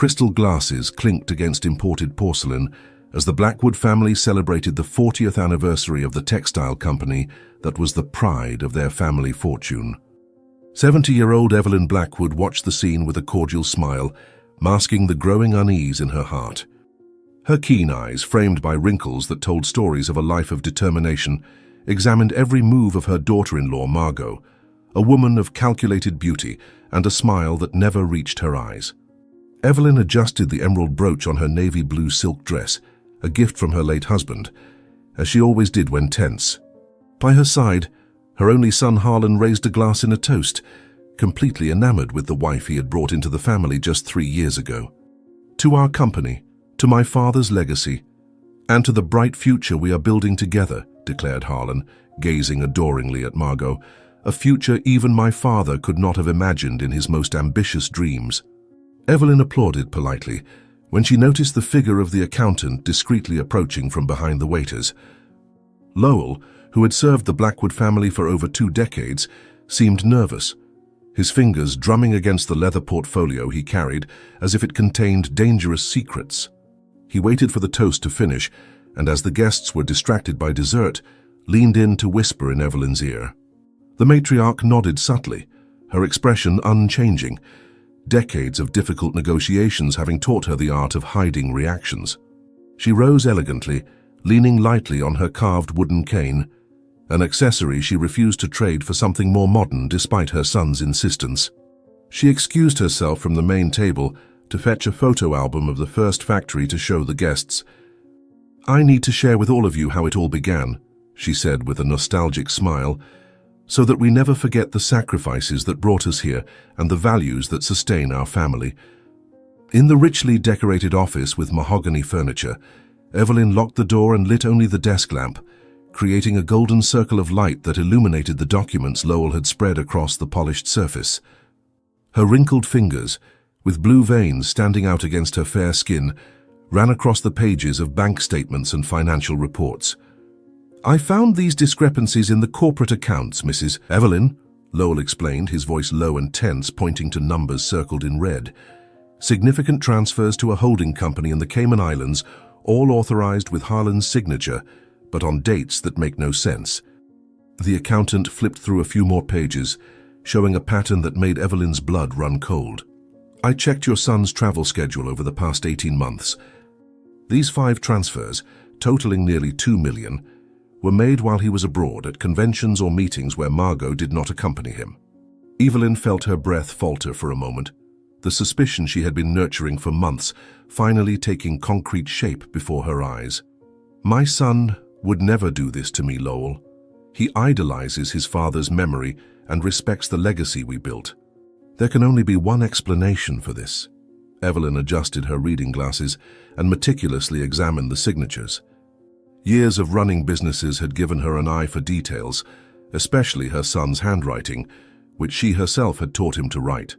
Crystal glasses clinked against imported porcelain as the Blackwood family celebrated the 40th anniversary of the textile company that was the pride of their family fortune. 70-year-old Evelyn Blackwood watched the scene with a cordial smile, masking the growing unease in her heart. Her keen eyes, framed by wrinkles that told stories of a life of determination, examined every move of her daughter-in-law Margot, a woman of calculated beauty and a smile that never reached her eyes. Evelyn adjusted the emerald brooch on her navy blue silk dress, a gift from her late husband, as she always did when tense. By her side, her only son Harlan raised a glass in a toast, completely enamored with the wife he had brought into the family just 3 years ago. "To our company, to my father's legacy, and to the bright future we are building together," declared Harlan, gazing adoringly at Margot, "a future even my father could not have imagined in his most ambitious dreams." Evelyn applauded politely when she noticed the figure of the accountant discreetly approaching from behind the waiters. Lowell, who had served the Blackwood family for over 2 decades, seemed nervous, his fingers drumming against the leather portfolio he carried as if it contained dangerous secrets. He waited for the toast to finish, and as the guests were distracted by dessert, leaned in to whisper in Evelyn's ear. The matriarch nodded subtly, her expression unchanging, decades of difficult negotiations having taught her the art of hiding reactions. She rose elegantly, leaning lightly on her carved wooden cane, an accessory she refused to trade for something more modern despite her son's insistence. She excused herself from the main table to fetch a photo album of the first factory to show the guests. "I need to share with all of you how it all began," she said with a nostalgic smile, "so that we never forget the sacrifices that brought us here and the values that sustain our family." In the richly decorated office with mahogany furniture, Evelyn locked the door and lit only the desk lamp, creating a golden circle of light that illuminated the documents Lowell had spread across the polished surface. Her wrinkled fingers, with blue veins standing out against her fair skin, ran across the pages of bank statements and financial reports. "I found these discrepancies in the corporate accounts, Mrs. Evelyn," Lowell explained, his voice low and tense, pointing to numbers circled in red. "Significant transfers to a holding company in the Cayman Islands, all authorized with Harlan's signature, but on dates that make no sense." The accountant flipped through a few more pages, showing a pattern that made Evelyn's blood run cold. "I checked your son's travel schedule over the past 18 months. These 5 transfers, totaling nearly $2 million, were made while he was abroad at conventions or meetings where Margot did not accompany him." Evelyn felt her breath falter for a moment, the suspicion she had been nurturing for months finally taking concrete shape before her eyes. "My son would never do this to me, Lowell. He idolizes his father's memory and respects the legacy we built. There can only be one explanation for this." Evelyn adjusted her reading glasses and meticulously examined the signatures. Years of running businesses had given her an eye for details, especially her son's handwriting, which she herself had taught him to write.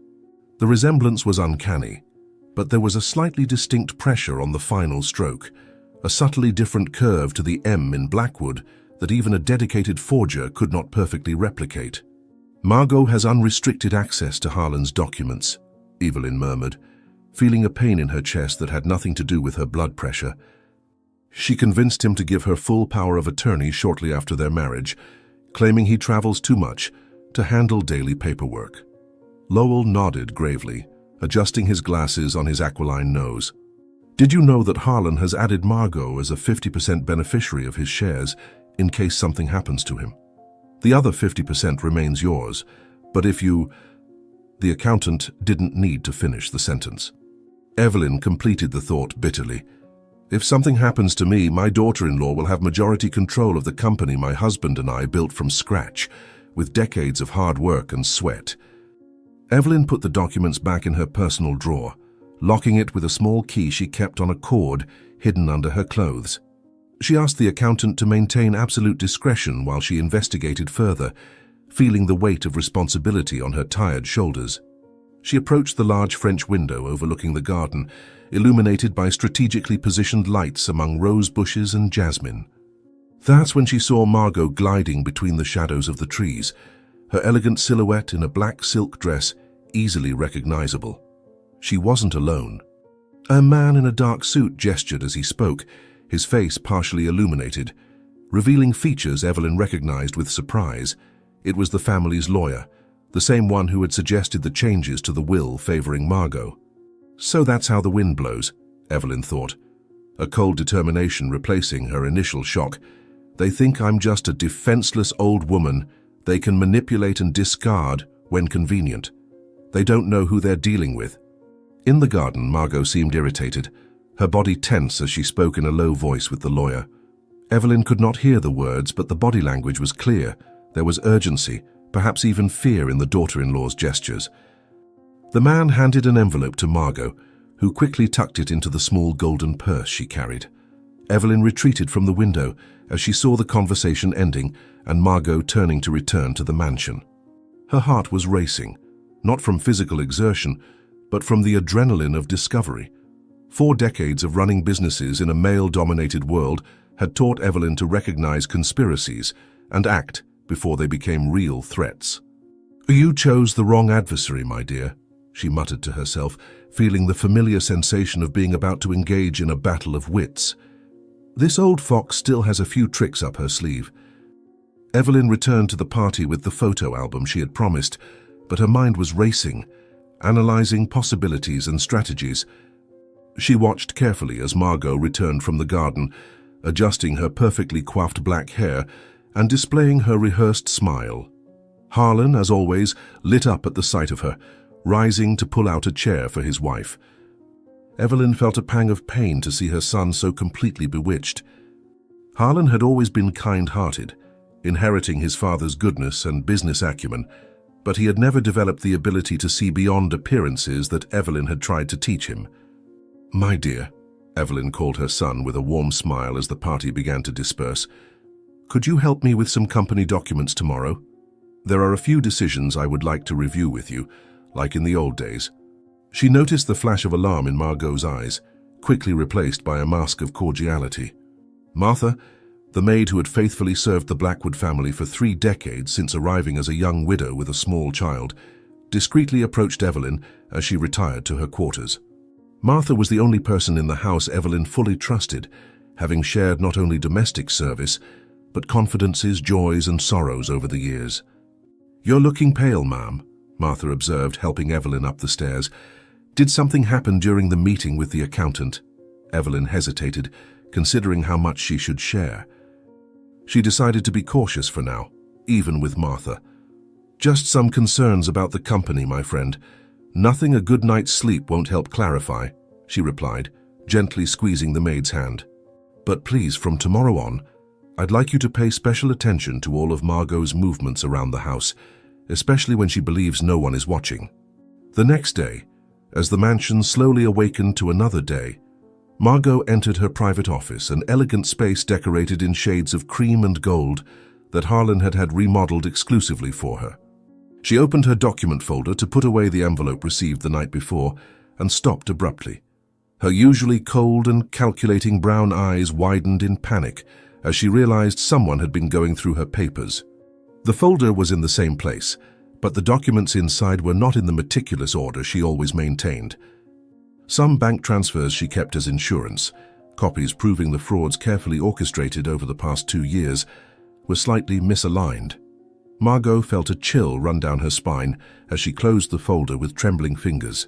The resemblance was uncanny, but there was a slightly distinct pressure on the final stroke, a subtly different curve to the M in Blackwood that even a dedicated forger could not perfectly replicate. "Margot has unrestricted access to Harlan's documents," Evelyn murmured, feeling a pain in her chest that had nothing to do with her blood pressure. She convinced him to give her full power of attorney shortly after their marriage, claiming he travels too much to handle daily paperwork. Lowell nodded gravely, adjusting his glasses on his aquiline nose. "Did you know that Harlan has added Margot as a 50% beneficiary of his shares in case something happens to him? The other 50% remains yours, but if you—" The accountant didn't need to finish the sentence. Evelyn completed the thought bitterly. "If something happens to me, my daughter-in-law will have majority control of the company my husband and I built from scratch, with decades of hard work and sweat." Evelyn put the documents back in her personal drawer, locking it with a small key she kept on a cord hidden under her clothes. She asked the accountant to maintain absolute discretion while she investigated further, feeling the weight of responsibility on her tired shoulders. She approached the large French window overlooking the garden, illuminated by strategically positioned lights among rose bushes and jasmine. That's when she saw Margot gliding between the shadows of the trees, her elegant silhouette in a black silk dress easily recognizable. She wasn't alone. A man in a dark suit gestured as he spoke, his face partially illuminated, revealing features Evelyn recognized with surprise. It was the family's lawyer, the same one who had suggested the changes to the will favoring Margot. So that's how the wind blows, Evelyn thought, a cold determination replacing her initial shock. They think I'm just a defenseless old woman they can manipulate and discard when convenient. They don't know who they're dealing with. In the garden, Margot seemed irritated, her body tense as she spoke in a low voice with the lawyer. Evelyn could not hear the words, but the body language was clear. There was urgency, perhaps even fear in the daughter-in-law's gestures. The man handed an envelope to Margot, who quickly tucked it into the small golden purse she carried. Evelyn retreated from the window as she saw the conversation ending and Margot turning to return to the mansion. Her heart was racing, not from physical exertion, but from the adrenaline of discovery. 4 decades of running businesses in a male-dominated world had taught Evelyn to recognize conspiracies and act before they became real threats. "You chose the wrong adversary, my dear," she muttered to herself, feeling the familiar sensation of being about to engage in a battle of wits. This old fox still has a few tricks up her sleeve. Evelyn returned to the party with the photo album she had promised, but her mind was racing, analyzing possibilities and strategies. She watched carefully as Margot returned from the garden, adjusting her perfectly coiffed black hair and displaying her rehearsed smile. Harlan, as always, lit up at the sight of her, rising to pull out a chair for his wife. Evelyn felt a pang of pain to see her son so completely bewitched. Harlan had always been kind-hearted, inheriting his father's goodness and business acumen, but he had never developed the ability to see beyond appearances that Evelyn had tried to teach him. "My dear," Evelyn called her son with a warm smile as the party began to disperse, "could you help me with some company documents tomorrow? There are a few decisions I would like to review with you, like in the old days." She noticed the flash of alarm in Margot's eyes, quickly replaced by a mask of cordiality. Martha, the maid who had faithfully served the Blackwood family for 3 decades since arriving as a young widow with a small child, discreetly approached Evelyn as she retired to her quarters. Martha was the only person in the house Evelyn fully trusted, having shared not only domestic service, but confidences, joys, and sorrows over the years. "You're looking pale, ma'am," Martha observed, helping Evelyn up the stairs. "Did something happen during the meeting with the accountant?" Evelyn hesitated, considering how much she should share. She decided to be cautious for now, even with Martha. "Just some concerns about the company, my friend. Nothing a good night's sleep won't help clarify," she replied, gently squeezing the maid's hand. "But please, from tomorrow on, I'd like you to pay special attention to all of Margot's movements around the house, especially when she believes no one is watching." The next day, as the mansion slowly awakened to another day, Margot entered her private office, an elegant space decorated in shades of cream and gold that Harlan had remodeled exclusively for her. She opened her document folder to put away the envelope received the night before and stopped abruptly. Her usually cold and calculating brown eyes widened in panic as she realized someone had been going through her papers. The folder was in the same place, but the documents inside were not in the meticulous order she always maintained. Some bank transfers she kept as insurance, copies proving the frauds carefully orchestrated over the past 2 years, were slightly misaligned. Margot felt a chill run down her spine as she closed the folder with trembling fingers.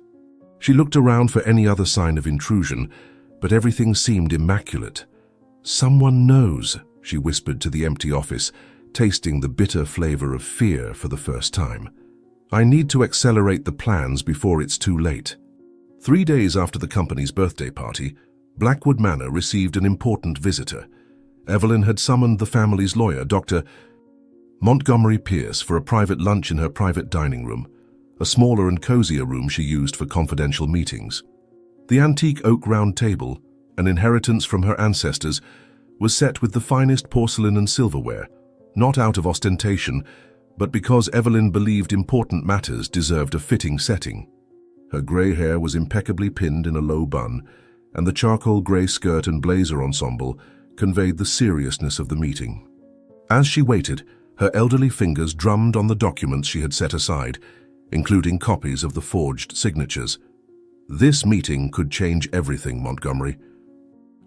She looked around for any other sign of intrusion, but everything seemed immaculate. "Someone knows," she whispered to the empty office, tasting the bitter flavor of fear for the first time. "I need to accelerate the plans before it's too late." 3 days after the company's birthday party, Blackwood Manor received an important visitor. Evelyn had summoned the family's lawyer, Dr. Montgomery Pierce, for a private lunch in her private dining room, a smaller and cozier room she used for confidential meetings. The antique oak round table, an inheritance from her ancestors, was set with the finest porcelain and silverware, not out of ostentation, but because Evelyn believed important matters deserved a fitting setting. Her grey hair was impeccably pinned in a low bun, and the charcoal grey skirt and blazer ensemble conveyed the seriousness of the meeting. As she waited, her elderly fingers drummed on the documents she had set aside, including copies of the forged signatures. This meeting could change everything, Montgomery.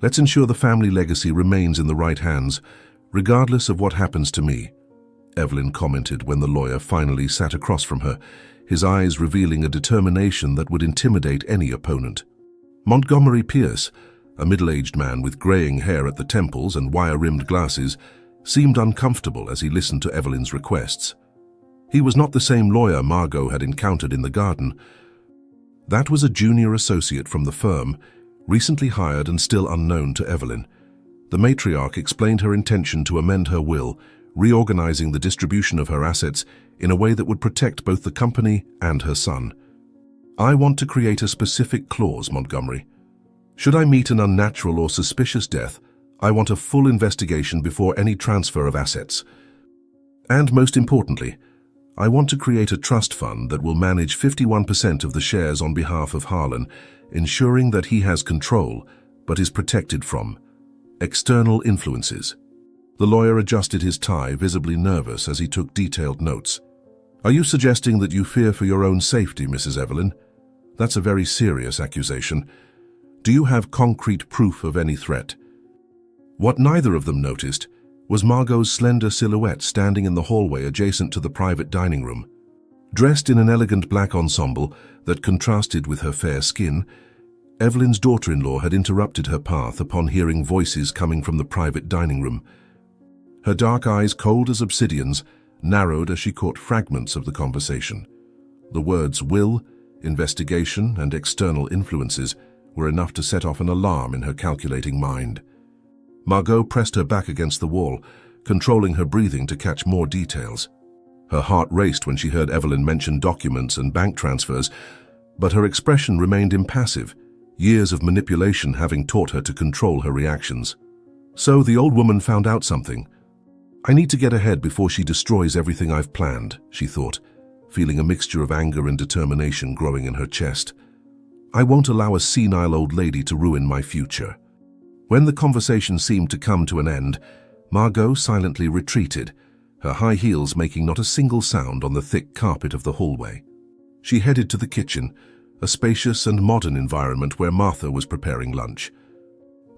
Let's ensure the family legacy remains in the right hands, regardless of what happens to me, Evelyn commented when the lawyer finally sat across from her, his eyes revealing a determination that would intimidate any opponent. Montgomery Pierce, a middle-aged man with graying hair at the temples and wire-rimmed glasses, seemed uncomfortable as he listened to Evelyn's requests. He was not the same lawyer Margot had encountered in the garden. That was a junior associate from the firm, recently hired and still unknown to Evelyn. The matriarch explained her intention to amend her will, reorganizing the distribution of her assets in a way that would protect both the company and her son. I want to create a specific clause, Montgomery. Should I meet an unnatural or suspicious death, I want a full investigation before any transfer of assets. And most importantly, I want to create a trust fund that will manage 51% of the shares on behalf of Harlan, ensuring that he has control, but is protected from external influences. The lawyer adjusted his tie, visibly nervous as he took detailed notes. Are you suggesting that you fear for your own safety, Mrs. Evelyn? That's a very serious accusation. Do you have concrete proof of any threat? What neither of them noticed was Margot's slender silhouette standing in the hallway adjacent to the private dining room. Dressed in an elegant black ensemble that contrasted with her fair skin, Evelyn's daughter-in-law had interrupted her path upon hearing voices coming from the private dining room. Her dark eyes, cold as obsidians, narrowed as she caught fragments of the conversation. The words will, investigation, and external influences were enough to set off an alarm in her calculating mind. Margot pressed her back against the wall, controlling her breathing to catch more details. Her heart raced when she heard Evelyn mention documents and bank transfers, but her expression remained impassive, years of manipulation having taught her to control her reactions. So the old woman found out something. I need to get ahead before she destroys everything I've planned, she thought, feeling a mixture of anger and determination growing in her chest. I won't allow a senile old lady to ruin my future. When the conversation seemed to come to an end, Margot silently retreated, her high heels making not a single sound on the thick carpet of the hallway. She headed to the kitchen, a spacious and modern environment where Martha was preparing lunch.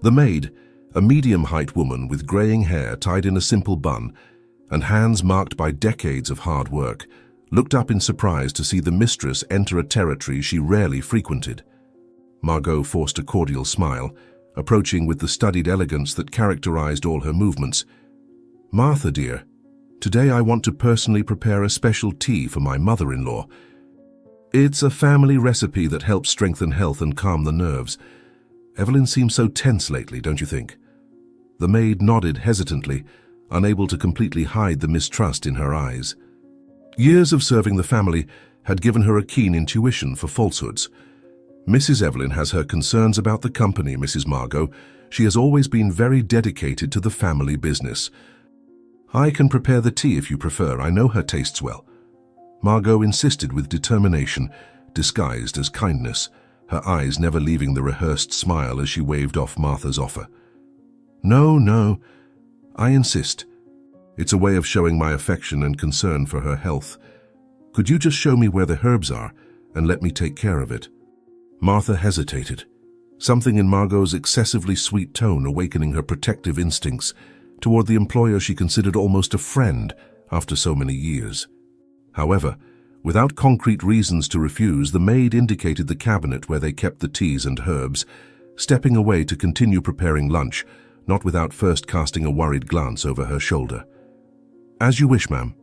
The maid, a medium-height woman with graying hair tied in a simple bun and hands marked by decades of hard work, looked up in surprise to see the mistress enter a territory she rarely frequented. Margot forced a cordial smile, approaching with the studied elegance that characterized all her movements. Martha, dear, today I want to personally prepare a special tea for my mother-in-law. It's a family recipe that helps strengthen health and calm the nerves. Evelyn seems so tense lately, don't you think? The maid nodded hesitantly, unable to completely hide the mistrust in her eyes. Years of serving the family had given her a keen intuition for falsehoods. Mrs. Evelyn has her concerns about the company, Mrs. Margot. She has always been very dedicated to the family business. I can prepare the tea if you prefer. I know her tastes well. Margot insisted with determination, disguised as kindness, her eyes never leaving the rehearsed smile as she waved off Martha's offer. No, I insist. It's a way of showing my affection and concern for her health. Could you just show me where the herbs are and let me take care of it? Martha hesitated, something in Margot's excessively sweet tone awakening her protective instincts toward the employer she considered almost a friend after so many years. However, without concrete reasons to refuse, the maid indicated the cabinet where they kept the teas and herbs, stepping away to continue preparing lunch, not without first casting a worried glance over her shoulder. As you wish, ma'am.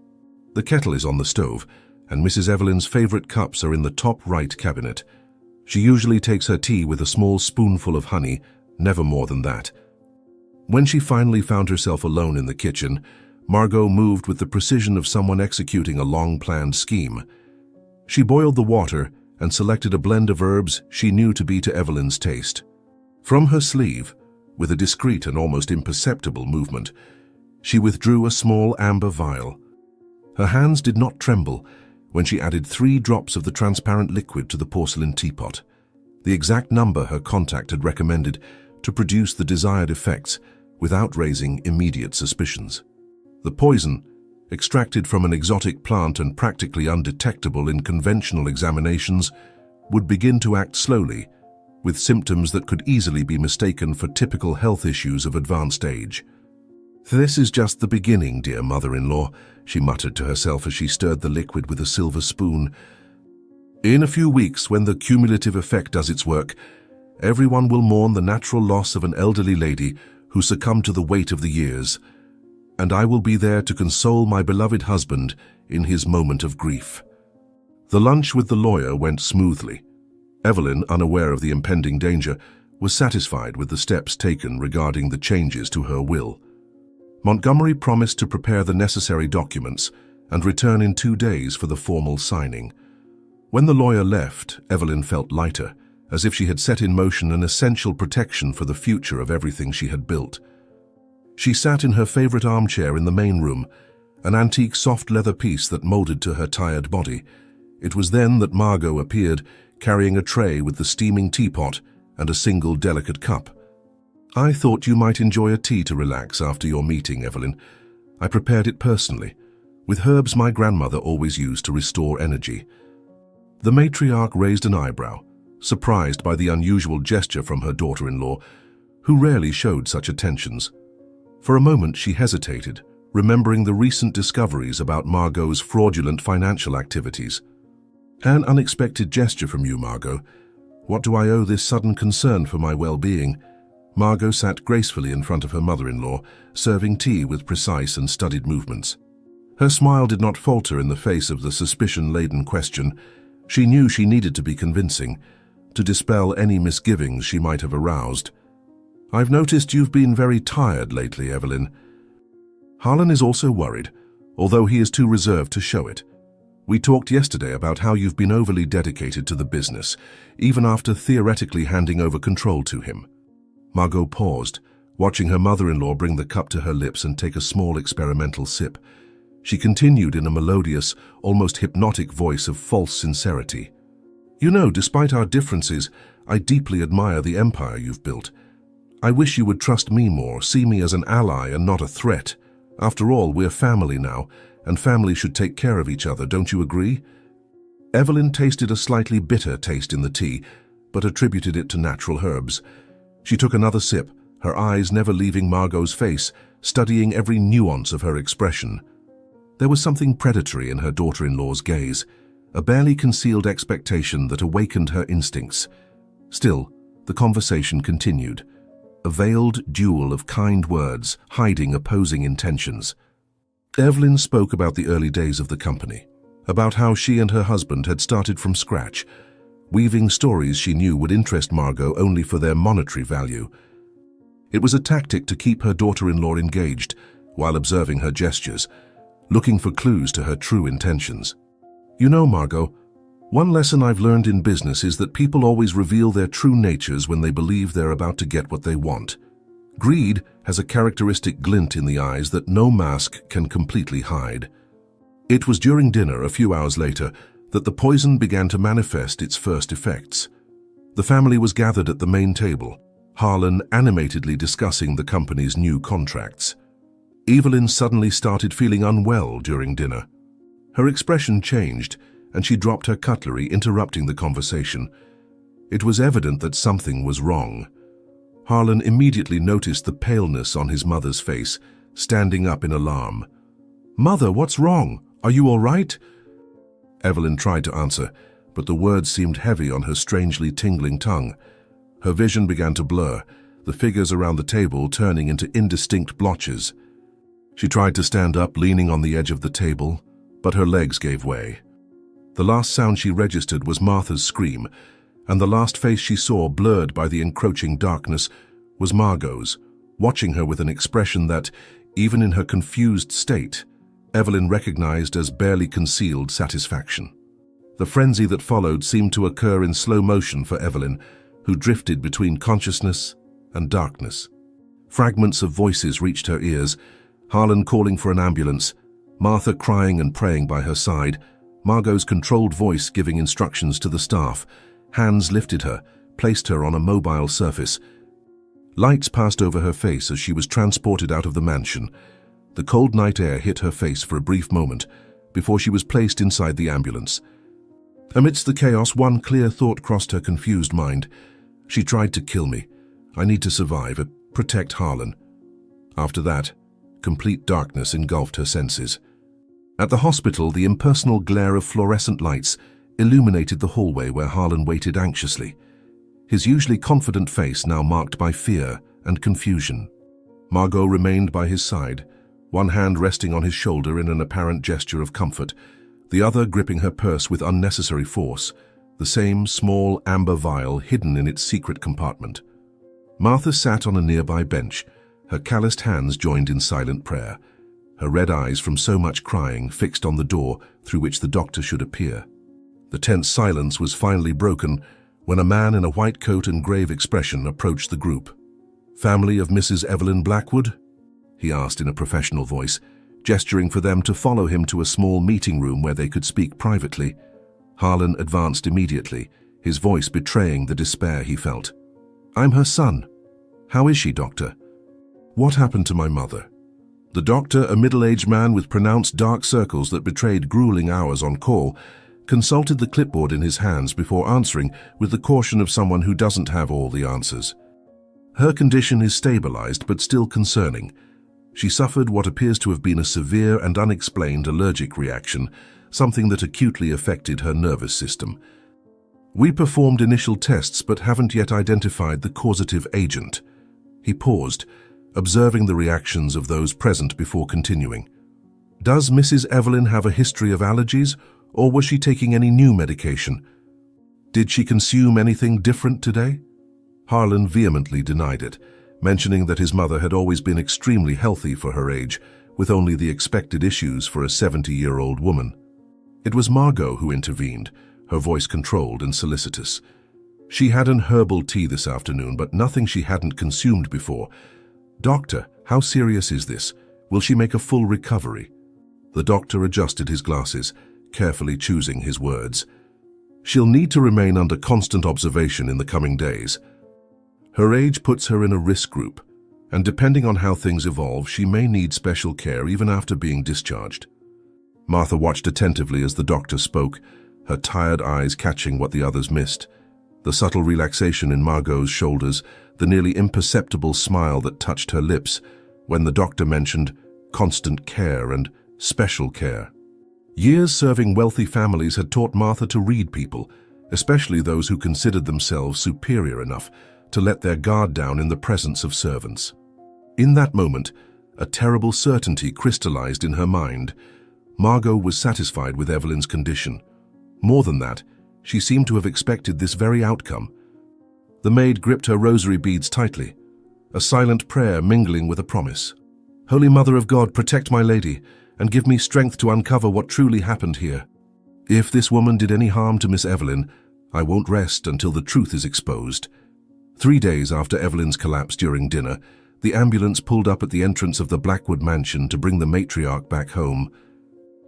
The kettle is on the stove, and Mrs. Evelyn's favorite cups are in the top right cabinet. She usually takes her tea with a small spoonful of honey, never more than that. When she finally found herself alone in the kitchen, Margot moved with the precision of someone executing a long-planned scheme. She boiled the water and selected a blend of herbs she knew to be to Evelyn's taste. From her sleeve, with a discreet and almost imperceptible movement, she withdrew a small amber vial. Her hands did not tremble when she added 3 drops of the transparent liquid to the porcelain teapot, the exact number her contact had recommended to produce the desired effects without raising immediate suspicions. The poison, extracted from an exotic plant and practically undetectable in conventional examinations, would begin to act slowly, with symptoms that could easily be mistaken for typical health issues of advanced age. "This is just the beginning, dear mother-in-law," she muttered to herself as she stirred the liquid with a silver spoon. "In a few weeks, when the cumulative effect does its work, everyone will mourn the natural loss of an elderly lady who succumbed to the weight of the years, and I will be there to console my beloved husband in his moment of grief." The lunch with the lawyer went smoothly. Evelyn, unaware of the impending danger, was satisfied with the steps taken regarding the changes to her will. Montgomery promised to prepare the necessary documents and return in 2 days for the formal signing. When the lawyer left, Evelyn felt lighter, as if she had set in motion an essential protection for the future of everything she had built. She sat in her favorite armchair in the main room, an antique soft leather piece that molded to her tired body. It was then that Margot appeared, carrying a tray with the steaming teapot and a single delicate cup. "I thought you might enjoy a tea to relax after your meeting, Evelyn. I prepared it personally, with herbs my grandmother always used to restore energy." The matriarch raised an eyebrow, surprised by the unusual gesture from her daughter-in-law, who rarely showed such attentions. For a moment she hesitated, remembering the recent discoveries about Margot's fraudulent financial activities. "An unexpected gesture from you, Margot. What do I owe this sudden concern for my well-being?" Margot sat gracefully in front of her mother-in-law, serving tea with precise and studied movements. Her smile did not falter in the face of the suspicion-laden question. She knew she needed to be convincing, to dispel any misgivings she might have aroused. "I've noticed you've been very tired lately, Evelyn." "Harlan is also worried, although he is too reserved to show it. We talked yesterday about how you've been overly dedicated to the business, even after theoretically handing over control to him." Margot paused, watching her mother-in-law bring the cup to her lips and take a small experimental sip. She continued in a melodious, almost hypnotic voice of false sincerity. "You know, despite our differences, I deeply admire the empire you've built. I wish you would trust me more, see me as an ally and not a threat. After all, we're family now, and family should take care of each other, don't you agree?" Evelyn tasted a slightly bitter taste in the tea, but attributed it to natural herbs. She took another sip, her eyes never leaving Margot's face, studying every nuance of her expression. There was something predatory in her daughter-in-law's gaze, a barely concealed expectation that awakened her instincts. Still, the conversation continued, a veiled duel of kind words hiding opposing intentions. Evelyn spoke about the early days of the company, about how she and her husband had started from scratch, weaving stories she knew would interest Margot only for their monetary value. It was a tactic to keep her daughter-in-law engaged while observing her gestures, looking for clues to her true intentions. "You know, Margot, one lesson I've learned in business is that people always reveal their true natures when they believe they're about to get what they want. Greed has a characteristic glint in the eyes that no mask can completely hide." It was during dinner, a few hours later, that the poison began to manifest its first effects. The family was gathered at the main table, Harlan animatedly discussing the company's new contracts. Evelyn suddenly started feeling unwell during dinner. Her expression changed, and she dropped her cutlery, interrupting the conversation. It was evident that something was wrong. Harlan immediately noticed the paleness on his mother's face, standing up in alarm. "Mother, what's wrong? Are you all right?" Evelyn tried to answer, but the words seemed heavy on her strangely tingling tongue. Her vision began to blur, the figures around the table turning into indistinct blotches. She tried to stand up, leaning on the edge of the table, but her legs gave way. The last sound she registered was Martha's scream, and the last face she saw, blurred by the encroaching darkness, was Margot's, watching her with an expression that, even in her confused state, Evelyn recognized as barely concealed satisfaction. The frenzy that followed seemed to occur in slow motion for Evelyn, who drifted between consciousness and darkness. Fragments of voices reached her ears, Harlan calling for an ambulance, Martha crying and praying by her side, Margot's controlled voice giving instructions to the staff. Hands lifted her, placed her on a mobile surface. Lights passed over her face as she was transported out of the mansion. The cold night air hit her face for a brief moment before she was placed inside the ambulance. Amidst the chaos, one clear thought crossed her confused mind. She tried to kill me. I need to survive, protect Harlan. After that, complete darkness engulfed her senses. At the hospital, the impersonal glare of fluorescent lights illuminated the hallway where Harlan waited anxiously, his usually confident face now marked by fear and confusion. Margot remained by his side, one hand resting on his shoulder in an apparent gesture of comfort, the other gripping her purse with unnecessary force, the same small amber vial hidden in its secret compartment. Martha sat on a nearby bench, her calloused hands joined in silent prayer, her red eyes from so much crying fixed on the door through which the doctor should appear. The tense silence was finally broken when a man in a white coat and grave expression approached the group. "Family of Mrs. Evelyn Blackwood?" he asked in a professional voice, gesturing for them to follow him to a small meeting room where they could speak privately. Harlan advanced immediately, his voice betraying the despair he felt. "I'm her son. How is she, doctor?" "What happened to my mother?" The doctor, a middle-aged man with pronounced dark circles that betrayed grueling hours on call, consulted the clipboard in his hands before answering with the caution of someone who doesn't have all the answers. "Her condition is stabilized but still concerning. She suffered what appears to have been a severe and unexplained allergic reaction, something that acutely affected her nervous system. We performed initial tests but haven't yet identified the causative agent." He paused, observing the reactions of those present before continuing. "Does Mrs. Evelyn have a history of allergies, or was she taking any new medication? Did she consume anything different today?" Harlan vehemently denied it, mentioning that his mother had always been extremely healthy for her age, with only the expected issues for a 70-year-old woman. It was Margot who intervened, her voice controlled and solicitous. "She had an herbal tea this afternoon, but nothing she hadn't consumed before. Doctor, how serious is this? Will she make a full recovery?" The doctor adjusted his glasses, carefully choosing his words. "She'll need to remain under constant observation in the coming days. Her age puts her in a risk group, and depending on how things evolve, she may need special care even after being discharged." Martha watched attentively as the doctor spoke, her tired eyes catching what the others missed. The subtle relaxation in Margot's shoulders, the nearly imperceptible smile that touched her lips when the doctor mentioned constant care and special care. Years serving wealthy families had taught Martha to read people, especially those who considered themselves superior enough to let their guard down in the presence of servants. In that moment, a terrible certainty crystallized in her mind. Margot was satisfied with Evelyn's condition. More than that, she seemed to have expected this very outcome. The maid gripped her rosary beads tightly, a silent prayer mingling with a promise. "Holy Mother of God, protect my lady, and give me strength to uncover what truly happened here. If this woman did any harm to Miss Evelyn, I won't rest until the truth is exposed." 3 days after Evelyn's collapse during dinner, the ambulance pulled up at the entrance of the Blackwood mansion to bring the matriarch back home.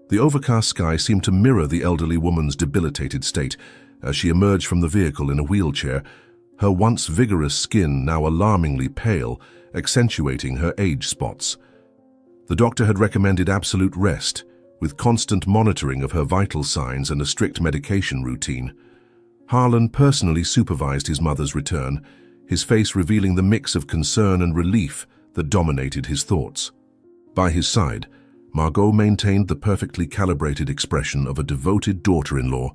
The overcast sky seemed to mirror the elderly woman's debilitated state as she emerged from the vehicle in a wheelchair, her once vigorous skin now alarmingly pale, accentuating her age spots. The doctor had recommended absolute rest, with constant monitoring of her vital signs and a strict medication routine. Harlan personally supervised his mother's return, his face revealing the mix of concern and relief that dominated his thoughts. By his side, Margot maintained the perfectly calibrated expression of a devoted daughter-in-law,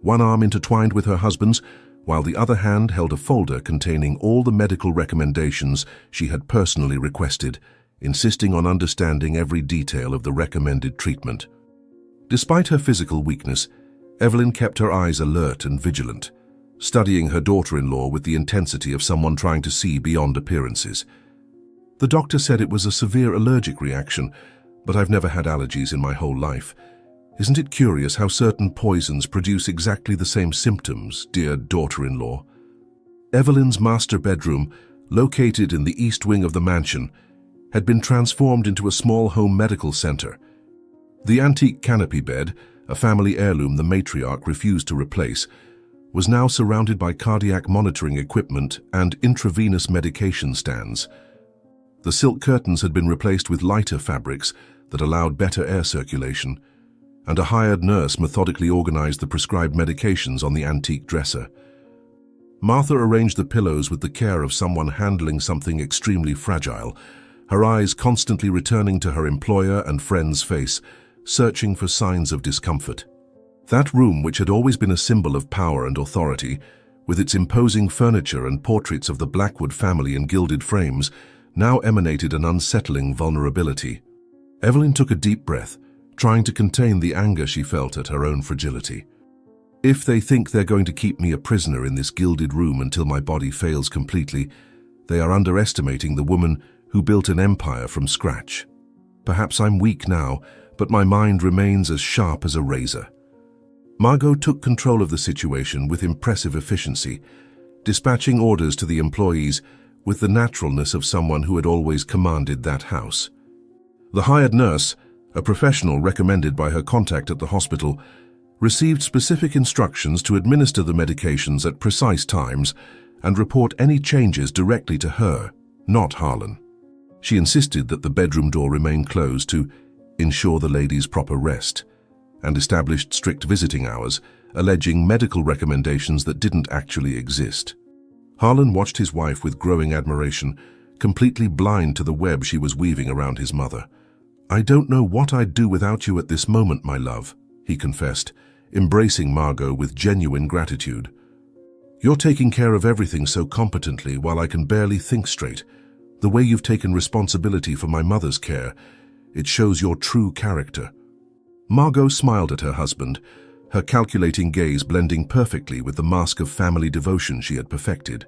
one arm intertwined with her husband's, while the other hand held a folder containing all the medical recommendations she had personally requested, insisting on understanding every detail of the recommended treatment. Despite her physical weakness, Evelyn kept her eyes alert and vigilant, studying her daughter-in-law with the intensity of someone trying to see beyond appearances. "The doctor said it was a severe allergic reaction, but I've never had allergies in my whole life. Isn't it curious how certain poisons produce exactly the same symptoms, dear daughter-in-law?" Evelyn's master bedroom, located in the east wing of the mansion, had been transformed into a small home medical center. The antique canopy bed, a family heirloom the matriarch refused to replace, was now surrounded by cardiac monitoring equipment and intravenous medication stands. The silk curtains had been replaced with lighter fabrics that allowed better air circulation, and a hired nurse methodically organized the prescribed medications on the antique dresser. Martha arranged the pillows with the care of someone handling something extremely fragile, her eyes constantly returning to her employer and friend's face, searching for signs of discomfort. That room, which had always been a symbol of power and authority, with its imposing furniture and portraits of the Blackwood family in gilded frames, now emanated an unsettling vulnerability. Evelyn took a deep breath, trying to contain the anger she felt at her own fragility. If they think they're going to keep me a prisoner in this gilded room until my body fails completely, they are underestimating the woman who built an empire from scratch. Perhaps I'm weak now, but my mind remains as sharp as a razor. Margot took control of the situation with impressive efficiency, dispatching orders to the employees with the naturalness of someone who had always commanded that house. The hired nurse, a professional recommended by her contact at the hospital, received specific instructions to administer the medications at precise times and report any changes directly to her, not Harlan. She insisted that the bedroom door remain closed to ensure the lady's proper rest, and established strict visiting hours, alleging medical recommendations that didn't actually exist. Harlan watched his wife with growing admiration, completely blind to the web she was weaving around his mother. "I don't know what I'd do without you at this moment, my love," he confessed, embracing Margot with genuine gratitude. "You're taking care of everything so competently while I can barely think straight. The way you've taken responsibility for my mother's care, it shows your true character." Margot smiled at her husband, her calculating gaze blending perfectly with the mask of family devotion she had perfected.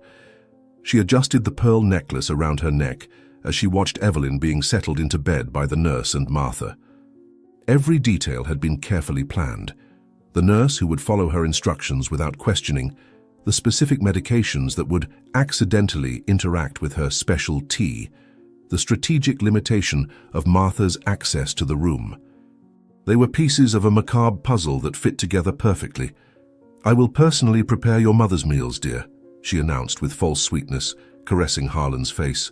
She adjusted the pearl necklace around her neck as she watched Evelyn being settled into bed by the nurse and Martha. Every detail had been carefully planned. The nurse who would follow her instructions without questioning, the specific medications that would accidentally interact with her special tea, the strategic limitation of Martha's access to the room. They were pieces of a macabre puzzle that fit together perfectly. "I will personally prepare your mother's meals, dear," she announced with false sweetness, caressing Harlan's face.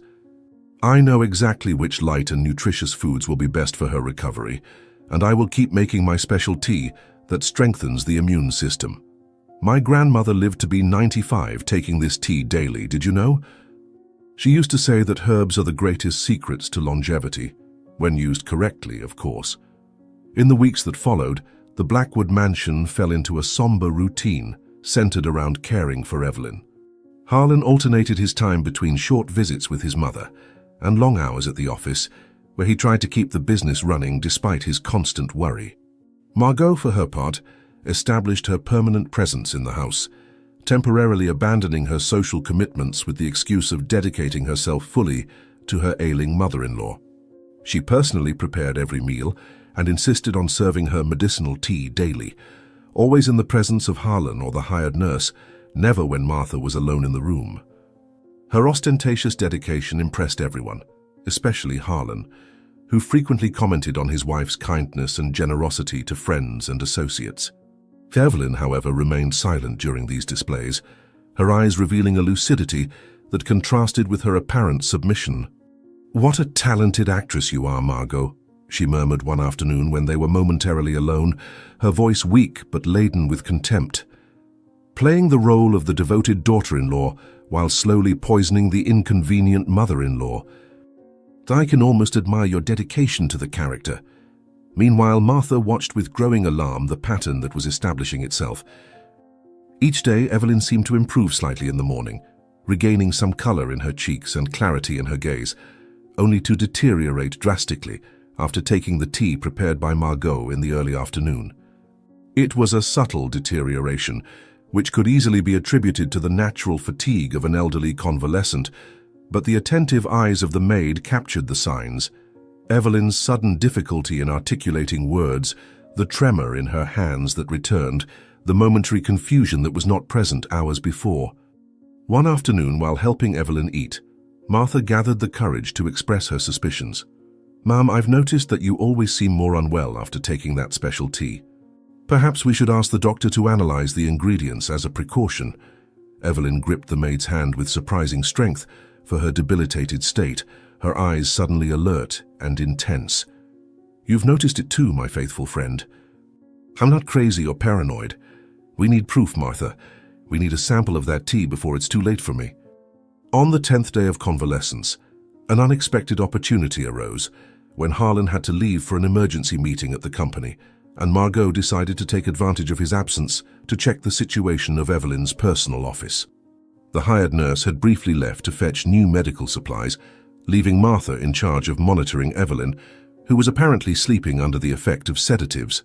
"I know exactly which light and nutritious foods will be best for her recovery, and I will keep making my special tea that strengthens the immune system. My grandmother lived to be 95 taking this tea daily, did you know? She used to say that herbs are the greatest secrets to longevity, when used correctly, of course." In the weeks that followed, the Blackwood mansion fell into a somber routine centered around caring for Evelyn. Harlan alternated his time between short visits with his mother and long hours at the office, where he tried to keep the business running despite his constant worry. Margot, for her part, established her permanent presence in the house, temporarily abandoning her social commitments with the excuse of dedicating herself fully to her ailing mother-in-law. She personally prepared every meal and insisted on serving her medicinal tea daily, always in the presence of Harlan or the hired nurse, never when Martha was alone in the room. Her ostentatious dedication impressed everyone, especially Harlan, who frequently commented on his wife's kindness and generosity to friends and associates. Evelyn, however, remained silent during these displays, her eyes revealing a lucidity that contrasted with her apparent submission. "What a talented actress you are, Margot," she murmured one afternoon when they were momentarily alone, her voice weak but laden with contempt. "Playing the role of the devoted daughter-in-law while slowly poisoning the inconvenient mother-in-law. I can almost admire your dedication to the character." Meanwhile, Martha watched with growing alarm the pattern that was establishing itself. Each day, Evelyn seemed to improve slightly in the morning, regaining some color in her cheeks and clarity in her gaze, only to deteriorate drastically after taking the tea prepared by Margot in the early afternoon. It was a subtle deterioration, which could easily be attributed to the natural fatigue of an elderly convalescent, but the attentive eyes of the maid captured the signs. Evelyn's sudden difficulty in articulating words, the tremor in her hands that returned, the momentary confusion that was not present hours before. One afternoon, while helping Evelyn eat, Martha gathered the courage to express her suspicions. "Ma'am, I've noticed that you always seem more unwell after taking that special tea. Perhaps we should ask the doctor to analyze the ingredients as a precaution." Evelyn gripped the maid's hand with surprising strength for her debilitated state, her eyes suddenly alert and intense. "You've noticed it too, my faithful friend. I'm not crazy or paranoid. We need proof, Martha. We need a sample of that tea before it's too late for me. On the 10th day of convalescence, an unexpected opportunity arose when Harlan had to leave for an emergency meeting at the company, and Margot decided to take advantage of his absence to check the situation of Evelyn's personal office. The hired nurse had briefly left to fetch new medical supplies, leaving Martha in charge of monitoring Evelyn, who was apparently sleeping under the effect of sedatives.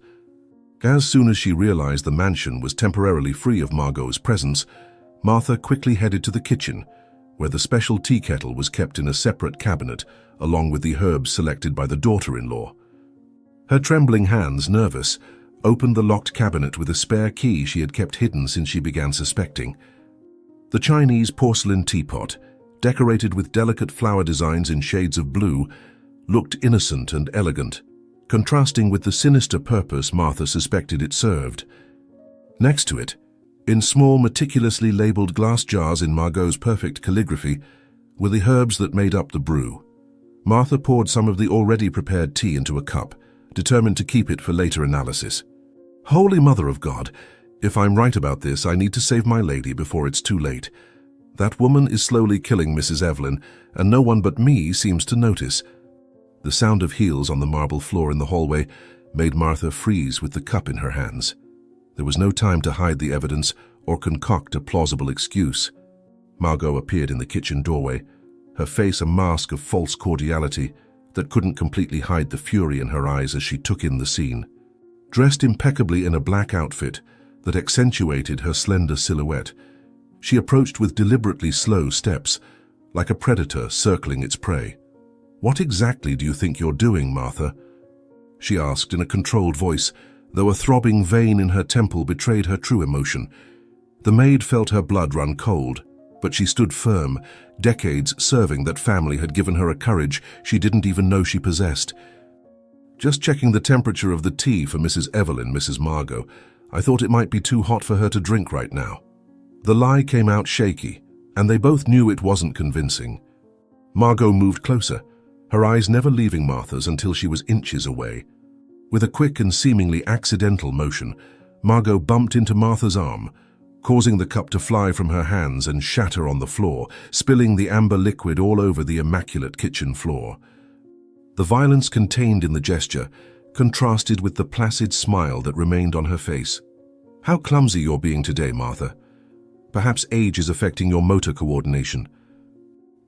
As soon as she realized the mansion was temporarily free of Margot's presence, Martha quickly headed to the kitchen, where the special tea kettle was kept in a separate cabinet, along with the herbs selected by the daughter-in-law. Her trembling hands, nervous, opened the locked cabinet with a spare key she had kept hidden since she began suspecting. The Chinese porcelain teapot, decorated with delicate flower designs in shades of blue, looked innocent and elegant, contrasting with the sinister purpose Martha suspected it served. Next to it, in small, meticulously labeled glass jars in Margot's perfect calligraphy, were the herbs that made up the brew. Martha poured some of the already prepared tea into a cup, determined to keep it for later analysis. Holy Mother of God, if I'm right about this, I need to save my lady before it's too late. That woman is slowly killing Mrs. Evelyn, and no one but me seems to notice. The sound of heels on the marble floor in the hallway made Martha freeze with the cup in her hands. There was no time to hide the evidence or concoct a plausible excuse. Margot appeared in the kitchen doorway, her face a mask of false cordiality that couldn't completely hide the fury in her eyes as she took in the scene. Dressed impeccably in a black outfit that accentuated her slender silhouette, she approached with deliberately slow steps, like a predator circling its prey. "What exactly do you think you're doing, Martha?" she asked in a controlled voice, though a throbbing vein in her temple betrayed her true emotion. The maid felt her blood run cold, but she stood firm. Decades serving that family had given her a courage she didn't even know she possessed. "Just checking the temperature of the tea for Mrs. Evelyn, Mrs. Margot. I thought it might be too hot for her to drink right now." The lie came out shaky, and they both knew it wasn't convincing. Margot moved closer, her eyes never leaving Martha's until she was inches away. With a quick and seemingly accidental motion, Margot bumped into Martha's arm, causing the cup to fly from her hands and shatter on the floor, spilling the amber liquid all over the immaculate kitchen floor. The violence contained in the gesture contrasted with the placid smile that remained on her face. "How clumsy you're being today, Martha. Perhaps age is affecting your motor coordination."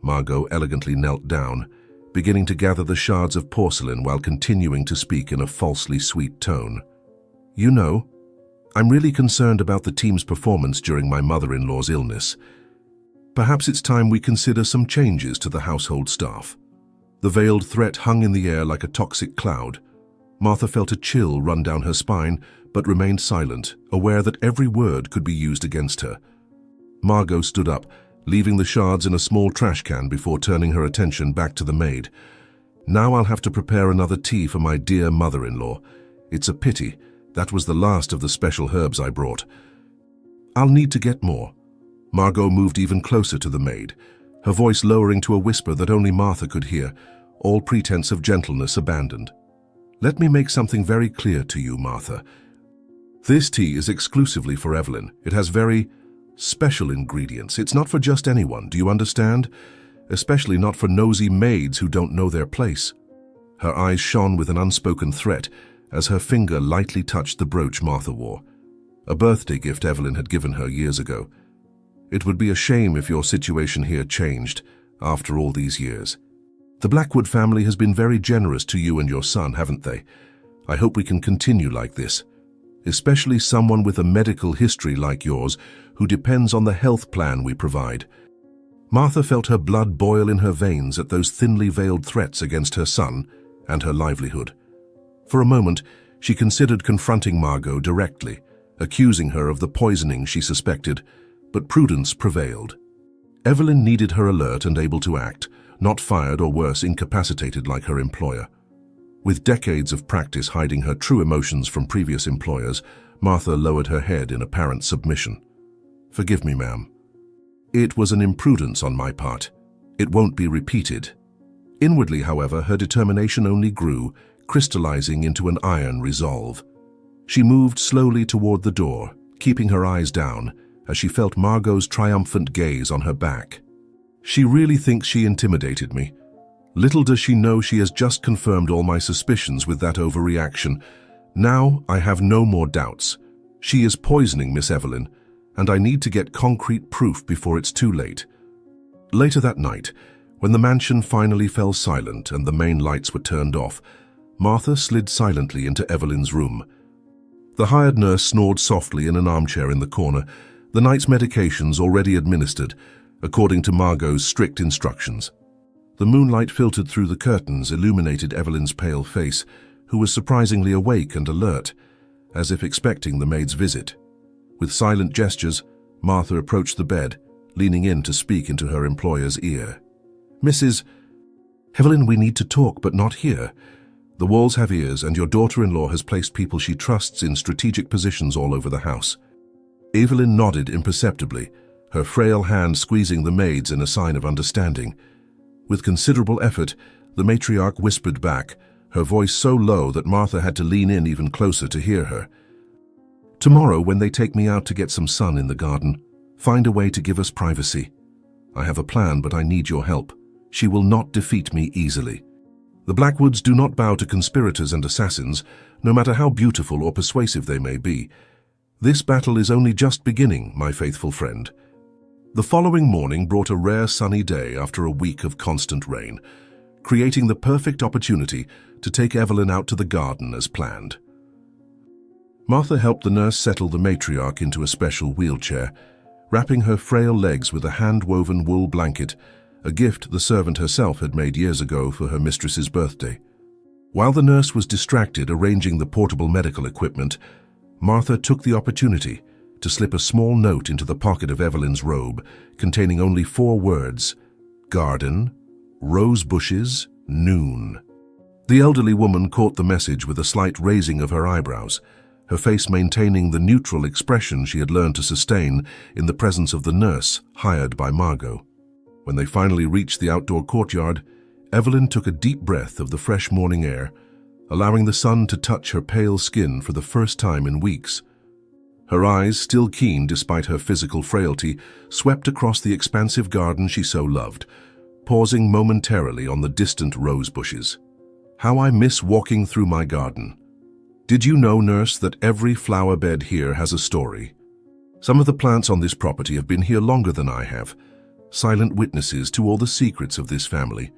Margot elegantly knelt down, beginning to gather the shards of porcelain while continuing to speak in a falsely sweet tone. "You know, I'm really concerned about the team's performance during my mother-in-law's illness. Perhaps it's time we consider some changes to the household staff." The veiled threat hung in the air like a toxic cloud. Martha felt a chill run down her spine, but remained silent, aware that every word could be used against her. Margot stood up, leaving the shards in a small trash can before turning her attention back to the maid. "Now I'll have to prepare another tea for my dear mother-in-law. It's a pity. That was the last of the special herbs I brought. I'll need to get more." Margot moved even closer to the maid, her voice lowering to a whisper that only Martha could hear, all pretense of gentleness abandoned. "Let me make something very clear to you, Martha. This tea is exclusively for Evelyn. It has very special ingredients. It's not for just anyone, do you understand? Especially not for nosy maids who don't know their place." Her eyes shone with an unspoken threat as her finger lightly touched the brooch Martha wore, a birthday gift Evelyn had given her years ago. "It would be a shame if your situation here changed after all these years. The Blackwood family has been very generous to you and your son, haven't they? I hope we can continue like this, especially someone with a medical history like yours who depends on the health plan we provide." Martha felt her blood boil in her veins at those thinly veiled threats against her son and her livelihood. For a moment, she considered confronting Margot directly, accusing her of the poisoning she suspected, but prudence prevailed. Evelyn needed her alert and able to act, not fired or worse, incapacitated like her employer. With decades of practice hiding her true emotions from previous employers, Martha lowered her head in apparent submission. "Forgive me, ma'am. It was an imprudence on my part. It won't be repeated." Inwardly, however, her determination only grew, crystallizing into an iron resolve. She moved slowly toward the door, keeping her eyes down, as she felt Margot's triumphant gaze on her back. She really thinks she intimidated me. Little does she know she has just confirmed all my suspicions with that overreaction. Now I have no more doubts. She is poisoning Miss Evelyn, and I need to get concrete proof before it's too late. Later that night, when the mansion finally fell silent and the main lights were turned off, Martha slid silently into Evelyn's room. The hired nurse snored softly in an armchair in the corner, the night's medications already administered, according to Margot's strict instructions. The moonlight filtered through the curtains illuminated Evelyn's pale face, who was surprisingly awake and alert, as if expecting the maid's visit. With silent gestures, Martha approached the bed, leaning in to speak into her employer's ear. "Mrs. Evelyn, we need to talk, but not here. The walls have ears, and your daughter-in-law has placed people she trusts in strategic positions all over the house." Evelyn nodded imperceptibly, her frail hand squeezing the maid's in a sign of understanding. With considerable effort, the matriarch whispered back, her voice so low that Martha had to lean in even closer to hear her. "Tomorrow, when they take me out to get some sun in the garden, find a way to give us privacy. I have a plan, but I need your help. She will not defeat me easily. The Blackwoods do not bow to conspirators and assassins, no matter how beautiful or persuasive they may be. This battle is only just beginning, my faithful friend." The following morning brought a rare sunny day after a week of constant rain, creating the perfect opportunity to take Evelyn out to the garden as planned. Martha helped the nurse settle the matriarch into a special wheelchair, wrapping her frail legs with a hand-woven wool blanket, a gift the servant herself had made years ago for her mistress's birthday. While the nurse was distracted arranging the portable medical equipment, Martha took the opportunity to slip a small note into the pocket of Evelyn's robe, containing only 4 words: garden, rose bushes, noon. The elderly woman caught the message with a slight raising of her eyebrows, her face maintaining the neutral expression she had learned to sustain in the presence of the nurse hired by Margot. When they finally reached the outdoor courtyard, Evelyn took a deep breath of the fresh morning air, allowing the sun to touch her pale skin for the first time in weeks. Her eyes, still keen despite her physical frailty, swept across the expansive garden she so loved, pausing momentarily on the distant rose bushes. "How I miss walking through my garden. Did you know, nurse, that every flower bed here has a story? Some of the plants on this property have been here longer than I have, silent witnesses to all the secrets of this family."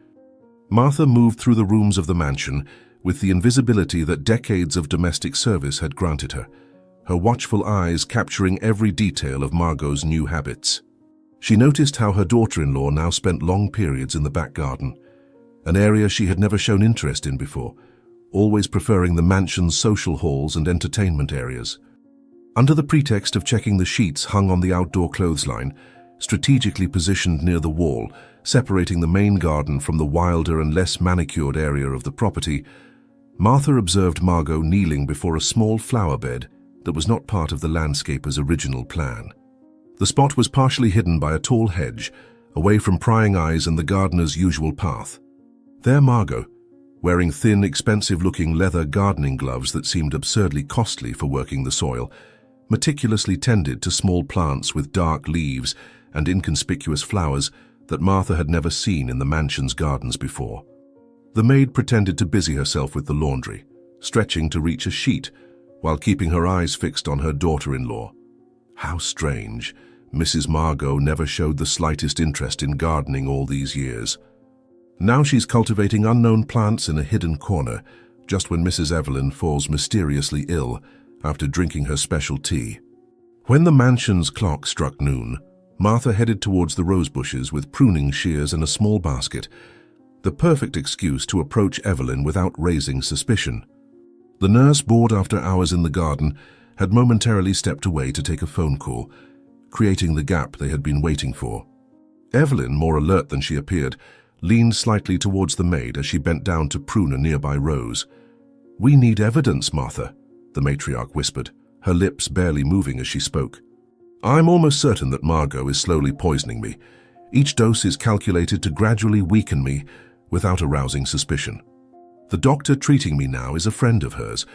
Martha moved through the rooms of the mansion with the invisibility that decades of domestic service had granted her, her watchful eyes capturing every detail of Margot's new habits. She noticed how her daughter-in-law now spent long periods in the back garden, an area she had never shown interest in before, always preferring the mansion's social halls and entertainment areas. Under the pretext of checking the sheets hung on the outdoor clothesline, strategically positioned near the wall, separating the main garden from the wilder and less manicured area of the property, Martha observed Margot kneeling before a small flower bed that was not part of the landscaper's original plan. The spot was partially hidden by a tall hedge, away from prying eyes and the gardener's usual path. There Margot, wearing thin, expensive-looking leather gardening gloves that seemed absurdly costly for working the soil, meticulously tended to small plants with dark leaves and inconspicuous flowers that Martha had never seen in the mansion's gardens before. The maid pretended to busy herself with the laundry, stretching to reach a sheet, while keeping her eyes fixed on her daughter-in-law. How strange, Mrs. Margot never showed the slightest interest in gardening all these years. Now she's cultivating unknown plants in a hidden corner, just when Mrs. Evelyn falls mysteriously ill after drinking her special tea. When the mansion's clock struck noon, Martha headed towards the rose bushes with pruning shears and a small basket, the perfect excuse to approach Evelyn without raising suspicion. The nurse, bored after hours in the garden, had momentarily stepped away to take a phone call, creating the gap they had been waiting for. Evelyn, more alert than she appeared, leaned slightly towards the maid as she bent down to prune a nearby rose. "We need evidence, Martha," the matriarch whispered, her lips barely moving as she spoke. "I'm almost certain that Margot is slowly poisoning me. Each dose is calculated to gradually weaken me without arousing suspicion. The doctor treating me now is a friend of hers.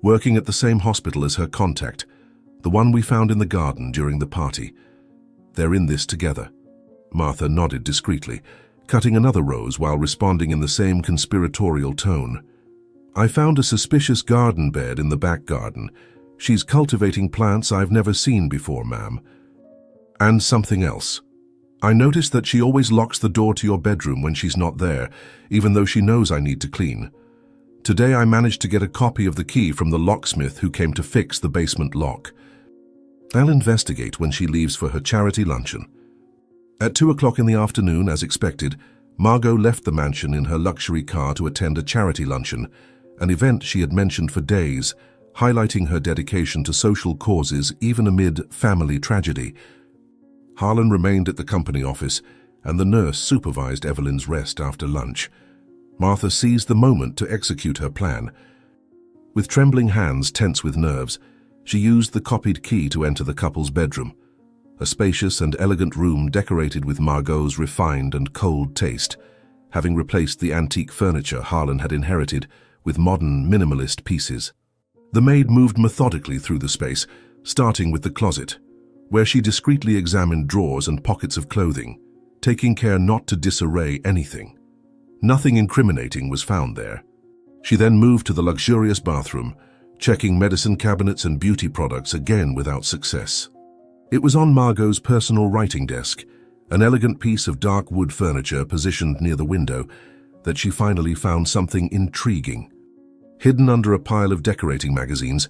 working at the same hospital as her contact, the one we found in the garden during the party. They're in this together. Martha nodded discreetly, cutting another rose while responding in the same conspiratorial tone. I found a suspicious garden bed in the back garden. She's cultivating plants I've never seen before, ma'am. And something else. I noticed that she always locks the door to your bedroom when she's not there, even though she knows I need to clean. Today I managed to get a copy of the key from the locksmith who came to fix the basement lock. I'll investigate when she leaves for her charity luncheon. At 2 o'clock in the afternoon, as expected, Margot left the mansion in her luxury car to attend a charity luncheon, an event she had mentioned for days, highlighting her dedication to social causes even amid family tragedy. Harlan remained at the company office, and the nurse supervised Evelyn's rest after lunch. Martha seized the moment to execute her plan. With trembling hands tense with nerves, she used the copied key to enter the couple's bedroom, a spacious and elegant room decorated with Margot's refined and cold taste, having replaced the antique furniture Harlan had inherited with modern minimalist pieces. The maid moved methodically through the space, starting with the closet, where she discreetly examined drawers and pockets of clothing, taking care not to disarray anything. Nothing incriminating was found there. She then moved to the luxurious bathroom, checking medicine cabinets and beauty products again without success. It was on Margot's personal writing desk, an elegant piece of dark wood furniture positioned near the window, that she finally found something intriguing. Hidden under a pile of decorating magazines,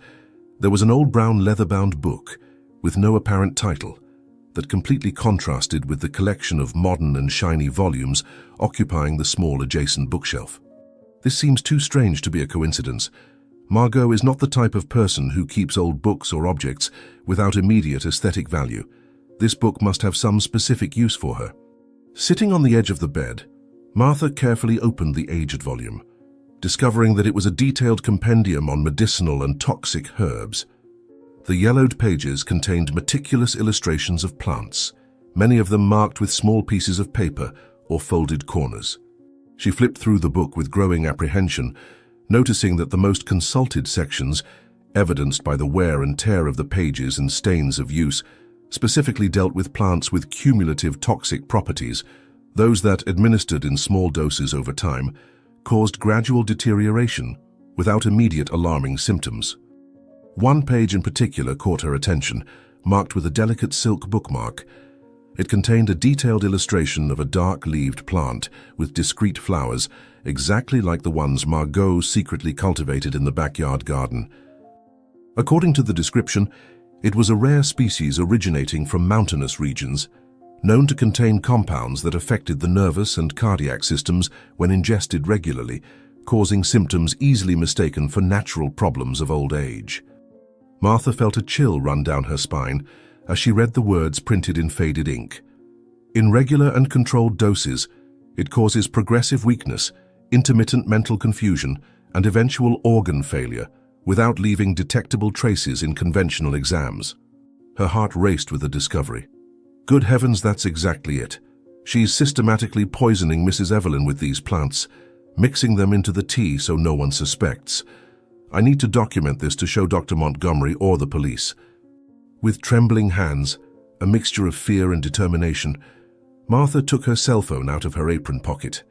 there was an old brown leather-bound book with no apparent title that completely contrasted with the collection of modern and shiny volumes occupying the small adjacent bookshelf. This seems too strange to be a coincidence. Margot is not the type of person who keeps old books or objects without immediate aesthetic value. This book must have some specific use for her. Sitting on the edge of the bed, Martha carefully opened the aged volume, discovering that it was a detailed compendium on medicinal and toxic herbs. The yellowed pages contained meticulous illustrations of plants, many of them marked with small pieces of paper or folded corners. She flipped through the book with growing apprehension, noticing that the most consulted sections, evidenced by the wear and tear of the pages and stains of use, specifically dealt with plants with cumulative toxic properties, those that, administered in small doses over time, caused gradual deterioration without immediate alarming symptoms. One page in particular caught her attention, marked with a delicate silk bookmark. It contained a detailed illustration of a dark-leaved plant with discreet flowers, exactly like the ones Margot secretly cultivated in the backyard garden. According to the description, it was a rare species originating from mountainous regions, known to contain compounds that affected the nervous and cardiac systems when ingested regularly, causing symptoms easily mistaken for natural problems of old age. Martha felt a chill run down her spine as she read the words printed in faded ink. In regular and controlled doses, it causes progressive weakness, intermittent mental confusion, and eventual organ failure without leaving detectable traces in conventional exams. Her heart raced with the discovery. Good heavens, that's exactly it. She's systematically poisoning Mrs. Evelyn with these plants, mixing them into the tea so no one suspects. I need to document this to show Dr. Montgomery or the police. With trembling hands, a mixture of fear and determination, Martha took her cell phone out of her apron pocket.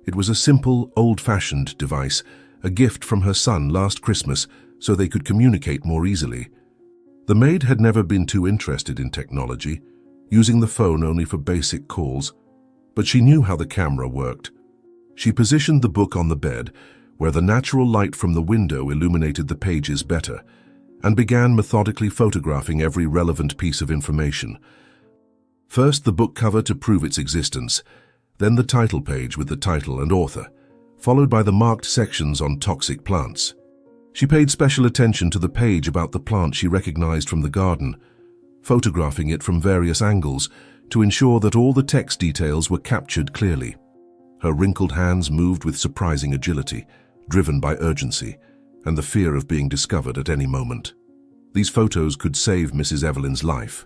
It was a simple, old-fashioned device, a gift from her son last Christmas so they could communicate more easily. The maid had never been too interested in technology, using the phone only for basic calls, but she knew how the camera worked. She positioned the book on the bed, where the natural light from the window illuminated the pages better, and began methodically photographing every relevant piece of information. First the book cover to prove its existence, then the title page with the title and author, followed by the marked sections on toxic plants. She paid special attention to the page about the plant she recognized from the garden, photographing it from various angles to ensure that all the text details were captured clearly. Her wrinkled hands moved with surprising agility, driven by urgency and the fear of being discovered at any moment. These photos could save Mrs. Evelyn's life.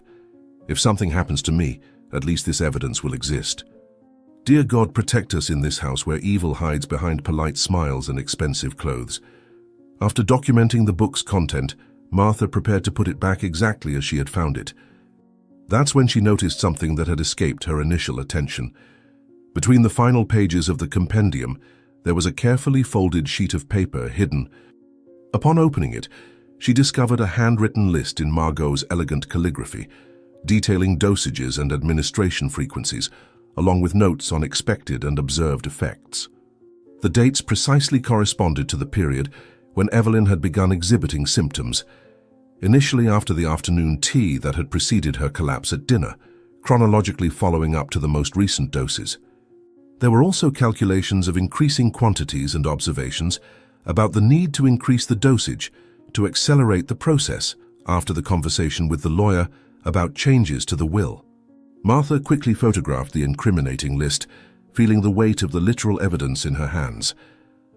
If something happens to me, at least this evidence will exist. Dear God, protect us in this house where evil hides behind polite smiles and expensive clothes. After documenting the book's content, Martha prepared to put it back exactly as she had found it. That's when she noticed something that had escaped her initial attention. Between the final pages of the compendium, there was a carefully folded sheet of paper hidden. Upon opening it, she discovered a handwritten list in Margot's elegant calligraphy, detailing dosages and administration frequencies, along with notes on expected and observed effects. The dates precisely corresponded to the period when Evelyn had begun exhibiting symptoms, initially after the afternoon tea that had preceded her collapse at dinner, chronologically following up to the most recent doses. There were also calculations of increasing quantities and observations about the need to increase the dosage to accelerate the process after the conversation with the lawyer about changes to the will. Martha quickly photographed the incriminating list, feeling the weight of the literal evidence in her hands.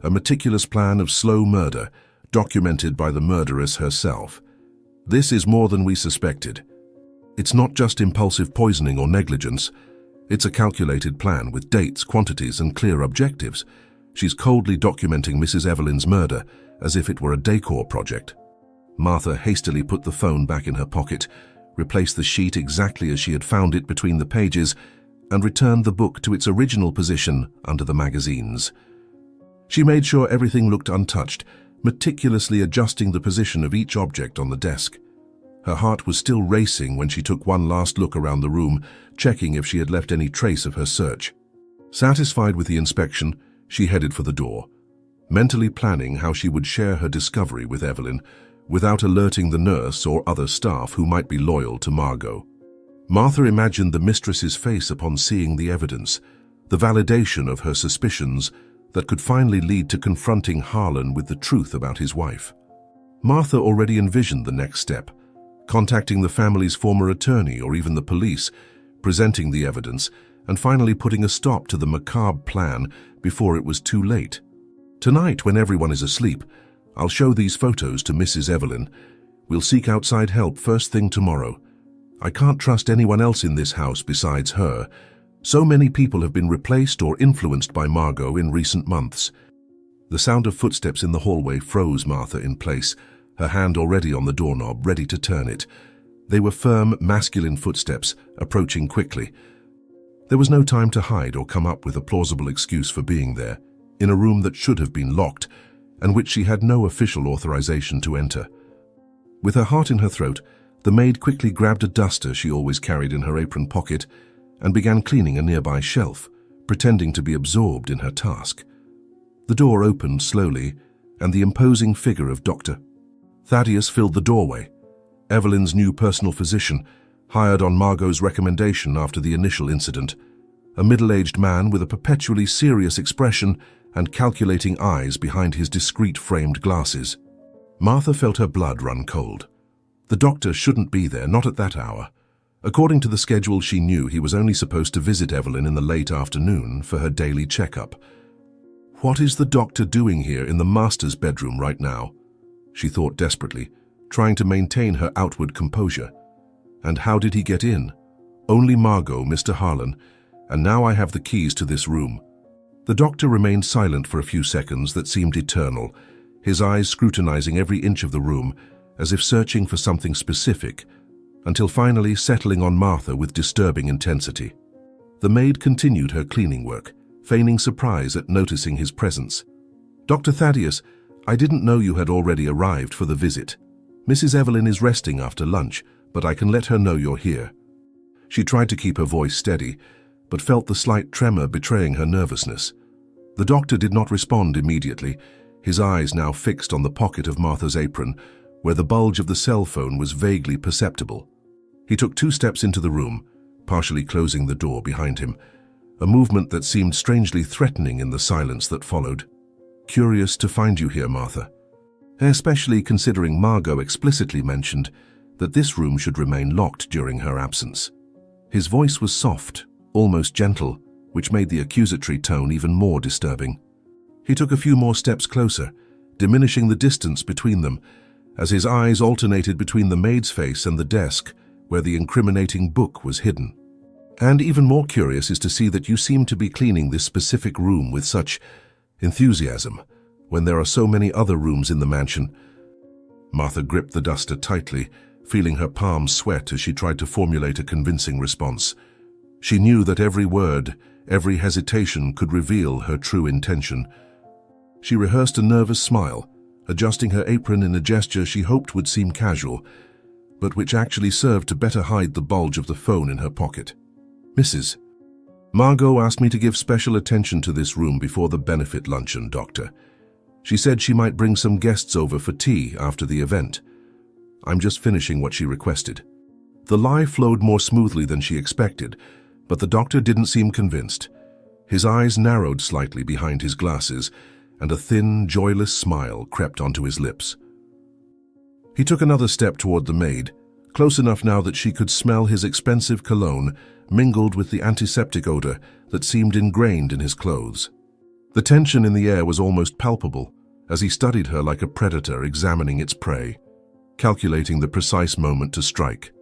A meticulous plan of slow murder, documented by the murderess herself. This is more than we suspected. It's not just impulsive poisoning or negligence. It's a calculated plan with dates, quantities, and clear objectives. She's coldly documenting Mrs. Evelyn's murder as if it were a decor project. Martha hastily put the phone back in her pocket, replaced the sheet exactly as she had found it between the pages, and returned the book to its original position under the magazines. She made sure everything looked untouched, meticulously adjusting the position of each object on the desk. Her heart was still racing when she took one last look around the room, checking if she had left any trace of her search. Satisfied with the inspection, she headed for the door, mentally planning how she would share her discovery with Evelyn without alerting the nurse or other staff who might be loyal to Margot. Martha imagined the mistress's face upon seeing the evidence, the validation of her suspicions that could finally lead to confronting Harlan with the truth about his wife. Martha already envisioned the next step, contacting the family's former attorney or even the police, presenting the evidence, and finally putting a stop to the macabre plan before it was too late. Tonight, when everyone is asleep, I'll show these photos to Mrs. Evelyn. We'll seek outside help first thing tomorrow. I can't trust anyone else in this house besides her. So many people have been replaced or influenced by Margot in recent months. The sound of footsteps in the hallway froze Martha in place, her hand already on the doorknob, ready to turn it. They were firm, masculine footsteps, approaching quickly. There was no time to hide or come up with a plausible excuse for being there, in a room that should have been locked, and which she had no official authorization to enter. With her heart in her throat, the maid quickly grabbed a duster she always carried in her apron pocket and began cleaning a nearby shelf, pretending to be absorbed in her task. The door opened slowly, and the imposing figure of Dr. Thaddeus filled the doorway, Evelyn's new personal physician, hired on Margot's recommendation after the initial incident, a middle-aged man with a perpetually serious expression and calculating eyes behind his discreet framed glasses. Martha felt her blood run cold. The doctor shouldn't be there, not at that hour. According to the schedule, she knew he was only supposed to visit Evelyn in the late afternoon for her daily checkup. What is the doctor doing here in the master's bedroom right now? She thought desperately, trying to maintain her outward composure. And how did he get in? Only Margot, Mr. Harlan, and now I have the keys to this room. The doctor remained silent for a few seconds that seemed eternal, his eyes scrutinizing every inch of the room, as if searching for something specific, until finally settling on Martha with disturbing intensity. The maid continued her cleaning work, feigning surprise at noticing his presence. "Dr. Thaddeus, I didn't know you had already arrived for the visit. Mrs. Evelyn is resting after lunch, but I can let her know you're here." She tried to keep her voice steady, but felt the slight tremor betraying her nervousness. The doctor did not respond immediately, his eyes now fixed on the pocket of Martha's apron, where the bulge of the cell phone was vaguely perceptible. He took 2 steps into the room, partially closing the door behind him, a movement that seemed strangely threatening in the silence that followed. "Curious to find you here, Martha. Especially considering Margot explicitly mentioned that this room should remain locked during her absence." His voice was soft, almost gentle, which made the accusatory tone even more disturbing. He took a few more steps closer, diminishing the distance between them, as his eyes alternated between the maid's face and the desk where the incriminating book was hidden. "And even more curious is to see that you seem to be cleaning this specific room with such enthusiasm. when there are so many other rooms in the mansion? Martha gripped the duster tightly, feeling her palms sweat as she tried to formulate a convincing response. She knew that every word, every hesitation could reveal her true intention. She rehearsed a nervous smile, adjusting her apron in a gesture she hoped would seem casual, but which actually served to better hide the bulge of the phone in her pocket. "Mrs. Margot asked me to give special attention to this room before the benefit luncheon, Doctor. She said she might bring some guests over for tea after the event. I'm just finishing what she requested." The lie flowed more smoothly than she expected, but the doctor didn't seem convinced. His eyes narrowed slightly behind his glasses, and a thin, joyless smile crept onto his lips. He took another step toward the maid, close enough now that she could smell his expensive cologne mingled with the antiseptic odor that seemed ingrained in his clothes. The tension in the air was almost palpable as he studied her like a predator examining its prey, calculating the precise moment to strike.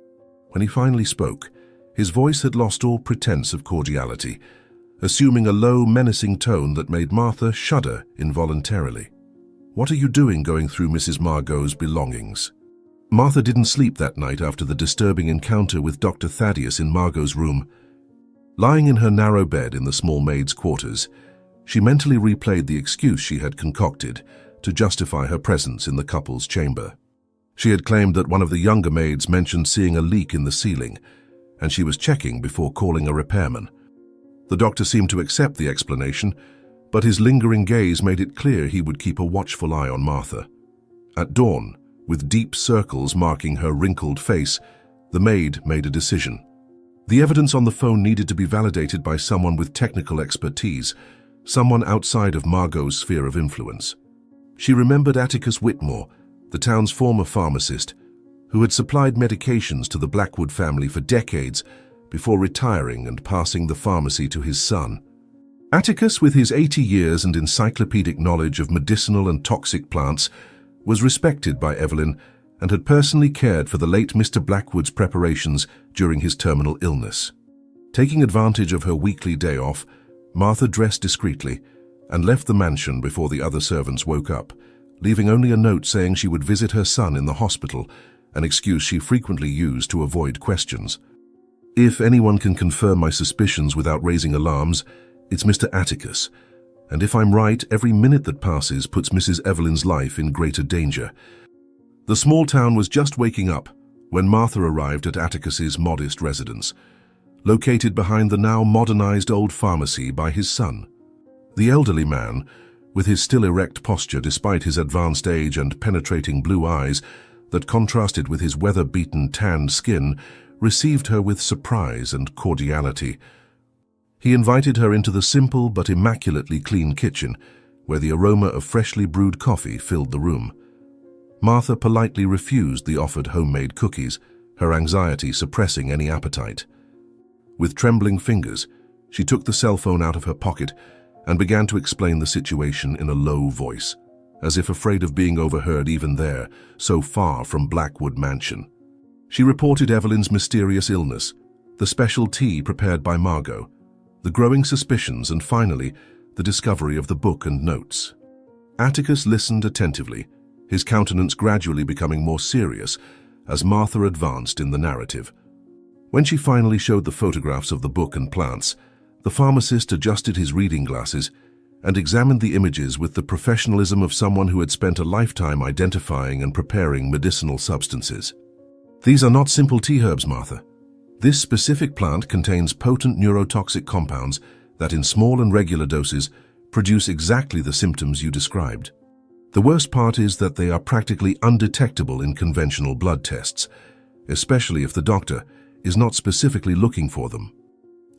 When he finally spoke, his voice had lost all pretense of cordiality, assuming a low, menacing tone that made Martha shudder involuntarily. "What are you doing going through Mrs. Margot's belongings?" Martha didn't sleep that night after the disturbing encounter with Dr. Thaddeus in Margot's room. Lying in her narrow bed in the small maid's quarters, she mentally replayed the excuse she had concocted to justify her presence in the couple's chamber. She had claimed that one of the younger maids mentioned seeing a leak in the ceiling, and she was checking before calling a repairman. The doctor seemed to accept the explanation, but his lingering gaze made it clear he would keep a watchful eye on Martha. At dawn, with deep circles marking her wrinkled face, the maid made a decision. The evidence on the phone needed to be validated by someone with technical expertise, someone outside of Margot's sphere of influence. She remembered Atticus Whitmore, the town's former pharmacist, who had supplied medications to the Blackwood family for decades before retiring and passing the pharmacy to his son. Atticus, with his 80 years and encyclopedic knowledge of medicinal and toxic plants, was respected by Evelyn and had personally cared for the late Mr. Blackwood's preparations during his terminal illness. Taking advantage of her weekly day off, Martha dressed discreetly and left the mansion before the other servants woke up, leaving only a note saying she would visit her son in the hospital, an excuse she frequently used to avoid questions. "If anyone can confirm my suspicions without raising alarms, it's Mr. Atticus. And if I'm right, every minute that passes puts Mrs. Evelyn's life in greater danger." The small town was just waking up when Martha arrived at Atticus's modest residence, located behind the now modernized old pharmacy by his son. The elderly man, with his still erect posture despite his advanced age and penetrating blue eyes that contrasted with his weather-beaten tanned skin, received her with surprise and cordiality. He invited her into the simple but immaculately clean kitchen, where the aroma of freshly brewed coffee filled the room. Martha politely refused the offered homemade cookies, her anxiety suppressing any appetite. With trembling fingers, she took the cell phone out of her pocket and began to explain the situation in a low voice, as if afraid of being overheard even there, so far from Blackwood Mansion. She reported Evelyn's mysterious illness, the special tea prepared by Margot, the growing suspicions, and finally, the discovery of the book and notes. Atticus listened attentively, his countenance gradually becoming more serious as Martha advanced in the narrative. When she finally showed the photographs of the book and plants, the pharmacist adjusted his reading glasses and examined the images with the professionalism of someone who had spent a lifetime identifying and preparing medicinal substances. "These are not simple tea herbs, Martha. This specific plant contains potent neurotoxic compounds that in small and regular doses produce exactly the symptoms you described. The worst part is that they are practically undetectable in conventional blood tests, especially if the doctor is not specifically looking for them."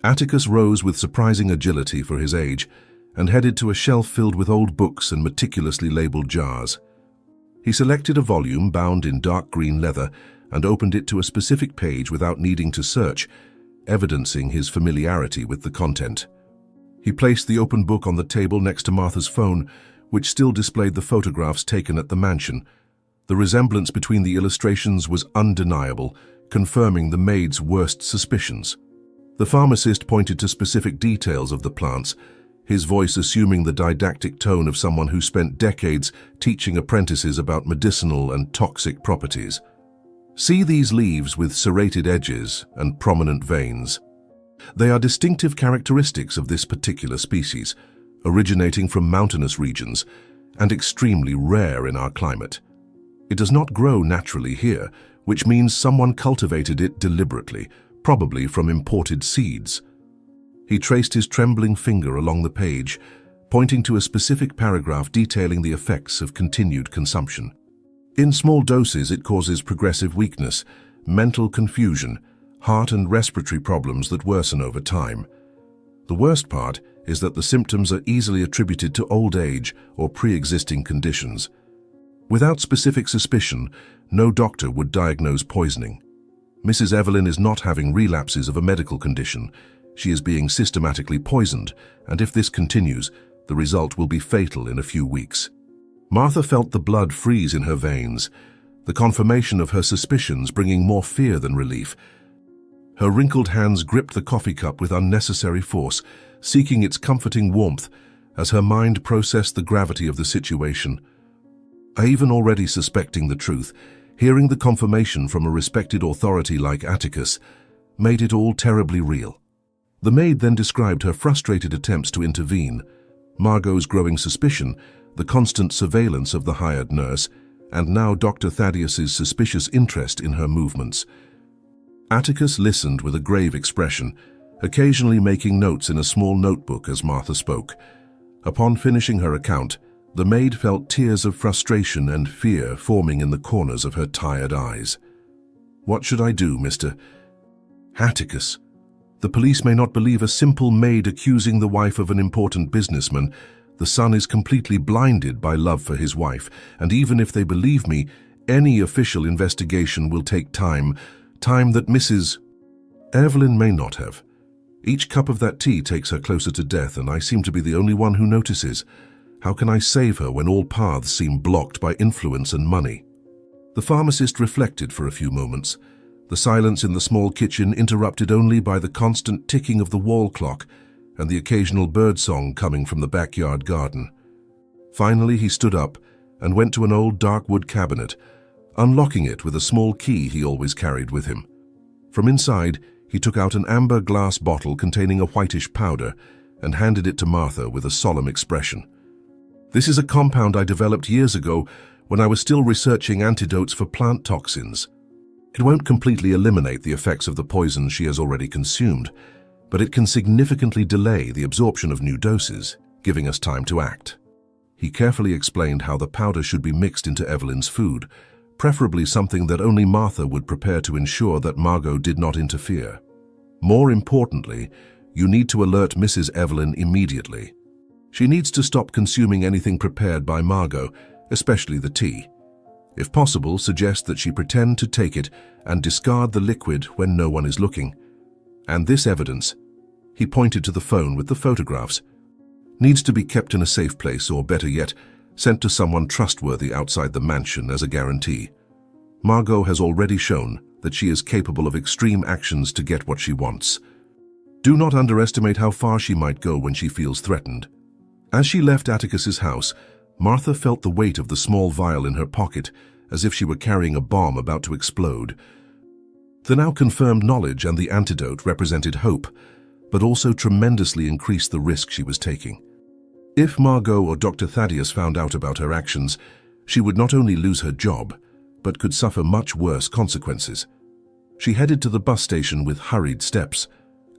Atticus rose with surprising agility for his age and headed to a shelf filled with old books and meticulously labeled jars. He selected a volume bound in dark green leather and opened it to a specific page without needing to search, evidencing his familiarity with the content. He placed the open book on the table next to Martha's phone, which still displayed the photographs taken at the mansion. The resemblance between the illustrations was undeniable, confirming the maid's worst suspicions. The pharmacist pointed to specific details of the plants, his voice assuming the didactic tone of someone who spent decades teaching apprentices about medicinal and toxic properties. See these leaves with serrated edges and prominent veins. They are distinctive characteristics of this particular species, originating from mountainous regions and extremely rare in our climate. It does not grow naturally here, which means someone cultivated it deliberately, probably from imported seeds. He traced his trembling finger along the page, pointing to a specific paragraph detailing the effects of continued consumption. In small doses, it causes progressive weakness, mental confusion, heart and respiratory problems that worsen over time. The worst part is that the symptoms are easily attributed to old age or pre-existing conditions. Without specific suspicion, no doctor would diagnose poisoning. Mrs. Evelyn is not having relapses of a medical condition. She is being systematically poisoned, and if this continues, the result will be fatal in a few weeks. Martha felt the blood freeze in her veins, the confirmation of her suspicions bringing more fear than relief. Her wrinkled hands gripped the coffee cup with unnecessary force, seeking its comforting warmth as her mind processed the gravity of the situation. Even already suspecting the truth, hearing the confirmation from a respected authority like Atticus made it all terribly real. The maid then described her frustrated attempts to intervene, Margot's growing suspicion, the constant surveillance of the hired nurse, and now Dr. Thaddeus's suspicious interest in her movements. Atticus listened with a grave expression, occasionally making notes in a small notebook as Martha spoke. Upon finishing her account, the maid felt tears of frustration and fear forming in the corners of her tired eyes. "What should I do, Mr. Atticus? The police may not believe a simple maid accusing the wife of an important businessman. The son is completely blinded by love for his wife, and even if they believe me, any official investigation will take time that Mrs. Evelyn may not have. Each cup of that tea takes her closer to death, and I seem to be the only one who notices. How can I save her when all paths seem blocked by influence and money?" The pharmacist reflected for a few moments, the silence in the small kitchen interrupted only by the constant ticking of the wall clock and the occasional birdsong coming from the backyard garden. Finally, he stood up and went to an old dark wood cabinet, unlocking it with a small key he always carried with him. From inside, he took out an amber glass bottle containing a whitish powder and handed it to Martha with a solemn expression. "This is a compound I developed years ago when I was still researching antidotes for plant toxins. It won't completely eliminate the effects of the poison she has already consumed, but it can significantly delay the absorption of new doses, giving us time to act." He carefully explained how the powder should be mixed into Evelyn's food, preferably something that only Martha would prepare to ensure that Margot did not interfere. More importantly, you need to alert Mrs. Evelyn immediately. She needs to stop consuming anything prepared by Margot, especially the tea. If possible, suggest that she pretend to take it and discard the liquid when no one is looking. And this evidence, he pointed to the phone with the photographs, needs to be kept in a safe place, or better yet, sent to someone trustworthy outside the mansion as a guarantee. Margot has already shown that she is capable of extreme actions to get what she wants. Do not underestimate how far she might go when she feels threatened. As she left Atticus's house, Martha felt the weight of the small vial in her pocket, as if she were carrying a bomb about to explode. The now confirmed knowledge and the antidote represented hope, but also tremendously increased the risk she was taking. If Margot or Dr. Thaddeus found out about her actions, she would not only lose her job, but could suffer much worse consequences. She headed to the bus station with hurried steps,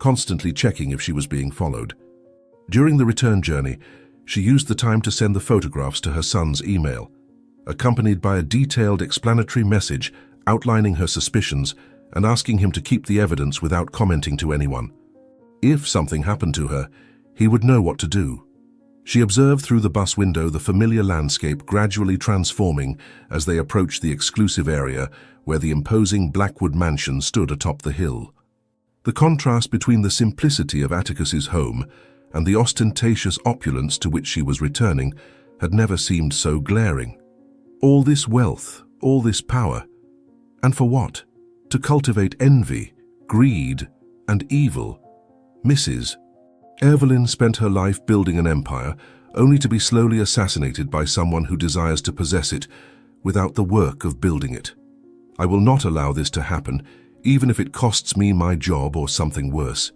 constantly checking if she was being followed. During the return journey, she used the time to send the photographs to her son's email, accompanied by a detailed explanatory message outlining her suspicions and asking him to keep the evidence without commenting to anyone. If something happened to her, he would know what to do. She observed through the bus window the familiar landscape gradually transforming as they approached the exclusive area where the imposing Blackwood mansion stood atop the hill. The contrast between the simplicity of Atticus's home and the ostentatious opulence to which she was returning had never seemed so glaring. All this wealth, all this power, and for what? To cultivate envy, greed, and evil. Mrs. Evelyn spent her life building an empire, only to be slowly assassinated by someone who desires to possess it without the work of building it. I will not allow this to happen, even if it costs me my job or something worse.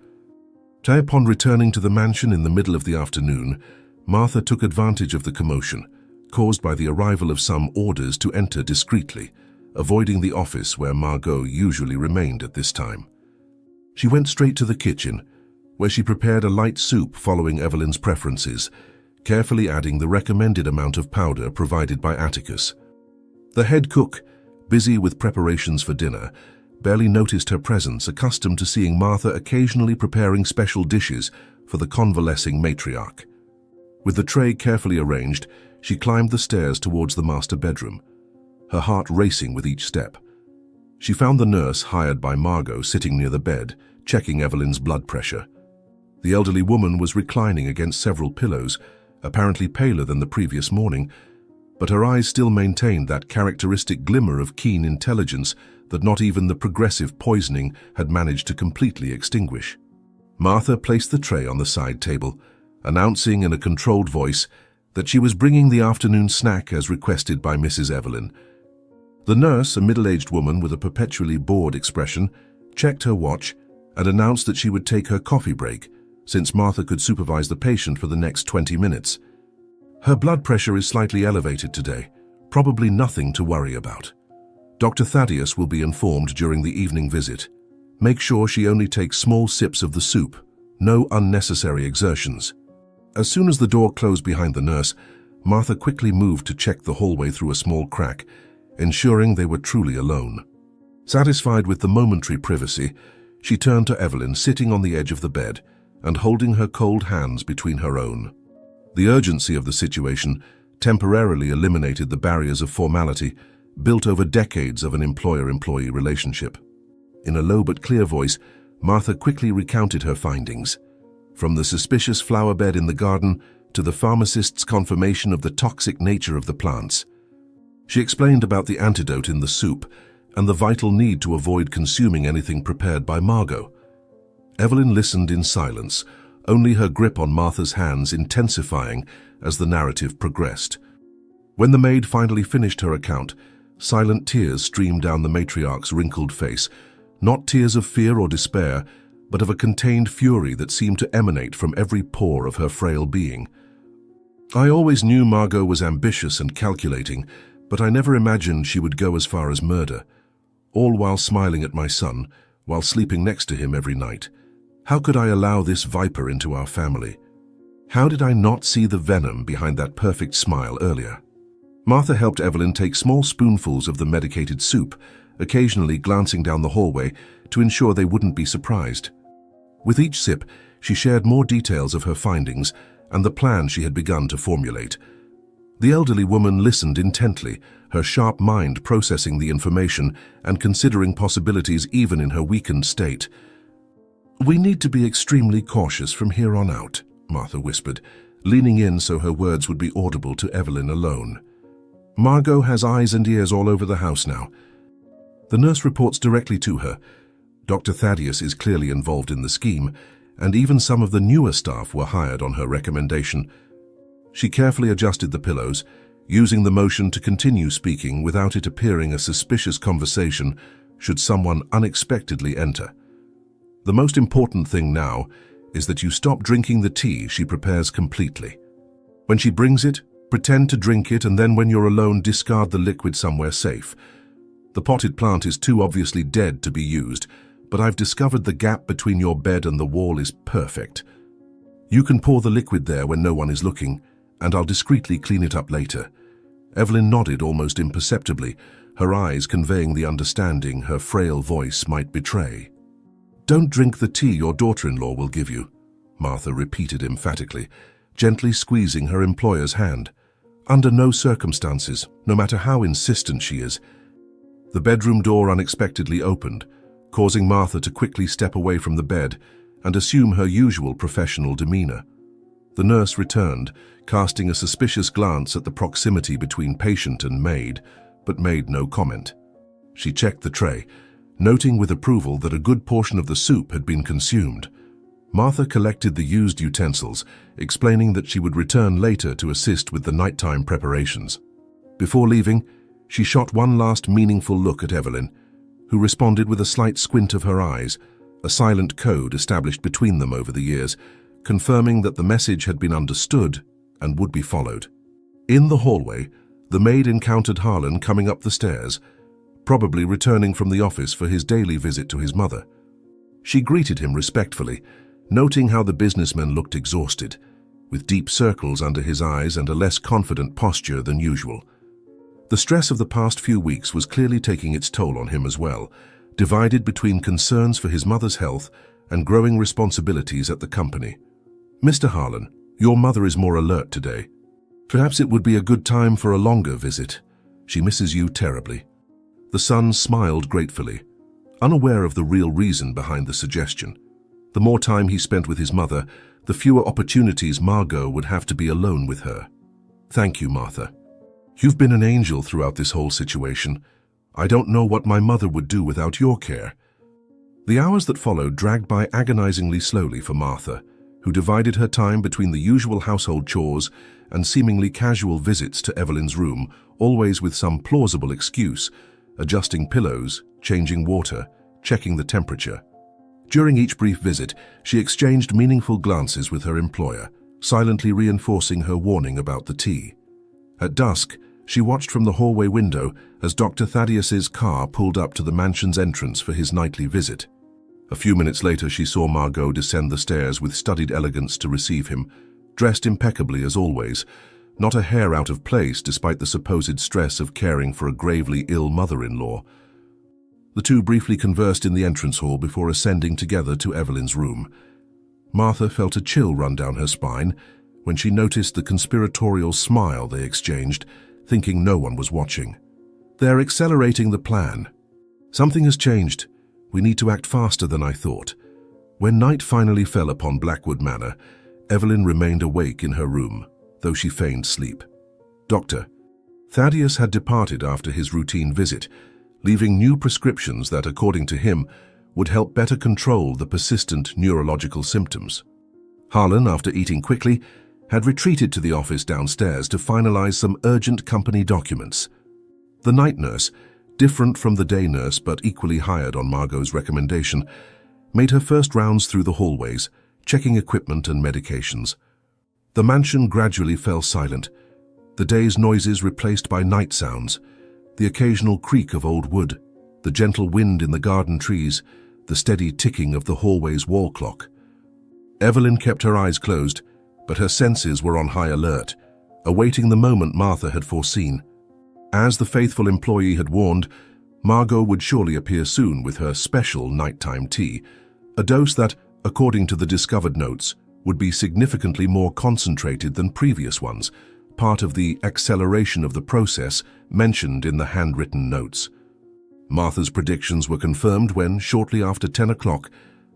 Upon returning to the mansion in the middle of the afternoon, Martha took advantage of the commotion, caused by the arrival of some orders to enter discreetly, avoiding the office where Margot usually remained at this time. She went straight to the kitchen, where she prepared a light soup following Evelyn's preferences, carefully adding the recommended amount of powder provided by Atticus. The head cook, busy with preparations for dinner, barely noticed her presence, accustomed to seeing Martha occasionally preparing special dishes for the convalescing matriarch. With the tray carefully arranged, she climbed the stairs towards the master bedroom, her heart racing with each step. She found the nurse hired by Margot sitting near the bed, checking Evelyn's blood pressure. The elderly woman was reclining against several pillows, apparently paler than the previous morning, but her eyes still maintained that characteristic glimmer of keen intelligence that not even the progressive poisoning had managed to completely extinguish. Martha placed the tray on the side table, announcing in a controlled voice that she was bringing the afternoon snack as requested by Mrs. Evelyn. The nurse, a middle-aged woman with a perpetually bored expression, checked her watch and announced that she would take her coffee break, since Martha could supervise the patient for the next 20 minutes. Her blood pressure is slightly elevated today, probably nothing to worry about. Dr. Thaddeus will be informed during the evening visit. Make sure she only takes small sips of the soup, no unnecessary exertions. As soon as the door closed behind the nurse, Martha quickly moved to check the hallway through a small crack, ensuring they were truly alone. Satisfied with the momentary privacy, she turned to Evelyn sitting on the edge of the bed and holding her cold hands between her own. The urgency of the situation temporarily eliminated the barriers of formality built over decades of an employer-employee relationship. In a low but clear voice, Martha quickly recounted her findings, from the suspicious flower bed in the garden to the pharmacist's confirmation of the toxic nature of the plants. She explained about the antidote in the soup and the vital need to avoid consuming anything prepared by Margot. Evelyn listened in silence, only her grip on Martha's hands intensifying as the narrative progressed. When the maid finally finished her account, silent tears streamed down the matriarch's wrinkled face, not tears of fear or despair, but of a contained fury that seemed to emanate from every pore of her frail being. I always knew Margot was ambitious and calculating, but I never imagined she would go as far as murder, all while smiling at my son, while sleeping next to him every night. How could I allow this viper into our family? How did I not see the venom behind that perfect smile earlier? Martha helped Evelyn take small spoonfuls of the medicated soup, occasionally glancing down the hallway to ensure they wouldn't be surprised. With each sip, she shared more details of her findings and the plan she had begun to formulate. The elderly woman listened intently, her sharp mind processing the information and considering possibilities even in her weakened state. "We need to be extremely cautious from here on out," Martha whispered, leaning in so her words would be audible to Evelyn alone. "Margot has eyes and ears all over the house now. The nurse reports directly to her. Dr. Thaddeus is clearly involved in the scheme, and even some of the newer staff were hired on her recommendation." She carefully adjusted the pillows, using the motion to continue speaking without it appearing a suspicious conversation should someone unexpectedly enter. "The most important thing now is that you stop drinking the tea she prepares completely. When she brings it, pretend to drink it, and then when you're alone, discard the liquid somewhere safe. The potted plant is too obviously dead to be used, but I've discovered the gap between your bed and the wall is perfect. You can pour the liquid there when no one is looking, and I'll discreetly clean it up later." Evelyn nodded almost imperceptibly, her eyes conveying the understanding her frail voice might betray. "Don't drink the tea your daughter-in-law will give you," Martha repeated emphatically, gently squeezing her employer's hand. "Under no circumstances, no matter how insistent she is." The bedroom door unexpectedly opened, causing Martha to quickly step away from the bed and assume her usual professional demeanor. The nurse returned, casting a suspicious glance at the proximity between patient and maid, but made no comment. She checked the tray, noting with approval that a good portion of the soup had been consumed. Martha collected the used utensils, explaining that she would return later to assist with the nighttime preparations. Before leaving, she shot one last meaningful look at Evelyn, who responded with a slight squint of her eyes, a silent code established between them over the years, confirming that the message had been understood and would be followed. In the hallway, the maid encountered Harlan coming up the stairs, probably returning from the office for his daily visit to his mother. She greeted him respectfully, noting how the businessman looked exhausted, with deep circles under his eyes and a less confident posture than usual. The stress of the past few weeks was clearly taking its toll on him as well, divided between concerns for his mother's health and growing responsibilities at the company. "Mr. Harlan, your mother is more alert today. Perhaps it would be a good time for a longer visit. She misses you terribly." The son smiled gratefully, unaware of the real reason behind the suggestion. The more time he spent with his mother, the fewer opportunities Margot would have to be alone with her. "Thank you, Martha. You've been an angel throughout this whole situation. I don't know what my mother would do without your care." The hours that followed dragged by agonizingly slowly for Martha, who divided her time between the usual household chores and seemingly casual visits to Evelyn's room, always with some plausible excuse, adjusting pillows, changing water, checking the temperature. During each brief visit, she exchanged meaningful glances with her employer, silently reinforcing her warning about the tea. At dusk, she watched from the hallway window as Dr. Thaddeus's car pulled up to the mansion's entrance for his nightly visit. A few minutes later, she saw Margot descend the stairs with studied elegance to receive him, dressed impeccably as always, not a hair out of place despite the supposed stress of caring for a gravely ill mother-in-law. The two briefly conversed in the entrance hall before ascending together to Evelyn's room. Martha felt a chill run down her spine when she noticed the conspiratorial smile they exchanged, thinking no one was watching. "They're accelerating the plan. Something has changed. We need to act faster than I thought." When night finally fell upon Blackwood Manor, Evelyn remained awake in her room, though she feigned sleep. Dr. Thaddeus had departed after his routine visit, leaving new prescriptions that, according to him, would help better control the persistent neurological symptoms. Harlan, after eating quickly, had retreated to the office downstairs to finalize some urgent company documents. The night nurse, different from the day nurse but equally hired on Margot's recommendation, made her first rounds through the hallways, checking equipment and medications. The mansion gradually fell silent, the day's noises replaced by night sounds, the occasional creak of old wood, the gentle wind in the garden trees, the steady ticking of the hallway's wall clock. Evelyn kept her eyes closed, but her senses were on high alert, awaiting the moment Martha had foreseen. As the faithful employee had warned, Margot would surely appear soon with her special nighttime tea, a dose that, according to the discovered notes, would be significantly more concentrated than previous ones, part of the acceleration of the process mentioned in the handwritten notes. Martha's predictions were confirmed when, shortly after 10 o'clock,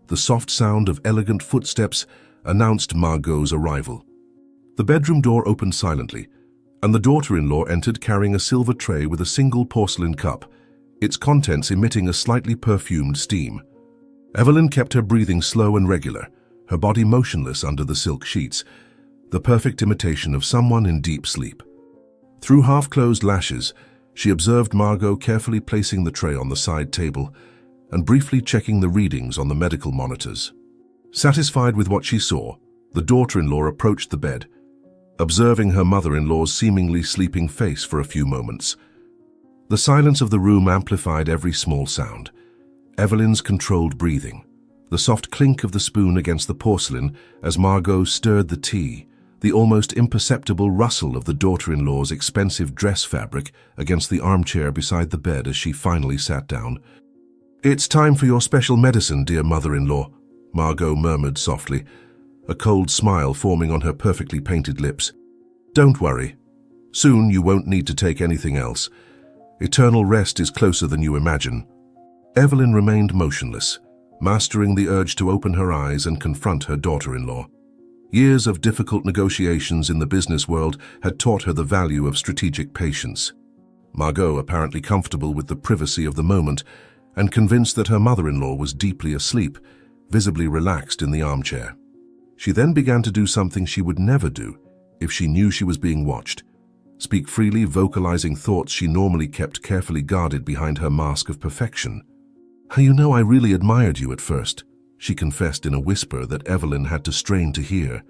the soft sound of elegant footsteps announced Margot's arrival. The bedroom door opened silently, and the daughter-in-law entered carrying a silver tray with a single porcelain cup, its contents emitting a slightly perfumed steam. Evelyn kept her breathing slow and regular, her body motionless under the silk sheets, the perfect imitation of someone in deep sleep. Through half-closed lashes, she observed Margot carefully placing the tray on the side table and briefly checking the readings on the medical monitors. Satisfied with what she saw, the daughter-in-law approached the bed, observing her mother-in-law's seemingly sleeping face for a few moments. The silence of the room amplified every small sound. Evelyn's controlled breathing, the soft clink of the spoon against the porcelain as Margot stirred the tea, the almost imperceptible rustle of the daughter-in-law's expensive dress fabric against the armchair beside the bed as she finally sat down. "It's time for your special medicine, dear mother-in-law," Margot murmured softly, a cold smile forming on her perfectly painted lips. "Don't worry. Soon you won't need to take anything else. Eternal rest is closer than you imagine." Evelyn remained motionless, mastering the urge to open her eyes and confront her daughter-in-law. Years of difficult negotiations in the business world had taught her the value of strategic patience. Margot, apparently comfortable with the privacy of the moment and convinced that her mother-in-law was deeply asleep, visibly relaxed in the armchair. She then began to do something she would never do if she knew she was being watched. Speak freely, vocalizing thoughts she normally kept carefully guarded behind her mask of perfection. "You know, I really admired you at first," she confessed in a whisper that Evelyn had to strain to hear.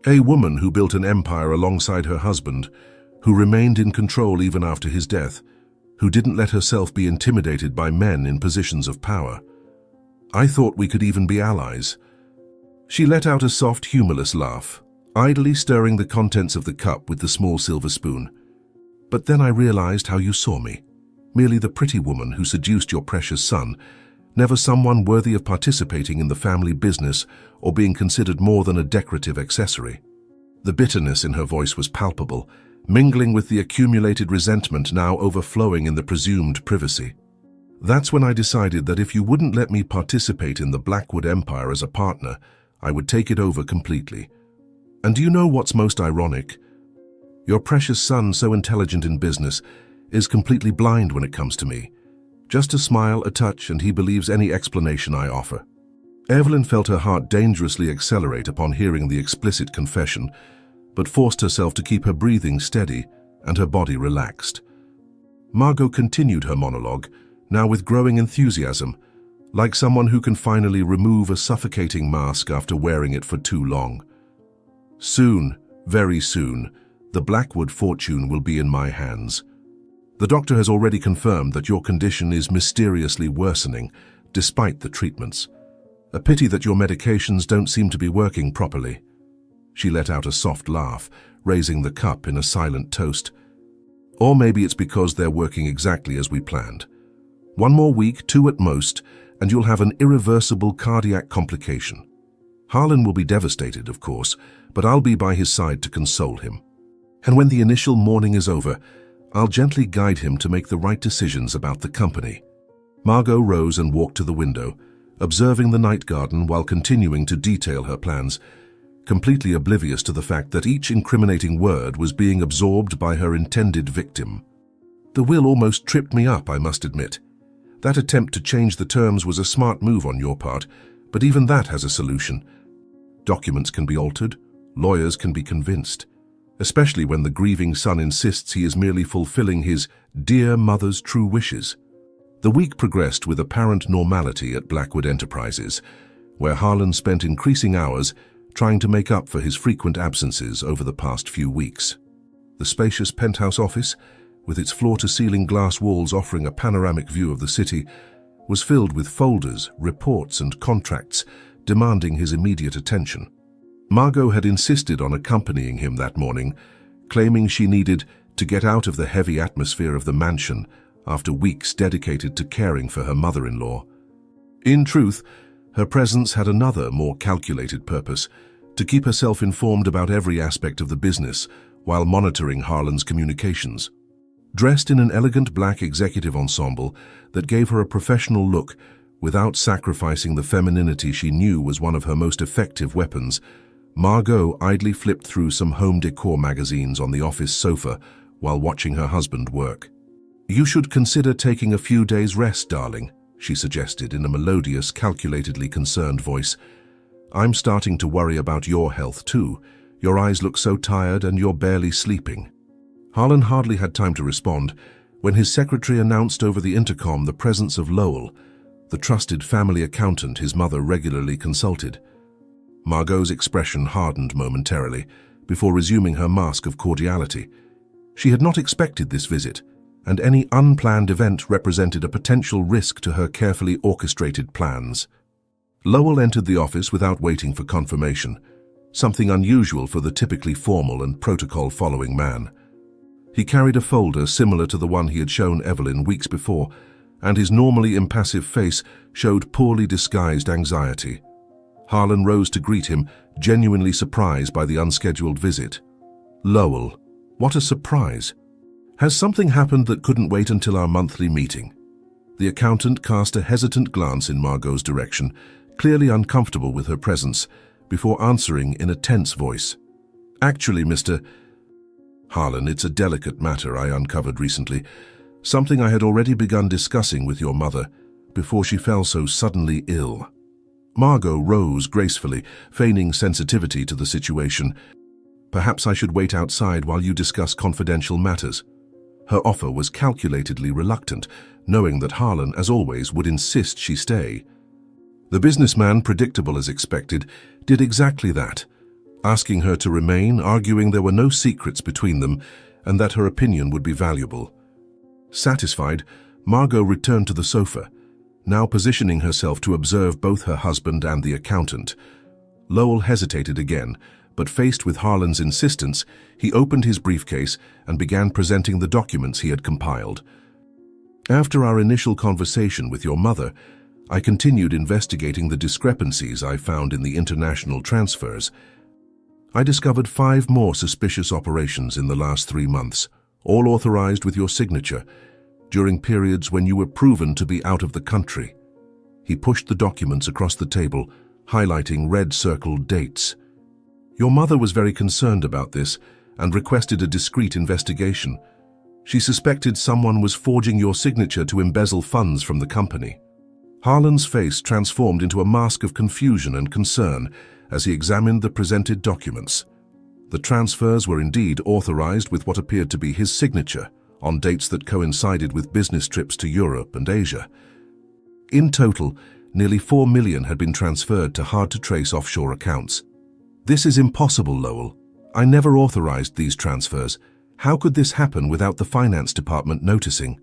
A woman who built an empire alongside her husband, who remained in control even after his death, who didn't let herself be intimidated by men in positions of power. "I thought we could even be allies." She let out a soft, humorless laugh, idly stirring the contents of the cup with the small silver spoon. "But then I realized how you saw me. Merely the pretty woman who seduced your precious son, never someone worthy of participating in the family business or being considered more than a decorative accessory." The bitterness in her voice was palpable, mingling with the accumulated resentment now overflowing in the presumed privacy. "That's when I decided that if you wouldn't let me participate in the Blackwood Empire as a partner, I would take it over completely. And do you know what's most ironic? Your precious son, so intelligent in business, is completely blind when it comes to me. Just a smile, a touch, and he believes any explanation I offer." Evelyn felt her heart dangerously accelerate upon hearing the explicit confession, but forced herself to keep her breathing steady and her body relaxed. Margot continued her monologue, now with growing enthusiasm, like someone who can finally remove a suffocating mask after wearing it for too long. "Soon, very soon, the Blackwood fortune will be in my hands. The doctor has already confirmed that your condition is mysteriously worsening, despite the treatments. A pity that your medications don't seem to be working properly." She let out a soft laugh, raising the cup in a silent toast. "Or maybe it's because they're working exactly as we planned. 1 more week, 2 at most, and you'll have an irreversible cardiac complication. Harlan will be devastated, of course, but I'll be by his side to console him. And when the initial mourning is over, I'll gently guide him to make the right decisions about the company." Margot rose and walked to the window, observing the night garden while continuing to detail her plans, completely oblivious to the fact that each incriminating word was being absorbed by her intended victim. "The will almost tripped me up, I must admit. That attempt to change the terms was a smart move on your part, but even that has a solution. Documents can be altered, lawyers can be convinced, especially when the grieving son insists he is merely fulfilling his dear mother's true wishes." The week progressed with apparent normality at Blackwood Enterprises, where Harlan spent increasing hours trying to make up for his frequent absences over the past few weeks. The spacious penthouse office, with its floor-to-ceiling glass walls offering a panoramic view of the city, was filled with folders, reports, and contracts demanding his immediate attention. Margot had insisted on accompanying him that morning, claiming she needed to get out of the heavy atmosphere of the mansion after weeks dedicated to caring for her mother-in-law. In truth, her presence had another, more calculated purpose: to keep herself informed about every aspect of the business while monitoring Harlan's communications. Dressed in an elegant black executive ensemble that gave her a professional look without sacrificing the femininity she knew was one of her most effective weapons, Margot idly flipped through some home decor magazines on the office sofa while watching her husband work. "You should consider taking a few days' rest, darling," she suggested in a melodious, calculatedly concerned voice. "I'm starting to worry about your health too. Your eyes look so tired and you're barely sleeping." Harlan hardly had time to respond when his secretary announced over the intercom the presence of Lowell, the trusted family accountant his mother regularly consulted. Margot's expression hardened momentarily before resuming her mask of cordiality. She had not expected this visit, and any unplanned event represented a potential risk to her carefully orchestrated plans. Lowell entered the office without waiting for confirmation, something unusual for the typically formal and protocol-following man. He carried a folder similar to the one he had shown Evelyn weeks before, and his normally impassive face showed poorly disguised anxiety. Harlan rose to greet him, genuinely surprised by the unscheduled visit. "Lowell, what a surprise. Has something happened that couldn't wait until our monthly meeting?" The accountant cast a hesitant glance in Margot's direction, clearly uncomfortable with her presence, before answering in a tense voice. "Actually, Mr. Harlan, it's a delicate matter I uncovered recently, something I had already begun discussing with your mother before she fell so suddenly ill." Margot rose gracefully, feigning sensitivity to the situation. "Perhaps I should wait outside while you discuss confidential matters." Her offer was calculatedly reluctant, knowing that Harlan, as always, would insist she stay. The businessman, predictable as expected, did exactly that, asking her to remain, arguing there were no secrets between them and that her opinion would be valuable. Satisfied, Margot returned to the sofa, now positioning herself to observe both her husband and the accountant. Lowell hesitated again, but faced with Harlan's insistence, he opened his briefcase and began presenting the documents he had compiled. "After our initial conversation with your mother, I continued investigating the discrepancies I found in the international transfers. I discovered 5 more suspicious operations in the last 3 months, all authorized with your signature, during periods when you were proven to be out of the country." He pushed the documents across the table, highlighting red-circled dates. "Your mother was very concerned about this and requested a discreet investigation. She suspected someone was forging your signature to embezzle funds from the company." Harlan's face transformed into a mask of confusion and concern as he examined the presented documents. The transfers were indeed authorized with what appeared to be his signature, on dates that coincided with business trips to Europe and Asia. In total, nearly $4 million had been transferred to hard-to-trace offshore accounts. "This is impossible, Lowell. I never authorized these transfers. How could this happen without the finance department noticing?"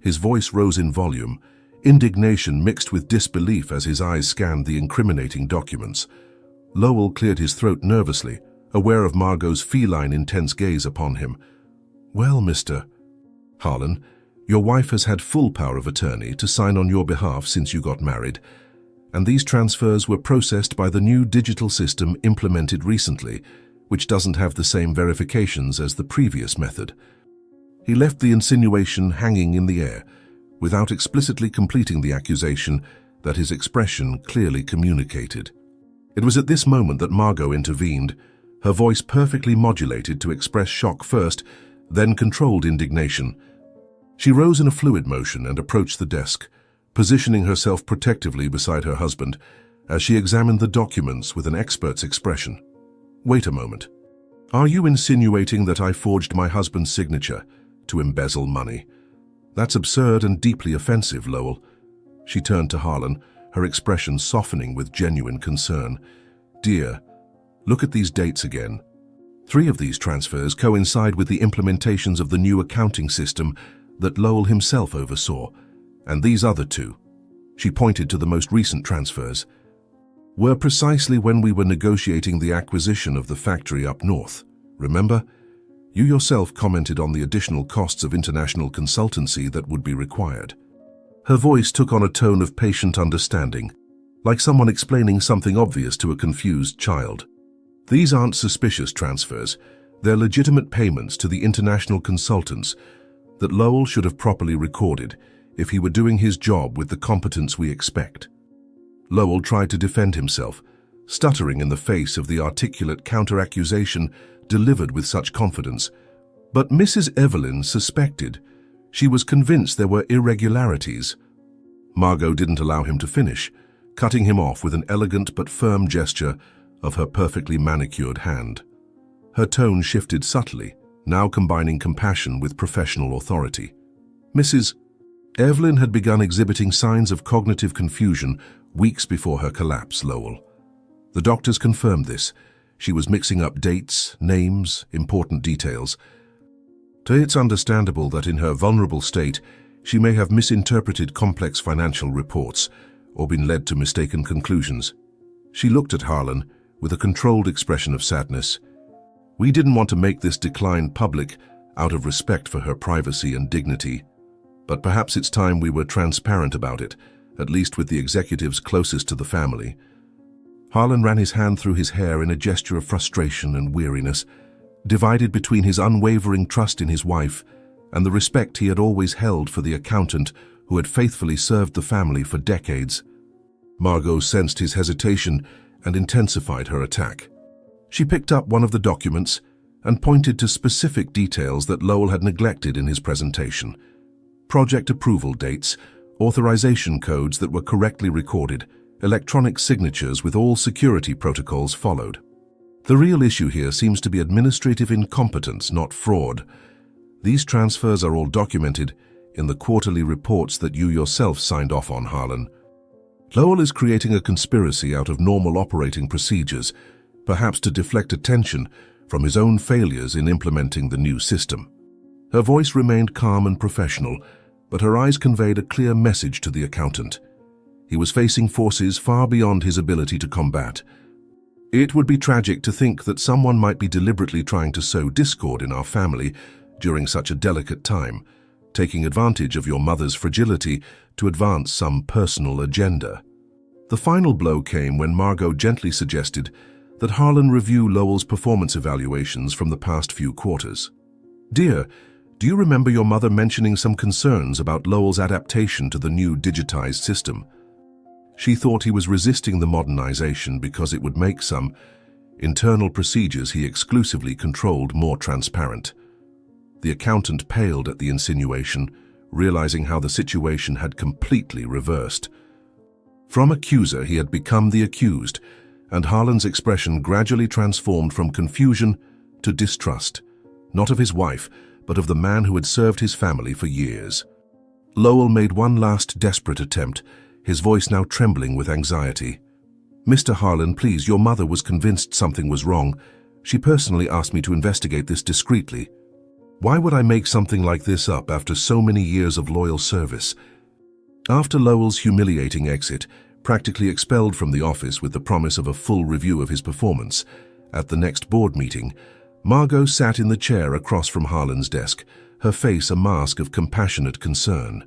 His voice rose in volume, indignation mixed with disbelief as his eyes scanned the incriminating documents. Lowell cleared his throat nervously, aware of Margot's feline intense gaze upon him. "Well, Mr. Harlan, your wife has had full power of attorney to sign on your behalf since you got married, and these transfers were processed by the new digital system implemented recently, which doesn't have the same verifications as the previous method." He left the insinuation hanging in the air, without explicitly completing the accusation that his expression clearly communicated. It was at this moment that Margot intervened, her voice perfectly modulated to express shock first, then controlled indignation. She rose in a fluid motion and approached the desk, positioning herself protectively beside her husband as she examined the documents with an expert's expression. "Wait a moment. Are you insinuating that I forged my husband's signature to embezzle money? That's absurd and deeply offensive, Lowell." She turned to Harlan, her expression softening with genuine concern. "Dear, look at these dates again. 3 of these transfers coincide with the implementations of the new accounting system that Lowell himself oversaw, and these other 2," she pointed to the most recent transfers, "were precisely when we were negotiating the acquisition of the factory up north. Remember? You yourself commented on the additional costs of international consultancy that would be required." Her voice took on a tone of patient understanding, like someone explaining something obvious to a confused child. "These aren't suspicious transfers. They're legitimate payments to the international consultants that Lowell should have properly recorded if he were doing his job with the competence we expect." Lowell tried to defend himself, stuttering in the face of the articulate counter-accusation delivered with such confidence. But Mrs. Evelyn suspected. She was convinced there were irregularities. Margot didn't allow him to finish, cutting him off with an elegant but firm gesture of her perfectly manicured hand. Her tone shifted subtly, now combining compassion with professional authority. Mrs. Evelyn had begun exhibiting signs of cognitive confusion weeks before her collapse, Lowell. The doctors confirmed this. She was mixing up dates, names, important details. It's understandable that in her vulnerable state, she may have misinterpreted complex financial reports or been led to mistaken conclusions. She looked at Harlan with a controlled expression of sadness. "We didn't want to make this decline public out of respect for her privacy and dignity, but perhaps it's time we were transparent about it, at least with the executives closest to the family." Harlan ran his hand through his hair in a gesture of frustration and weariness, divided between his unwavering trust in his wife and the respect he had always held for the accountant who had faithfully served the family for decades. Margot sensed his hesitation and intensified her attack. She picked up one of the documents and pointed to specific details that Lowell had neglected in his presentation. Project approval dates, authorization codes that were correctly recorded, Electronic signatures with all security protocols followed. The real issue here seems to be administrative incompetence, not fraud. These transfers are all documented in the quarterly reports that you yourself signed off on, Harlan. Lowell is creating a conspiracy out of normal operating procedures, perhaps to deflect attention from his own failures in implementing the new system. Her voice remained calm and professional, but her eyes conveyed a clear message to the accountant. He was facing forces far beyond his ability to combat. It would be tragic to think that someone might be deliberately trying to sow discord in our family during such a delicate time, taking advantage of your mother's fragility to advance some personal agenda. The final blow came when Margot gently suggested that Harlan review Lowell's performance evaluations from the past few quarters. "Dear, do you remember your mother mentioning some concerns about Lowell's adaptation to the new digitized system? She thought he was resisting the modernization because it would make some internal procedures he exclusively controlled more transparent." The accountant paled at the insinuation, realizing how the situation had completely reversed. From accuser, he had become the accused, and Harlan's expression gradually transformed from confusion to distrust, not of his wife, but of the man who had served his family for years. Lowell made one last desperate attempt, his voice now trembling with anxiety. "Mr. Harlan, please, your mother was convinced something was wrong. She personally asked me to investigate this discreetly. Why would I make something like this up after so many years of loyal service?" After Lowell's humiliating exit, practically expelled from the office with the promise of a full review of his performance, at the next board meeting, Margot sat in the chair across from Harlan's desk, her face a mask of compassionate concern.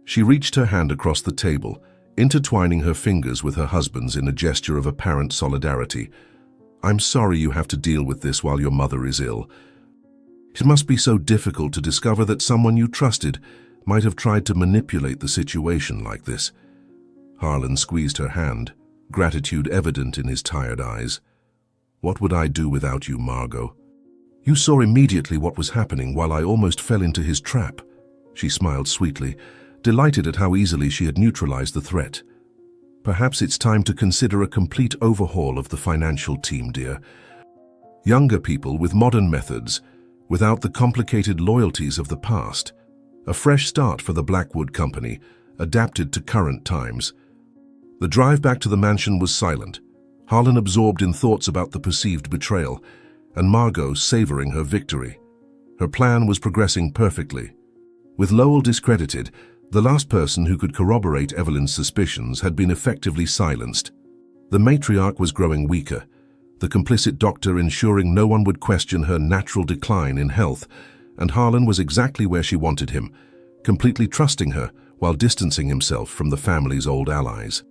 She reached her hand across the table, intertwining her fingers with her husband's in a gesture of apparent solidarity. "I'm sorry you have to deal with this while your mother is ill. It must be so difficult to discover that someone you trusted might have tried to manipulate the situation like this." Harlan squeezed her hand, gratitude evident in his tired eyes. "What would I do without you, Margot? You saw immediately what was happening while I almost fell into his trap." She smiled sweetly, delighted at how easily she had neutralized the threat. "Perhaps it's time to consider a complete overhaul of the financial team, dear. Younger people with modern methods, without the complicated loyalties of the past. A fresh start for the Blackwood Company, adapted to current times." The drive back to the mansion was silent, Harlan absorbed in thoughts about the perceived betrayal, and Margot savoring her victory. Her plan was progressing perfectly. With Lowell discredited, the last person who could corroborate Evelyn's suspicions had been effectively silenced. The matriarch was growing weaker, the complicit doctor ensuring no one would question her natural decline in health, and Harlan was exactly where she wanted him, completely trusting her while distancing himself from the family's old allies.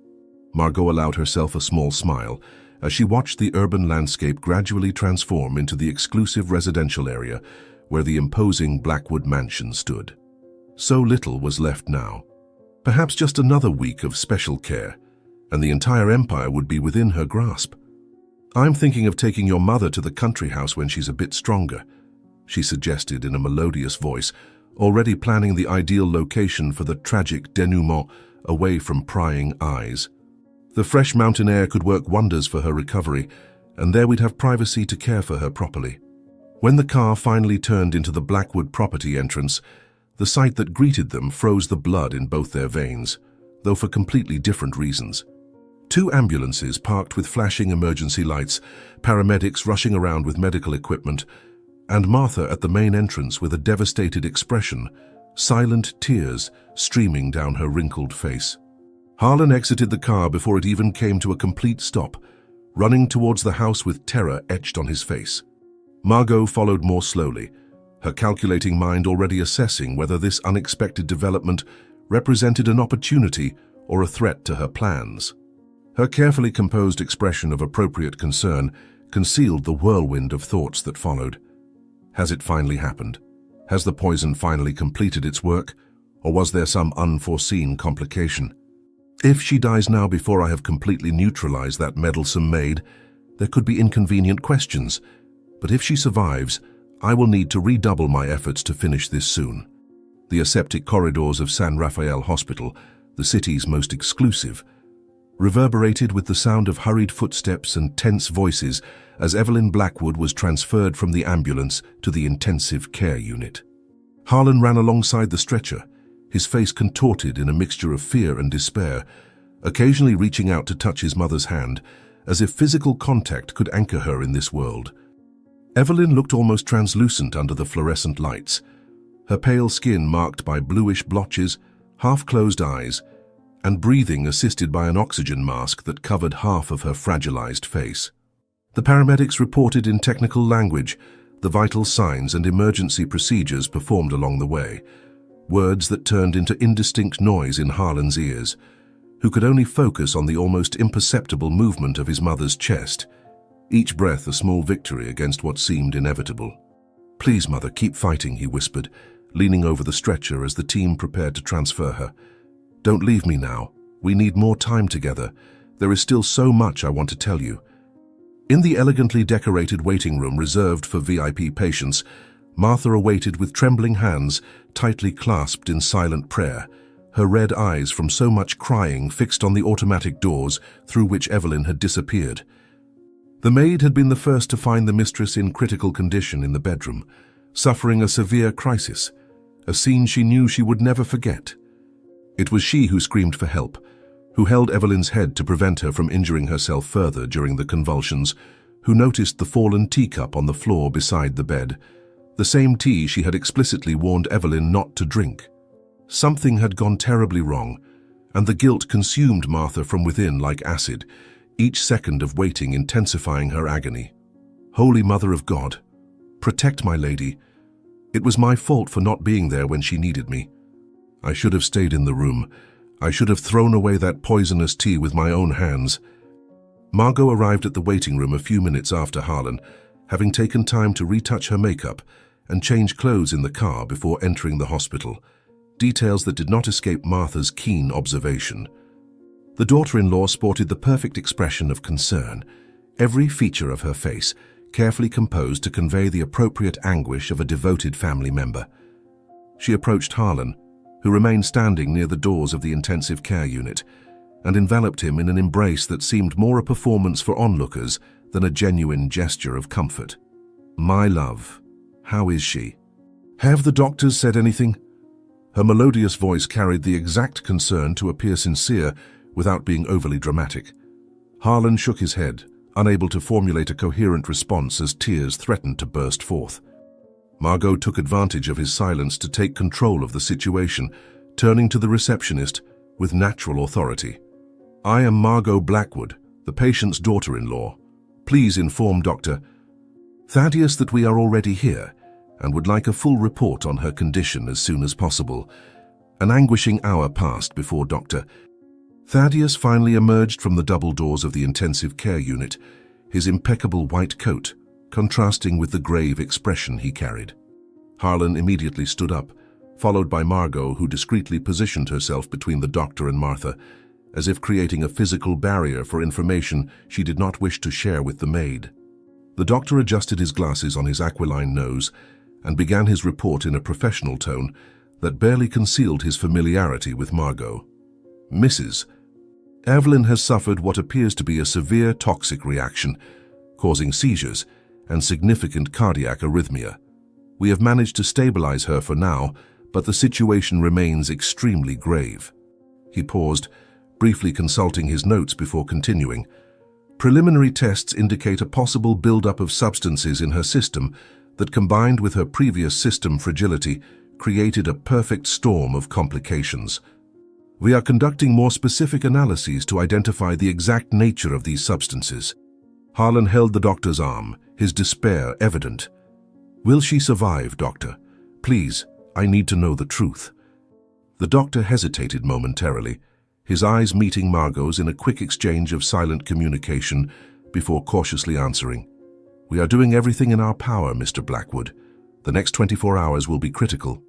Margot allowed herself a small smile as she watched the urban landscape gradually transform into the exclusive residential area where the imposing Blackwood mansion stood. So little was left now. Perhaps just another week of special care, and the entire empire would be within her grasp. "I'm thinking of taking your mother to the country house when she's a bit stronger," she suggested in a melodious voice, already planning the ideal location for the tragic denouement away from prying eyes. The fresh mountain air could work wonders for her recovery, and there we'd have privacy to care for her properly. When the car finally turned into the Blackwood property entrance, the sight that greeted them froze the blood in both their veins, though for completely different reasons. Two ambulances parked with flashing emergency lights, paramedics rushing around with medical equipment, and Martha at the main entrance with a devastated expression, silent tears streaming down her wrinkled face. Harlan exited the car before it even came to a complete stop, running towards the house with terror etched on his face. Margot followed more slowly, her calculating mind already assessing whether this unexpected development represented an opportunity or a threat to her plans. Her carefully composed expression of appropriate concern concealed the whirlwind of thoughts that followed. Has it finally happened? Has the poison finally completed its work? Or was there some unforeseen complication? If she dies now before I have completely neutralized that meddlesome maid, there could be inconvenient questions. But if she survives, I will need to redouble my efforts to finish this soon. The aseptic corridors of San Rafael Hospital, the city's most exclusive. reverberated with the sound of hurried footsteps and tense voices as Evelyn Blackwood was transferred from the ambulance to the intensive care unit. Harlan ran alongside the stretcher, his face contorted in a mixture of fear and despair, occasionally reaching out to touch his mother's hand, as if physical contact could anchor her in this world. Evelyn looked almost translucent under the fluorescent lights, her pale skin marked by bluish blotches, half-closed eyes, and breathing assisted by an oxygen mask that covered half of her fragilized face. The paramedics reported in technical language the vital signs and emergency procedures performed along the way, words that turned into indistinct noise in Harlan's ears, who could only focus on the almost imperceptible movement of his mother's chest, each breath a small victory against what seemed inevitable. "Please, Mother, keep fighting," he whispered, leaning over the stretcher as the team prepared to transfer her. "Don't leave me now. We need more time together. There is still so much I want to tell you." In the elegantly decorated waiting room reserved for VIP patients, Martha awaited with trembling hands, tightly clasped in silent prayer, her red eyes from so much crying fixed on the automatic doors through which Evelyn had disappeared. The maid had been the first to find the mistress in critical condition in the bedroom, suffering a severe crisis, a scene she knew she would never forget. It was she who screamed for help, who held Evelyn's head to prevent her from injuring herself further during the convulsions, who noticed the fallen teacup on the floor beside the bed, the same tea she had explicitly warned Evelyn not to drink. Something had gone terribly wrong, and the guilt consumed Martha from within like acid, each second of waiting intensifying her agony. "Holy Mother of God, protect my lady. It was my fault for not being there when she needed me. I should have stayed in the room. I should have thrown away that poisonous tea with my own hands." Margot arrived at the waiting room a few minutes after Harlan, having taken time to retouch her makeup and change clothes in the car before entering the hospital, details that did not escape Martha's keen observation. The daughter-in-law sported the perfect expression of concern, every feature of her face carefully composed to convey the appropriate anguish of a devoted family member. She approached Harlan, who remained standing near the doors of the intensive care unit, and enveloped him in an embrace that seemed more a performance for onlookers than a genuine gesture of comfort. "My love, how is she? Have the doctors said anything?" Her melodious voice carried the exact concern to appear sincere without being overly dramatic. Harlan shook his head, unable to formulate a coherent response as tears threatened to burst forth. Margot took advantage of his silence to take control of the situation, turning to the receptionist with natural authority. "I am Margot Blackwood, the patient's daughter-in-law. Please inform Dr. Thaddeus that we are already here and would like a full report on her condition as soon as possible." An anguishing hour passed before Dr. Thaddeus finally emerged from the double doors of the intensive care unit, his impeccable white coat contrasting with the grave expression he carried. Harlan immediately stood up, followed by Margot, who discreetly positioned herself between the doctor and Martha, as if creating a physical barrier for information she did not wish to share with the maid. The doctor adjusted his glasses on his aquiline nose and began his report in a professional tone that barely concealed his familiarity with Margot. "Mrs. Evelyn has suffered what appears to be a severe toxic reaction, causing seizures and significant cardiac arrhythmia. We have managed to stabilize her for now, but the situation remains extremely grave." He paused, briefly consulting his notes before continuing. "Preliminary tests indicate a possible buildup of substances in her system that, combined with her previous system fragility, created a perfect storm of complications. We are conducting more specific analyses to identify the exact nature of these substances." Harlan held the doctor's arm, his despair evident. "Will she survive, doctor? Please, I need to know the truth." The doctor hesitated momentarily, his eyes meeting Margot's in a quick exchange of silent communication before cautiously answering. "We are doing everything in our power, Mr. Blackwood. The next 24 hours will be critical."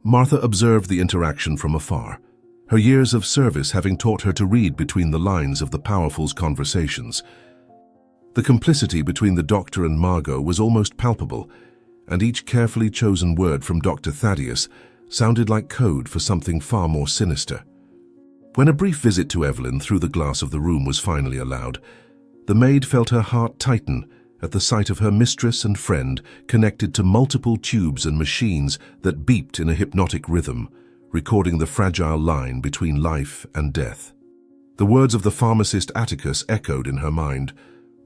Martha observed the interaction from afar, her years of service having taught her to read between the lines of the powerful's conversations. The complicity between the doctor and Margot was almost palpable, and each carefully chosen word from Dr. Thaddeus sounded like code for something far more sinister. When a brief visit to Evelyn through the glass of the room was finally allowed, the maid felt her heart tighten at the sight of her mistress and friend connected to multiple tubes and machines that beeped in a hypnotic rhythm, recording the fragile line between life and death. The words of the pharmacist Atticus echoed in her mind.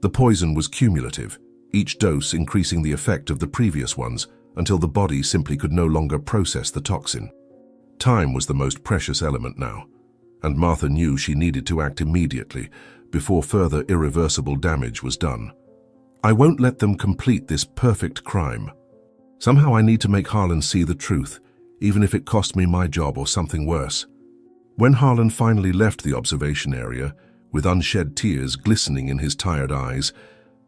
The poison was cumulative, each dose increasing the effect of the previous ones until the body simply could no longer process the toxin. Time was the most precious element now, and Martha knew she needed to act immediately before further irreversible damage was done. I won't let them complete this perfect crime. Somehow I need to make Harlan see the truth, even if it cost me my job or something worse. When Harlan finally left the observation area, with unshed tears glistening in his tired eyes,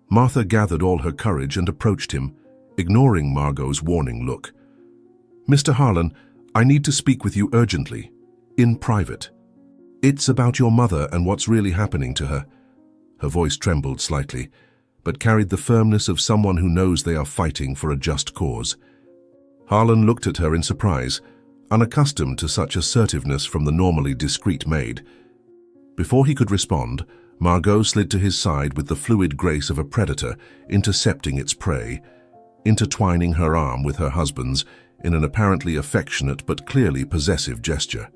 Martha gathered all her courage and approached him, ignoring Margot's warning look. "Mr. Harlan, I need to speak with you urgently, in private. It's about your mother and what's really happening to her." Her voice trembled slightly, but carried the firmness of someone who knows they are fighting for a just cause. Harlan looked at her in surprise, unaccustomed to such assertiveness from the normally discreet maid. Before he could respond, Margot slid to his side with the fluid grace of a predator intercepting its prey, intertwining her arm with her husband's in an apparently affectionate but clearly possessive gesture.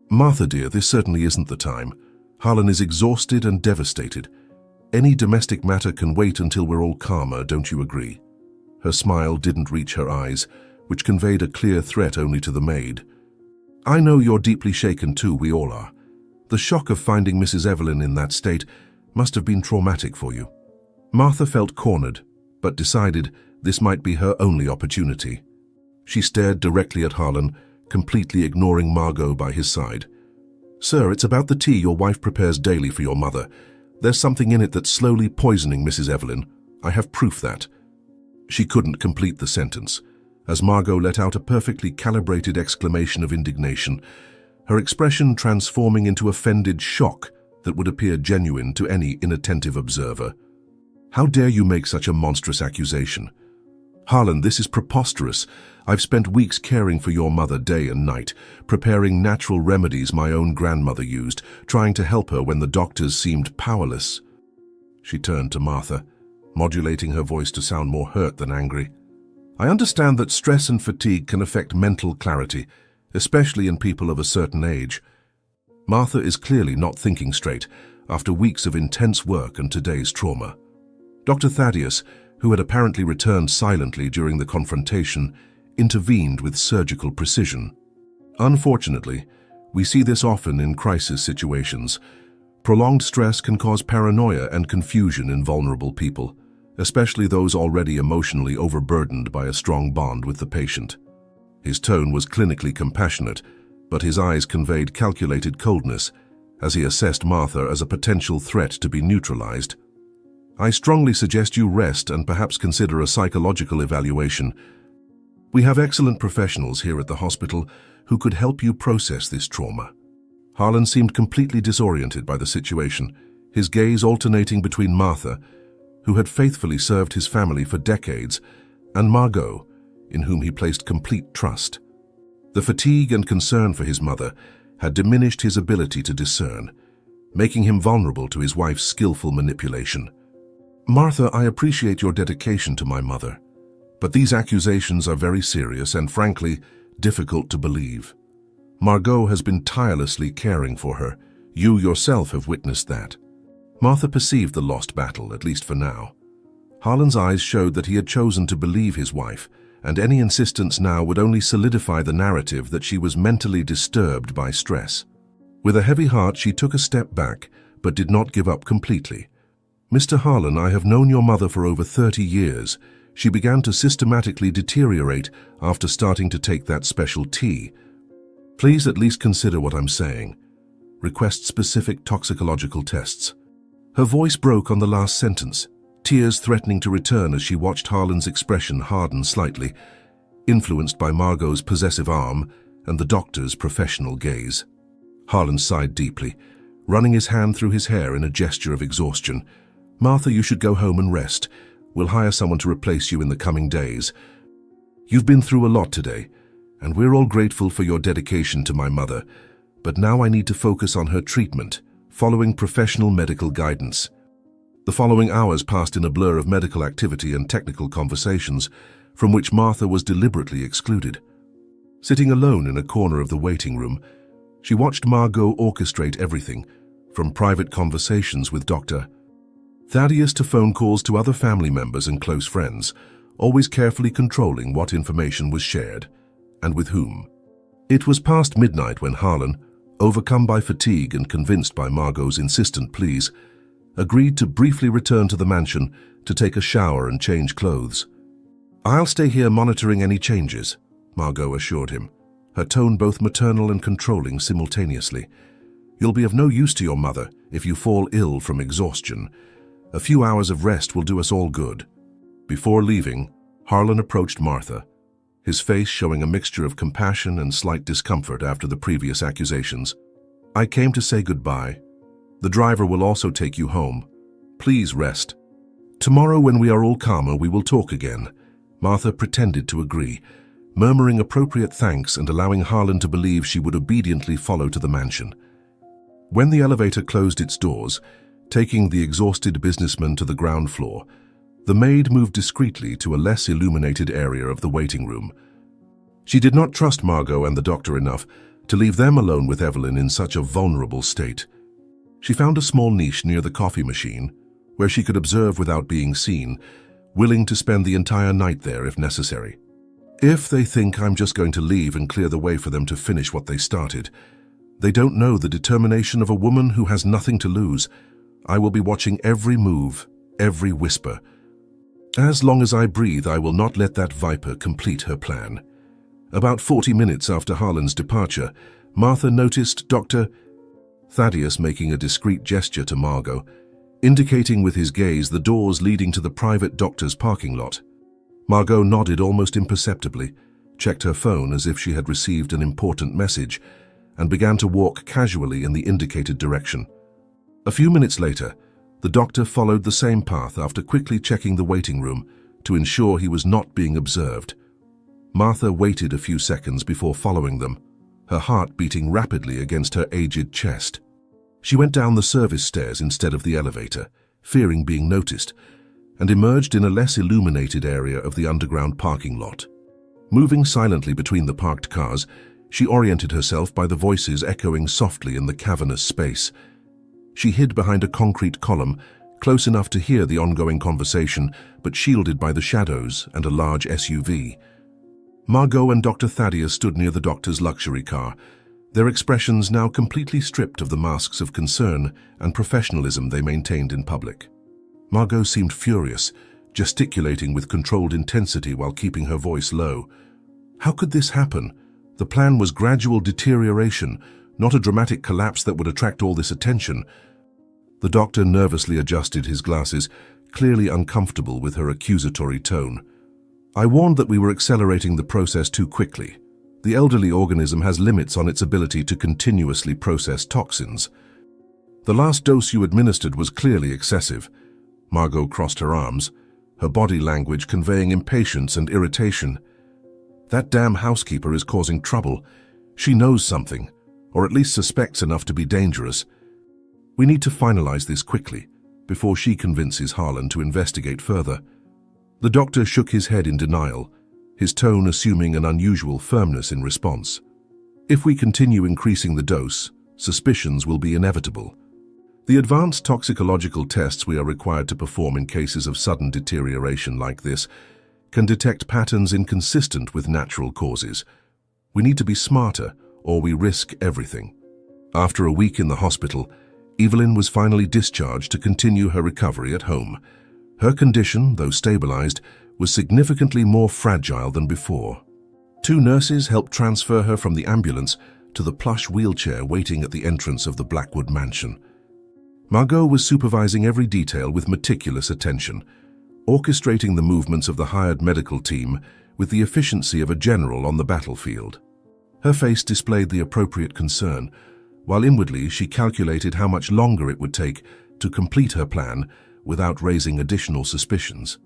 "Martha, dear, this certainly isn't the time. Harlan is exhausted and devastated. Any domestic matter can wait until we're all calmer, don't you agree?" Her smile didn't reach her eyes, which conveyed a clear threat only to the maid. "I know you're deeply shaken too, we all are. The shock of finding Mrs. Evelyn in that state must have been traumatic for you." Martha felt cornered, but decided this might be her only opportunity. She stared directly at Harlan, completely ignoring Margot by his side. "Sir, it's about the tea your wife prepares daily for your mother. There's something in it that's slowly poisoning Mrs. Evelyn. I have proof that." She couldn't complete the sentence, as Margot let out a perfectly calibrated exclamation of indignation, her expression transforming into offended shock that would appear genuine to any inattentive observer. "How dare you make such a monstrous accusation? Harlan, this is preposterous. I've spent weeks caring for your mother day and night, preparing natural remedies my own grandmother used, trying to help her when the doctors seemed powerless." She turned to Martha, modulating her voice to sound more hurt than angry. "I understand that stress and fatigue can affect mental clarity, especially in people of a certain age. Martha is clearly not thinking straight after weeks of intense work and today's trauma." Dr. Thaddeus, who had apparently returned silently during the confrontation, intervened with surgical precision. "Unfortunately, we see this often in crisis situations. Prolonged stress can cause paranoia and confusion in vulnerable people, especially those already emotionally overburdened by a strong bond with the patient." His tone was clinically compassionate, but his eyes conveyed calculated coldness as he assessed Martha as a potential threat to be neutralized. "I strongly suggest you rest and perhaps consider a psychological evaluation. We have excellent professionals here at the hospital who could help you process this trauma." Harlan seemed completely disoriented by the situation, his gaze alternating between Martha, who had faithfully served his family for decades, and Margot, in whom he placed complete trust. The fatigue and concern for his mother had diminished his ability to discern, making him vulnerable to his wife's skillful manipulation. "Martha, I appreciate your dedication to my mother, but these accusations are very serious and, frankly, difficult to believe. Margot has been tirelessly caring for her. You yourself have witnessed that." Martha perceived the lost battle, at least for now. Harlan's eyes showed that he had chosen to believe his wife, and any insistence now would only solidify the narrative that she was mentally disturbed by stress. With a heavy heart, she took a step back, but did not give up completely. "Mr. Harlan, I have known your mother for over 30 years. She began to systematically deteriorate after starting to take that special tea. Please at least consider what I'm saying. Request specific toxicological tests." Her voice broke on the last sentence, tears threatening to return as she watched Harlan's expression harden slightly, influenced by Margot's possessive arm and the doctor's professional gaze. Harlan sighed deeply, running his hand through his hair in a gesture of exhaustion. "Martha, you should go home and rest. We'll hire someone to replace you in the coming days. You've been through a lot today, and we're all grateful for your dedication to my mother. but now I need to focus on her treatment, following professional medical guidance. The following hours passed in a blur of medical activity and technical conversations, from which Martha was deliberately excluded. Sitting alone in a corner of the waiting room, she watched Margot orchestrate everything, from private conversations with Dr. Thaddeus to phone calls to other family members and close friends, always carefully controlling what information was shared, and with whom. It was past midnight when Harlan, overcome by fatigue and convinced by Margot's insistent pleas, agreed to briefly return to the mansion to take a shower and change clothes. "I'll stay here monitoring any changes," Margot assured him, her tone both maternal and controlling simultaneously. "You'll be of no use to your mother if you fall ill from exhaustion. A few hours of rest will do us all good." Before leaving, Harlan approached Martha, his face showing a mixture of compassion and slight discomfort after the previous accusations. "I came to say goodbye. The driver will also take you home. Please rest. Tomorrow, when we are all calmer, we will talk again." Martha pretended to agree, murmuring appropriate thanks and allowing Harlan to believe she would obediently follow to the mansion. When the elevator closed its doors, taking the exhausted businessman to the ground floor, the maid moved discreetly to a less illuminated area of the waiting room. She did not trust Margot and the doctor enough to leave them alone with Evelyn in such a vulnerable state. She found a small niche near the coffee machine, where she could observe without being seen, willing to spend the entire night there if necessary. "If they think I'm just going to leave and clear the way for them to finish what they started, they don't know the determination of a woman who has nothing to lose. I will be watching every move, every whisper. As long as I breathe, I will not let that viper complete her plan." About 40 minutes after Harlan's departure, Martha noticed Dr. Thaddeus making a discreet gesture to Margot, indicating with his gaze the doors leading to the private doctor's parking lot. Margot nodded almost imperceptibly, checked her phone as if she had received an important message, and began to walk casually in the indicated direction. A few minutes later, the doctor followed the same path after quickly checking the waiting room to ensure he was not being observed. Martha waited a few seconds before following them, her heart beating rapidly against her aged chest. She went down the service stairs instead of the elevator, fearing being noticed, and emerged in a less illuminated area of the underground parking lot. Moving silently between the parked cars, she oriented herself by the voices echoing softly in the cavernous space. She hid behind a concrete column, close enough to hear the ongoing conversation, but shielded by the shadows and a large SUV. Margot and Dr. Thaddeus stood near the doctor's luxury car, their expressions now completely stripped of the masks of concern and professionalism they maintained in public. Margot seemed furious, gesticulating with controlled intensity while keeping her voice low. How could this happen? The plan was gradual deterioration, not a dramatic collapse that would attract all this attention. The doctor nervously adjusted his glasses, clearly uncomfortable with her accusatory tone. "I warned that we were accelerating the process too quickly. The elderly organism has limits on its ability to continuously process toxins. The last dose you administered was clearly excessive." Margot crossed her arms, her body language conveying impatience and irritation. "That damn housekeeper is causing trouble. She knows something, or at least suspects enough to be dangerous. We need to finalize this quickly, before she convinces Harlan to investigate further." The doctor shook his head in denial, his tone assuming an unusual firmness in response. "If we continue increasing the dose, suspicions will be inevitable. The advanced toxicological tests we are required to perform in cases of sudden deterioration like this can detect patterns inconsistent with natural causes. We need to be smarter, or we risk everything." After a week in the hospital, Evelyn was finally discharged to continue her recovery at home. Her condition, though stabilized, was significantly more fragile than before. 2 nurses helped transfer her from the ambulance to the plush wheelchair waiting at the entrance of the Blackwood mansion. Margot was supervising every detail with meticulous attention, orchestrating the movements of the hired medical team with the efficiency of a general on the battlefield. Her face displayed the appropriate concern, while inwardly she calculated how much longer it would take to complete her plan without raising additional suspicions.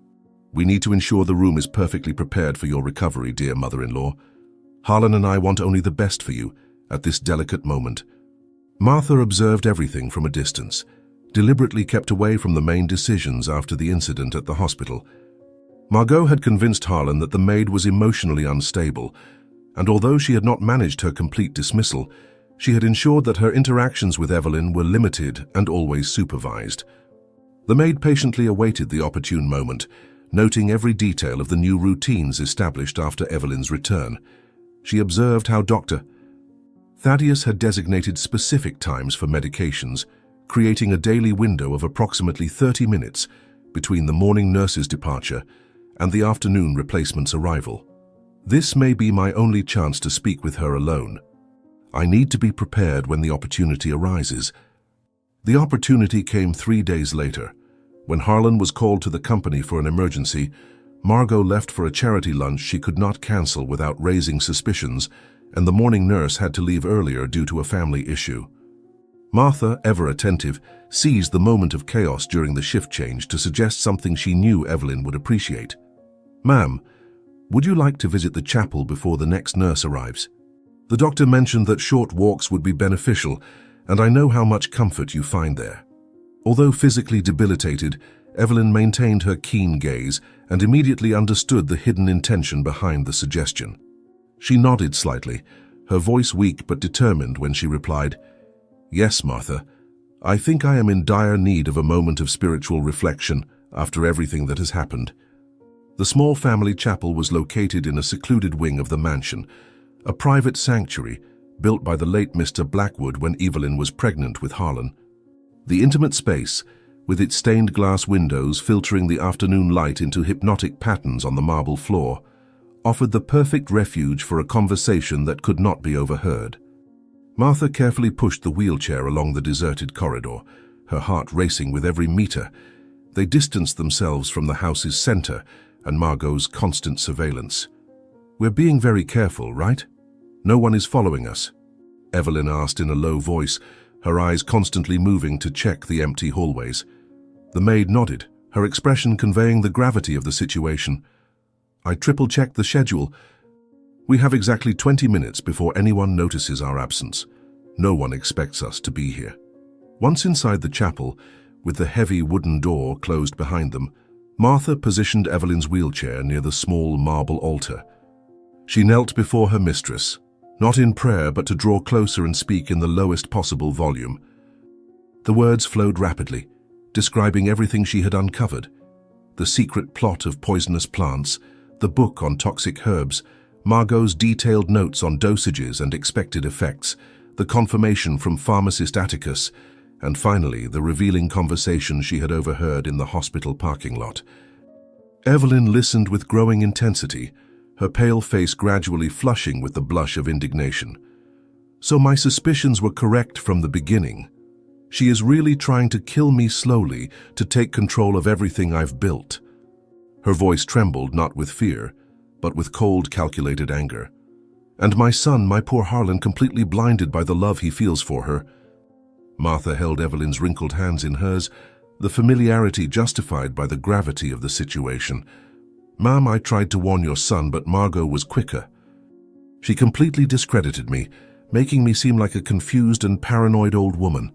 "We need to ensure the room is perfectly prepared for your recovery, dear mother-in-law. Harlan and I want only the best for you, at this delicate moment. Martha observed everything from a distance, deliberately kept away from the main decisions after the incident at the hospital. Margot had convinced Harlan that the maid was emotionally unstable, and although she had not managed her complete dismissal, she had ensured that her interactions with Evelyn were limited and always supervised. The maid patiently awaited the opportune moment, noting every detail of the new routines established after Evelyn's return. She observed how Dr. Thaddeus had designated specific times for medications, creating a daily window of approximately 30 minutes between the morning nurse's departure and the afternoon replacement's arrival. This may be my only chance to speak with her alone. I need to be prepared when the opportunity arises. The opportunity came 3 days later. When Harlan was called to the company for an emergency, Margot left for a charity lunch she could not cancel without raising suspicions, and the morning nurse had to leave earlier due to a family issue. Martha, ever attentive, seized the moment of chaos during the shift change to suggest something she knew Evelyn would appreciate. "Ma'am, would you like to visit the chapel before the next nurse arrives? The doctor mentioned that short walks would be beneficial, and I know how much comfort you find there." Although physically debilitated, Evelyn maintained her keen gaze and immediately understood the hidden intention behind the suggestion. She nodded slightly, her voice weak but determined when she replied, "Yes, Martha, I think I am in dire need of a moment of spiritual reflection after everything that has happened." The small family chapel was located in a secluded wing of the mansion, a private sanctuary built by the late Mr. Blackwood when Evelyn was pregnant with Harlan. The intimate space, with its stained glass windows filtering the afternoon light into hypnotic patterns on the marble floor, offered the perfect refuge for a conversation that could not be overheard. Martha carefully pushed the wheelchair along the deserted corridor, her heart racing with every meter. They distanced themselves from the house's center and Margot's constant surveillance. "We're being very careful, right? No one is following us?" Evelyn asked in a low voice, her eyes constantly moving to check the empty hallways. The maid nodded, her expression conveying the gravity of the situation. "I triple-checked the schedule. We have exactly 20 minutes before anyone notices our absence. No one expects us to be here." Once inside the chapel, with the heavy wooden door closed behind them, Martha positioned Evelyn's wheelchair near the small marble altar. She knelt before her mistress, not in prayer but to draw closer and speak in the lowest possible volume. The words flowed rapidly, describing everything she had uncovered: the secret plot of poisonous plants, the book on toxic herbs, Margot's detailed notes on dosages and expected effects, the confirmation from pharmacist Atticus, and finally the revealing conversation she had overheard in the hospital parking lot. Evelyn listened with growing intensity, her pale face gradually flushing with the blush of indignation. "So my suspicions were correct from the beginning. She is really trying to kill me slowly to take control of everything I've built." Her voice trembled not with fear, but with cold, calculated anger. "And my son, my poor Harlan, completely blinded by the love he feels for her." Martha held Evelyn's wrinkled hands in hers, the familiarity justified by the gravity of the situation. "Ma'am, I tried to warn your son, but Margot was quicker. She completely discredited me, making me seem like a confused and paranoid old woman.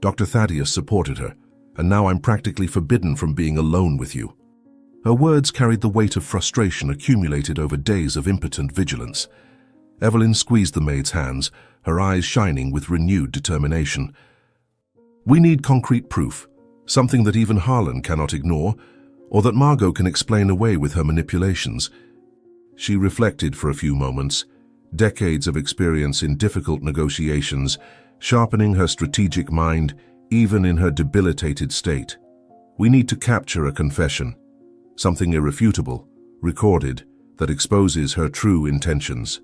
Dr. Thaddeus supported her, and now I'm practically forbidden from being alone with you." Her words carried the weight of frustration accumulated over days of impotent vigilance. Evelyn squeezed the maid's hands, her eyes shining with renewed determination. "We need concrete proof, something that even Harlan cannot ignore, or that Margot can explain away with her manipulations." She reflected for a few moments, decades of experience in difficult negotiations, sharpening her strategic mind even in her debilitated state. "We need to capture a confession, something irrefutable, recorded, that exposes her true intentions."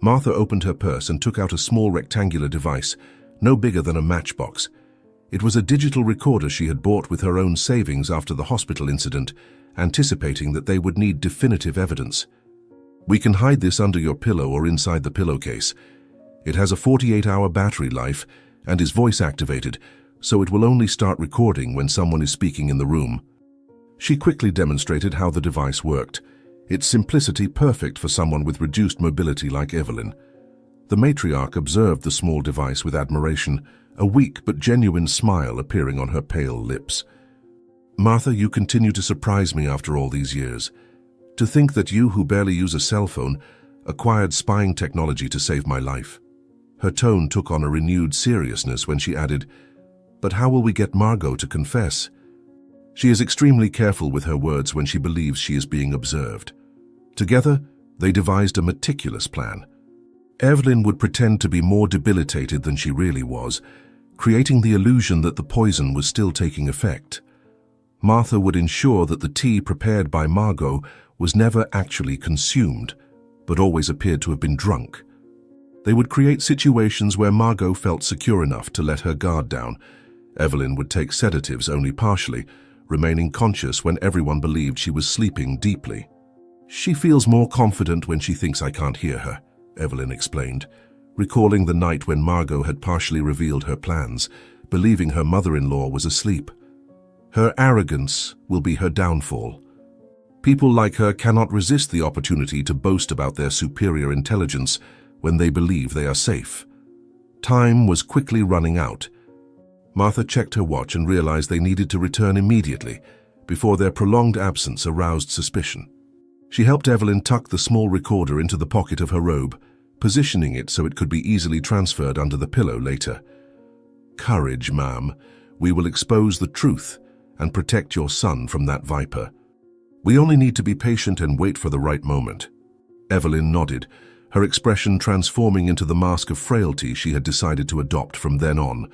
Martha opened her purse and took out a small rectangular device, no bigger than a matchbox. It was a digital recorder she had bought with her own savings after the hospital incident, anticipating that they would need definitive evidence. "We can hide this under your pillow or inside the pillowcase. It has a 48-hour battery life and is voice-activated, so it will only start recording when someone is speaking in the room." She quickly demonstrated how the device worked, its simplicity perfect for someone with reduced mobility like Evelyn. The matriarch observed the small device with admiration, a weak but genuine smile appearing on her pale lips. "Martha, you continue to surprise me after all these years. To think that you, who barely use a cell phone, acquired spying technology to save my life." Her tone took on a renewed seriousness when she added, "But how will we get Margot to confess? She is extremely careful with her words when she believes she is being observed." Together, they devised a meticulous plan. Evelyn would pretend to be more debilitated than she really was, creating the illusion that the poison was still taking effect. Martha would ensure that the tea prepared by Margot was never actually consumed, but always appeared to have been drunk. They would create situations where Margot felt secure enough to let her guard down. Evelyn would take sedatives only partially, remaining conscious when everyone believed she was sleeping deeply. "She feels more confident when she thinks I can't hear her," Evelyn explained, recalling the night when Margot had partially revealed her plans, believing her mother-in-law was asleep. Her arrogance will be her downfall. People like her cannot resist the opportunity to boast about their superior intelligence when they believe they are safe. Time was quickly running out. Martha checked her watch and realized they needed to return immediately, before their prolonged absence aroused suspicion. She helped Evelyn tuck the small recorder into the pocket of her robe, positioning it so it could be easily transferred under the pillow later. "Courage, ma'am. We will expose the truth and protect your son from that viper. We only need to be patient and wait for the right moment." Evelyn nodded, her expression transforming into the mask of frailty she had decided to adopt from then on.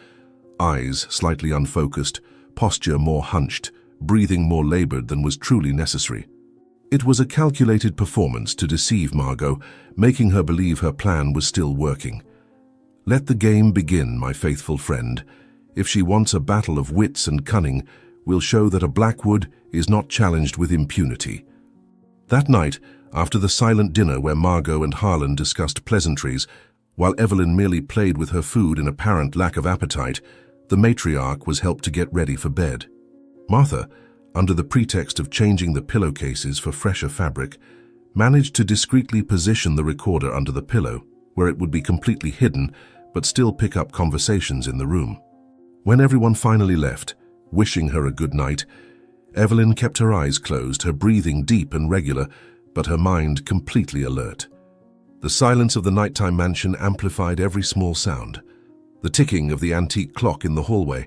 Eyes slightly unfocused, posture more hunched, breathing more labored than was truly necessary. It was a calculated performance to deceive Margot, making her believe her plan was still working. "Let the game begin, my faithful friend. If she wants a battle of wits and cunning, we'll show that a Blackwood is not challenged with impunity." That night, after the silent dinner where Margot and Harlan discussed pleasantries, while Evelyn merely played with her food in apparent lack of appetite, the matriarch was helped to get ready for bed. Martha, under the pretext of changing the pillowcases for fresher fabric, managed to discreetly position the recorder under the pillow, where it would be completely hidden but still pick up conversations in the room. When everyone finally left, wishing her a good night, Evelyn kept her eyes closed, her breathing deep and regular, but her mind completely alert. The silence of the nighttime mansion amplified every small sound. The ticking of the antique clock in the hallway,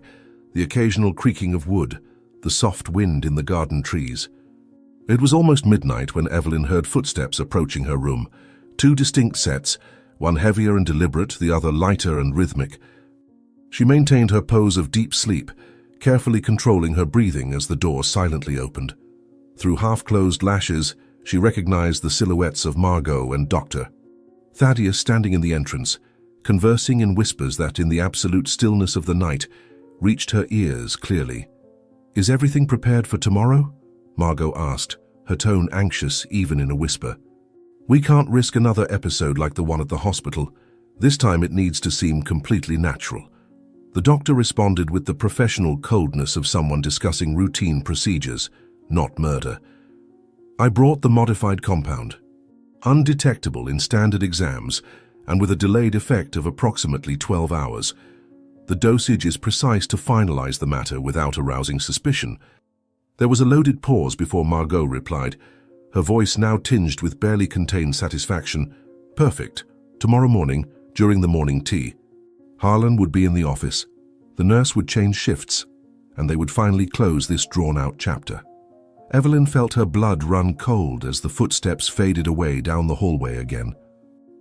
the occasional creaking of wood, the soft wind in the garden trees. It was almost midnight when Evelyn heard footsteps approaching her room. Two distinct sets, one heavier and deliberate, the other lighter and rhythmic. She maintained her pose of deep sleep, carefully controlling her breathing as the door silently opened. Through half-closed lashes, she recognized the silhouettes of Margot and Doctor. Thaddeus standing in the entrance, conversing in whispers that, in the absolute stillness of the night, reached her ears clearly. "Is everything prepared for tomorrow?" Margot asked, her tone anxious even in a whisper. "We can't risk another episode like the one at the hospital. This time it needs to seem completely natural." The doctor responded with the professional coldness of someone discussing routine procedures, not murder. "I brought the modified compound. Undetectable in standard exams and with a delayed effect of approximately 12 hours. The dosage is precise to finalize the matter without arousing suspicion." There was a loaded pause before Margot replied, her voice now tinged with barely contained satisfaction. "Perfect. Tomorrow morning, during the morning tea. Harlan would be in the office. The nurse would change shifts, and they would finally close this drawn-out chapter." Evelyn felt her blood run cold as the footsteps faded away down the hallway again.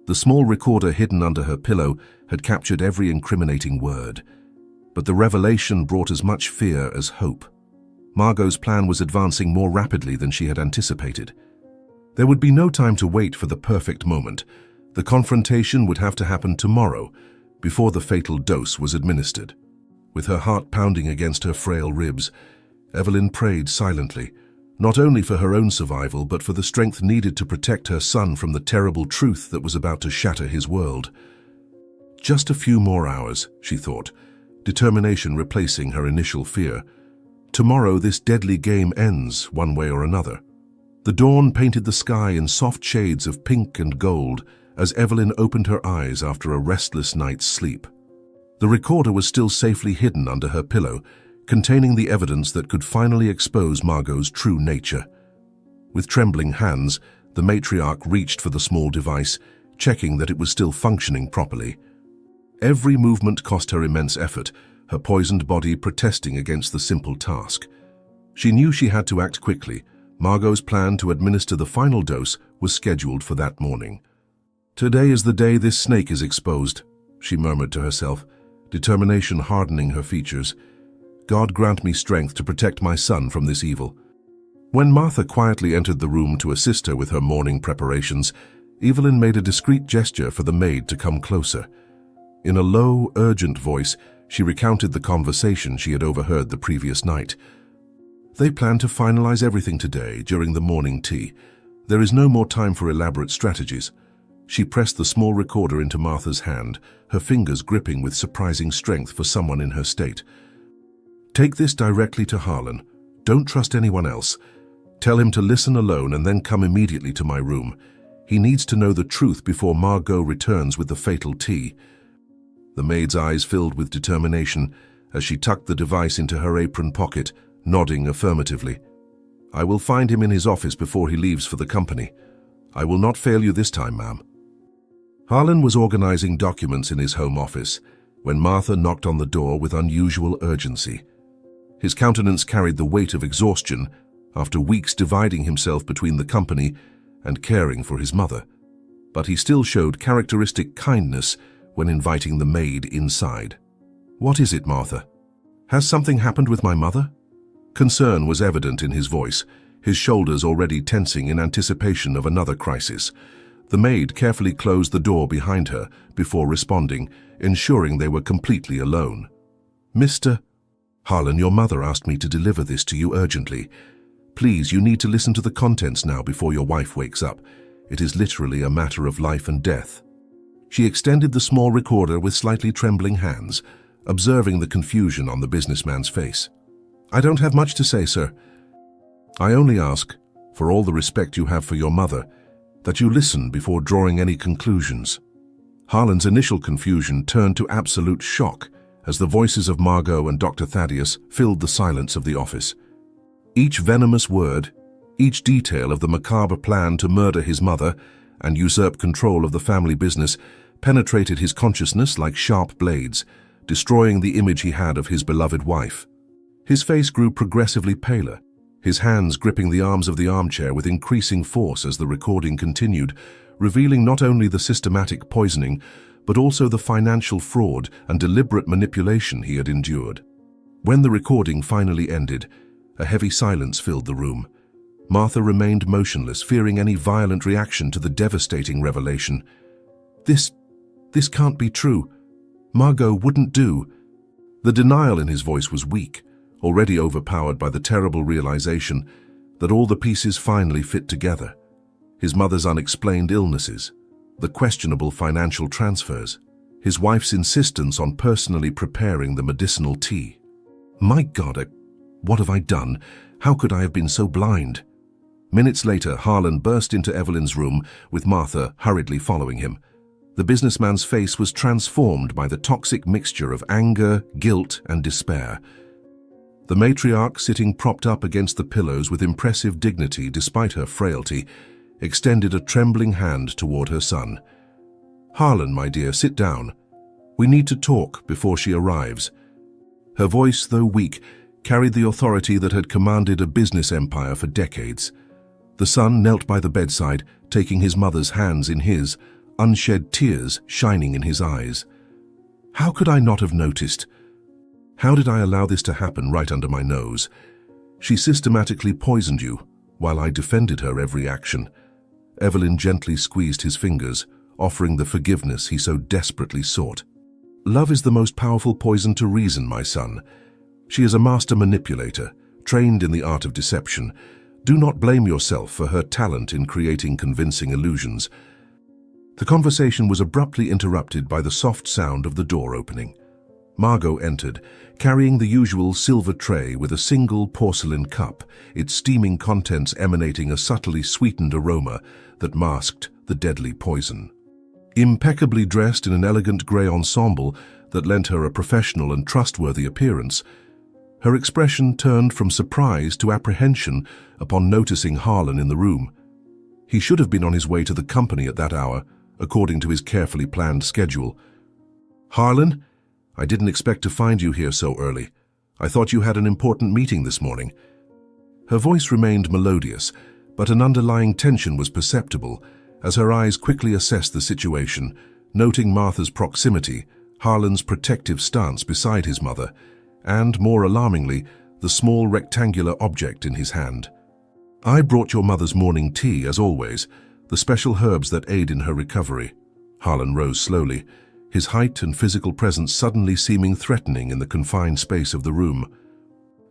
The small recorder hidden under her pillow had captured every incriminating word, but the revelation brought as much fear as hope. Margot's plan was advancing more rapidly than she had anticipated. There would be no time to wait for the perfect moment. The confrontation would have to happen tomorrow, before the fatal dose was administered. With her heart pounding against her frail ribs, Evelyn prayed silently, not only for her own survival, but for the strength needed to protect her son from the terrible truth that was about to shatter his world. Just a few more hours, she thought, determination replacing her initial fear. Tomorrow this deadly game ends, one way or another. The dawn painted the sky in soft shades of pink and gold as Evelyn opened her eyes after a restless night's sleep. The recorder was still safely hidden under her pillow, containing the evidence that could finally expose Margot's true nature. With trembling hands, the matriarch reached for the small device, checking that it was still functioning properly. Every movement cost her immense effort, her poisoned body protesting against the simple task. She knew she had to act quickly. Margot's plan to administer the final dose was scheduled for that morning. "Today is the day this snake is exposed," she murmured to herself, determination hardening her features. "God grant me strength to protect my son from this evil." When Martha quietly entered the room to assist her with her morning preparations, Evelyn made a discreet gesture for the maid to come closer. In a low, urgent voice, she recounted the conversation she had overheard the previous night. "They plan to finalize everything today during the morning tea. There is no more time for elaborate strategies." She pressed the small recorder into Martha's hand, her fingers gripping with surprising strength for someone in her state. "Take this directly to Harlan. Don't trust anyone else. Tell him to listen alone and then come immediately to my room. He needs to know the truth before Margot returns with the fatal tea." The maid's eyes filled with determination as she tucked the device into her apron pocket, nodding affirmatively. "I will find him in his office before he leaves for the company. I will not fail you this time, ma'am." Harlan was organizing documents in his home office when Martha knocked on the door with unusual urgency. His countenance carried the weight of exhaustion after weeks dividing himself between the company and caring for his mother. But he still showed characteristic kindness when inviting the maid inside. "What is it, Martha? Has something happened with my mother?" Concern was evident in his voice, his shoulders already tensing in anticipation of another crisis. The maid carefully closed the door behind her before responding, ensuring they were completely alone. "Mr. Harlan, your mother asked me to deliver this to you urgently. Please, you need to listen to the contents now before your wife wakes up. It is literally a matter of life and death." She extended the small recorder with slightly trembling hands, observing the confusion on the businessman's face. "I don't have much to say, sir. I only ask, for all the respect you have for your mother, that you listen before drawing any conclusions." Harlan's initial confusion turned to absolute shock as the voices of Margot and Dr. Thaddeus filled the silence of the office. Each venomous word, each detail of the macabre plan to murder his mother and usurp control of the family business penetrated his consciousness like sharp blades, destroying the image he had of his beloved wife. His face grew progressively paler, his hands gripping the arms of the armchair with increasing force as the recording continued, revealing not only the systematic poisoning, but also the financial fraud and deliberate manipulation he had endured. When the recording finally ended, a heavy silence filled the room. Martha remained motionless, fearing any violent reaction to the devastating revelation. This can't be true. Margot wouldn't do." The denial in his voice was weak, already overpowered by the terrible realization that all the pieces finally fit together. His mother's unexplained illnesses, the questionable financial transfers, his wife's insistence on personally preparing the medicinal tea. "My God, what have I done? How could I have been so blind?" Minutes later, Harlan burst into Evelyn's room with Martha hurriedly following him. The businessman's face was transformed by the toxic mixture of anger, guilt, and despair. The matriarch, sitting propped up against the pillows with impressive dignity despite her frailty, extended a trembling hand toward her son. "Harlan, my dear, sit down. We need to talk before she arrives." Her voice, though weak, carried the authority that had commanded a business empire for decades. The son knelt by the bedside, taking his mother's hands in his, unshed tears shining in his eyes. "How could I not have noticed? How did I allow this to happen right under my nose? She systematically poisoned you, while I defended her every action." Evelyn gently squeezed his fingers, offering the forgiveness he so desperately sought. "Love is the most powerful poison to reason, my son. She is a master manipulator, trained in the art of deception. Do not blame yourself for her talent in creating convincing illusions." The conversation was abruptly interrupted by the soft sound of the door opening. Margot entered, carrying the usual silver tray with a single porcelain cup, its steaming contents emanating a subtly sweetened aroma that masked the deadly poison. Impeccably dressed in an elegant grey ensemble that lent her a professional and trustworthy appearance, her expression turned from surprise to apprehension upon noticing Harlan in the room. He should have been on his way to the company at that hour, according to his carefully planned schedule. "Harlan, I didn't expect to find you here so early. I thought you had an important meeting this morning." Her voice remained melodious, but an underlying tension was perceptible as her eyes quickly assessed the situation, noting Martha's proximity, Harlan's protective stance beside his mother, and, more alarmingly, the small rectangular object in his hand. "I brought your mother's morning tea, as always, the special herbs that aid in her recovery." Harlan rose slowly, his height and physical presence suddenly seeming threatening in the confined space of the room.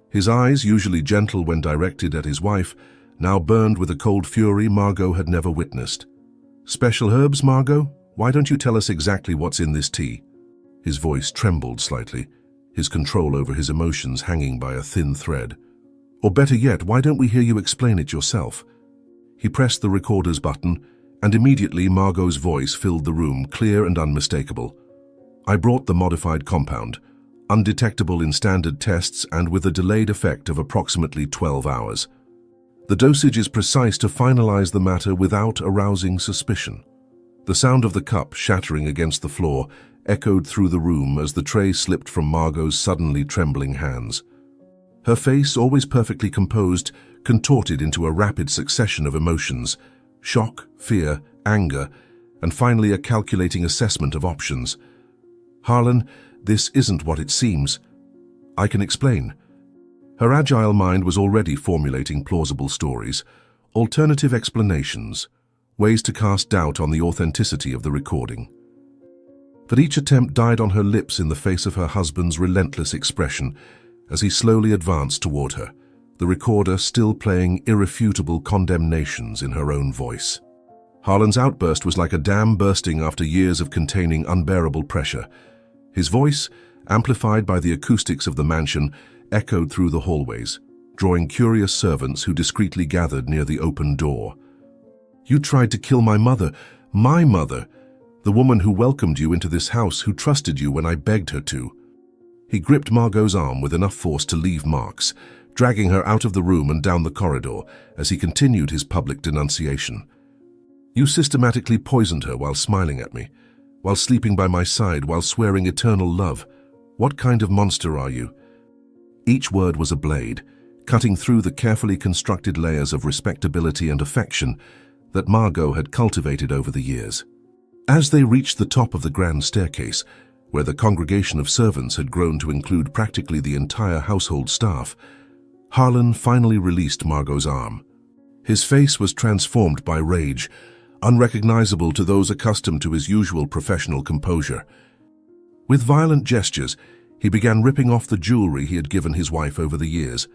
His eyes, usually gentle when directed at his wife, now burned with a cold fury Margot had never witnessed. "Special herbs, Margot? Why don't you tell us exactly what's in this tea?" His voice trembled slightly, his control over his emotions hanging by a thin thread. "Or better yet, why don't we hear you explain it yourself?" He pressed the recorder's button, and immediately Margot's voice filled the room, clear and unmistakable. "I brought the modified compound, undetectable in standard tests and with a delayed effect of approximately 12 hours. The dosage is precise to finalize the matter without arousing suspicion." The sound of the cup shattering against the floor echoed through the room as the tray slipped from Margot's suddenly trembling hands. Her face, always perfectly composed, contorted into a rapid succession of emotions: shock, fear, anger, and finally a calculating assessment of options. "Harlan, this isn't what it seems. I can explain." Her agile mind was already formulating plausible stories, alternative explanations, ways to cast doubt on the authenticity of the recording. But each attempt died on her lips in the face of her husband's relentless expression as he slowly advanced toward her, the recorder still playing irrefutable condemnations in her own voice. Harlan's outburst was like a dam bursting after years of containing unbearable pressure. His voice, amplified by the acoustics of the mansion, echoed through the hallways, drawing curious servants who discreetly gathered near the open door. "You tried to kill my mother, the woman who welcomed you into this house, who trusted you when I begged her to." He gripped Margot's arm with enough force to leave marks, dragging her out of the room and down the corridor as he continued his public denunciation. "You systematically poisoned her while smiling at me, while sleeping by my side, while swearing eternal love. What kind of monster are you?" Each word was a blade, cutting through the carefully constructed layers of respectability and affection that Margot had cultivated over the years. As they reached the top of the grand staircase, where the congregation of servants had grown to include practically the entire household staff, Harlan finally released Margot's arm. His face was transformed by rage, unrecognizable to those accustomed to his usual professional composure. With violent gestures, he began ripping off the jewelry he had given his wife over the years.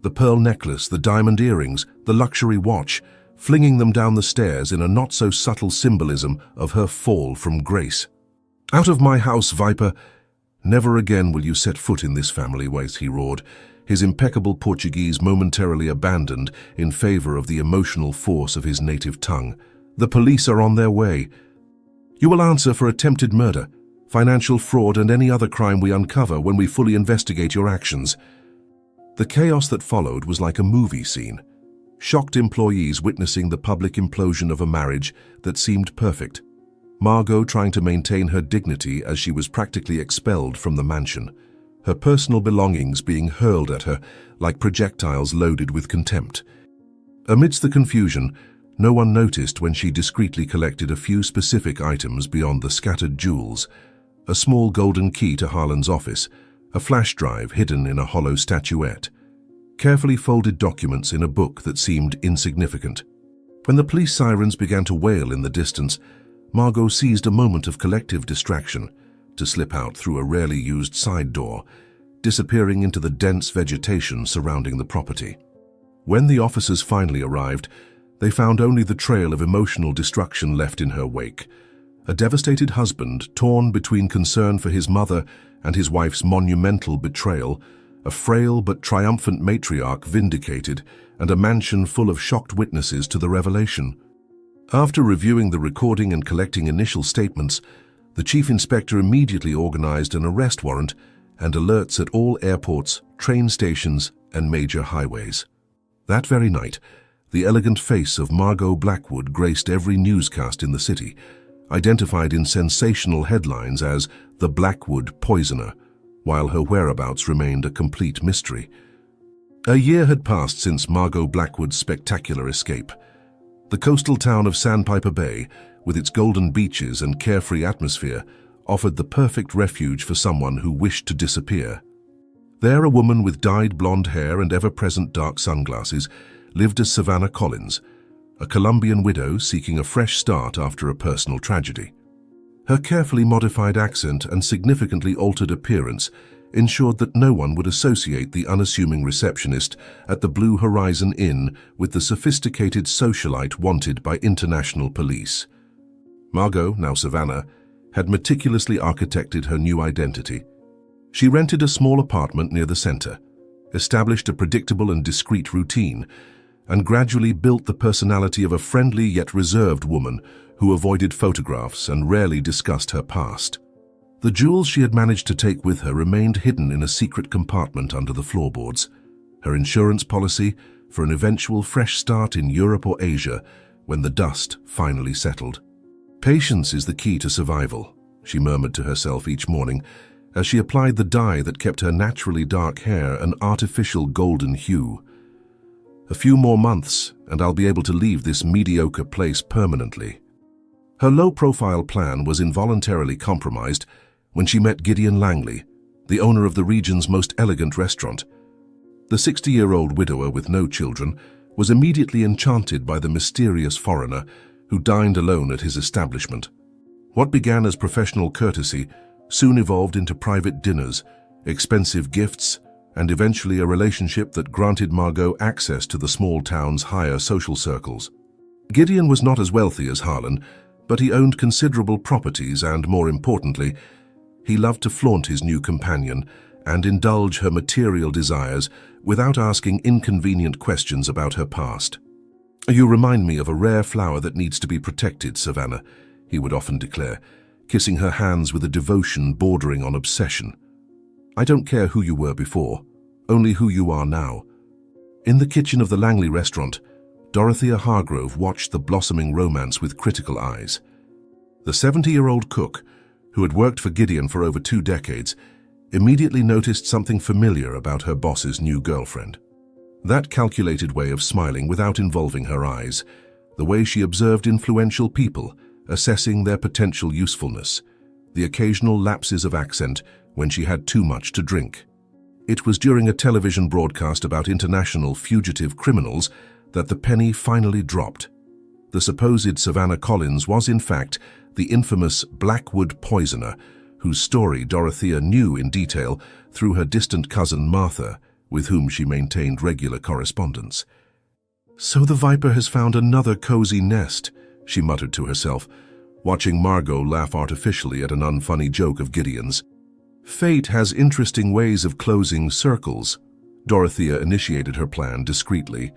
The pearl necklace, the diamond earrings, the luxury watch, flinging them down the stairs in a not-so-subtle symbolism of her fall from grace. "Out of my house, viper! Never again will you set foot in this family," he roared, his impeccable Portuguese momentarily abandoned in favor of the emotional force of his native tongue. "The police are on their way. You will answer for attempted murder, financial fraud, and any other crime we uncover when we fully investigate your actions." The chaos that followed was like a movie scene. Shocked employees witnessing the public implosion of a marriage that seemed perfect. Margot trying to maintain her dignity as she was practically expelled from the mansion, her personal belongings being hurled at her like projectiles loaded with contempt. Amidst the confusion, no one noticed when she discreetly collected a few specific items beyond the scattered jewels: a small golden key to Harlan's office, a flash drive hidden in a hollow statuette, carefully folded documents in a book that seemed insignificant. When the police sirens began to wail in the distance, Margot seized a moment of collective distraction to slip out through a rarely used side door, disappearing into the dense vegetation surrounding the property. When the officers finally arrived, they found only the trail of emotional destruction left in her wake. A devastated husband, torn between concern for his mother and his wife's monumental betrayal, a frail but triumphant matriarch vindicated, and a mansion full of shocked witnesses to the revelation. After reviewing the recording and collecting initial statements, the chief inspector immediately organized an arrest warrant and alerts at all airports, train stations, and major highways. That very night, the elegant face of Margot Blackwood graced every newscast in the city, identified in sensational headlines as the Blackwood Poisoner, while her whereabouts remained a complete mystery. A year had passed since Margot Blackwood's spectacular escape. The coastal town of Sandpiper Bay, with its golden beaches and carefree atmosphere, offered the perfect refuge for someone who wished to disappear. There, a woman with dyed blonde hair and ever-present dark sunglasses lived as Savannah Collins, a Colombian widow seeking a fresh start after a personal tragedy. Her carefully modified accent and significantly altered appearance ensured that no one would associate the unassuming receptionist at the Blue Horizon Inn with the sophisticated socialite wanted by international police. Margot, now Savannah, had meticulously architected her new identity. She rented a small apartment near the center, established a predictable and discreet routine, and gradually built the personality of a friendly yet reserved woman who avoided photographs and rarely discussed her past. The jewels she had managed to take with her remained hidden in a secret compartment under the floorboards, her insurance policy for an eventual fresh start in Europe or Asia when the dust finally settled. "Patience is the key to survival," she murmured to herself each morning as she applied the dye that kept her naturally dark hair an artificial golden hue. "A few more months, and I'll be able to leave this mediocre place permanently." Her low-profile plan was involuntarily compromised when she met Gideon Langley, the owner of the region's most elegant restaurant. The 60-year-old widower with no children was immediately enchanted by the mysterious foreigner who dined alone at his establishment. What began as professional courtesy soon evolved into private dinners, expensive gifts, and eventually a relationship that granted Margot access to the small town's higher social circles. Gideon was not as wealthy as Harlan, but he owned considerable properties and, more importantly, he loved to flaunt his new companion and indulge her material desires without asking inconvenient questions about her past. "You remind me of a rare flower that needs to be protected, Savannah," he would often declare, kissing her hands with a devotion bordering on obsession. "I don't care who you were before, only who you are now." In the kitchen of the Langley restaurant, Dorothea Hargrove watched the blossoming romance with critical eyes. The 70-year-old cook, who had worked for Gideon for over 2 decades, immediately noticed something familiar about her boss's new girlfriend. That calculated way of smiling without involving her eyes, the way she observed influential people, assessing their potential usefulness, the occasional lapses of accent when she had too much to drink. It was during a television broadcast about international fugitive criminals that the penny finally dropped. The supposed Savannah Collins was, in fact, the infamous Blackwood Poisoner, whose story Dorothea knew in detail through her distant cousin Martha, with whom she maintained regular correspondence. "So the Viper has found another cozy nest," she muttered to herself, watching Margot laugh artificially at an unfunny joke of Gideon's. "Fate has interesting ways of closing circles." Dorothea initiated her plan discreetly.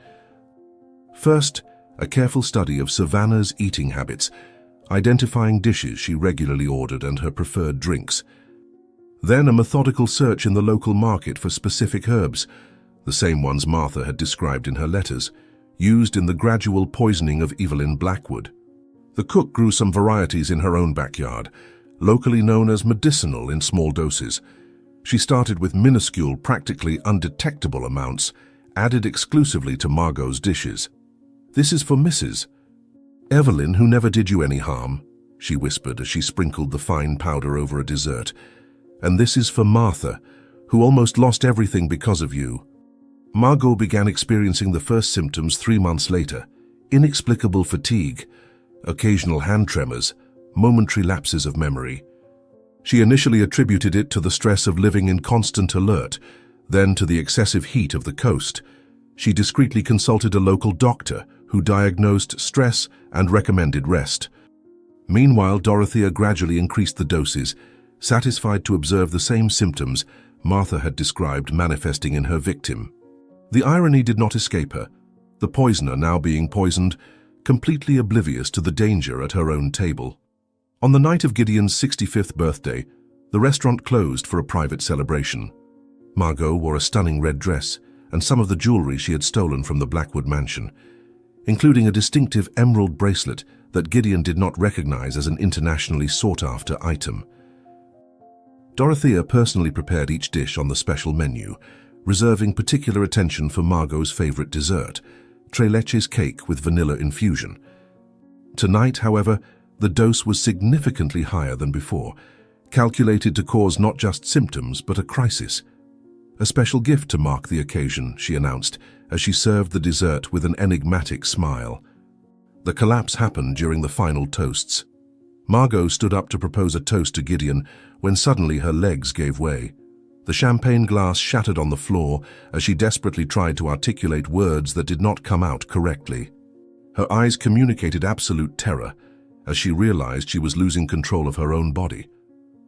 First, a careful study of Savannah's eating habits, identifying dishes she regularly ordered and her preferred drinks. Then a methodical search in the local market for specific herbs, the same ones Martha had described in her letters, used in the gradual poisoning of Evelyn Blackwood. The cook grew some varieties in her own backyard, locally known as medicinal in small doses. She started with minuscule, practically undetectable amounts, added exclusively to Margot's dishes. "This is for Mrs. Evelyn, who never did you any harm," she whispered as she sprinkled the fine powder over a dessert. "And this is for Martha, who almost lost everything because of you." Margot began experiencing the first symptoms 3 months later: inexplicable fatigue, occasional hand tremors, momentary lapses of memory. She initially attributed it to the stress of living in constant alert, then to the excessive heat of the coast. She discreetly consulted a local doctor who diagnosed stress and recommended rest. Meanwhile, Dorothea gradually increased the doses, satisfied to observe the same symptoms Martha had described manifesting in her victim. The irony did not escape her. The poisoner, now being poisoned, completely oblivious to the danger at her own table. On the night of Gideon's 65th birthday, the restaurant closed for a private celebration. Margot wore a stunning red dress and some of the jewelry she had stolen from the Blackwood mansion, including a distinctive emerald bracelet that Gideon did not recognize as an internationally sought-after item. Dorothea personally prepared each dish on the special menu, reserving particular attention for Margot's favorite dessert, tres leches cake with vanilla infusion. Tonight, however, the dose was significantly higher than before, calculated to cause not just symptoms but a crisis. A special gift to mark the occasion, she announced, as she served the dessert with an enigmatic smile. The collapse happened during the final toasts. Margot stood up to propose a toast to Gideon when suddenly her legs gave way. The champagne glass shattered on the floor as she desperately tried to articulate words that did not come out correctly. Her eyes communicated absolute terror as she realized she was losing control of her own body.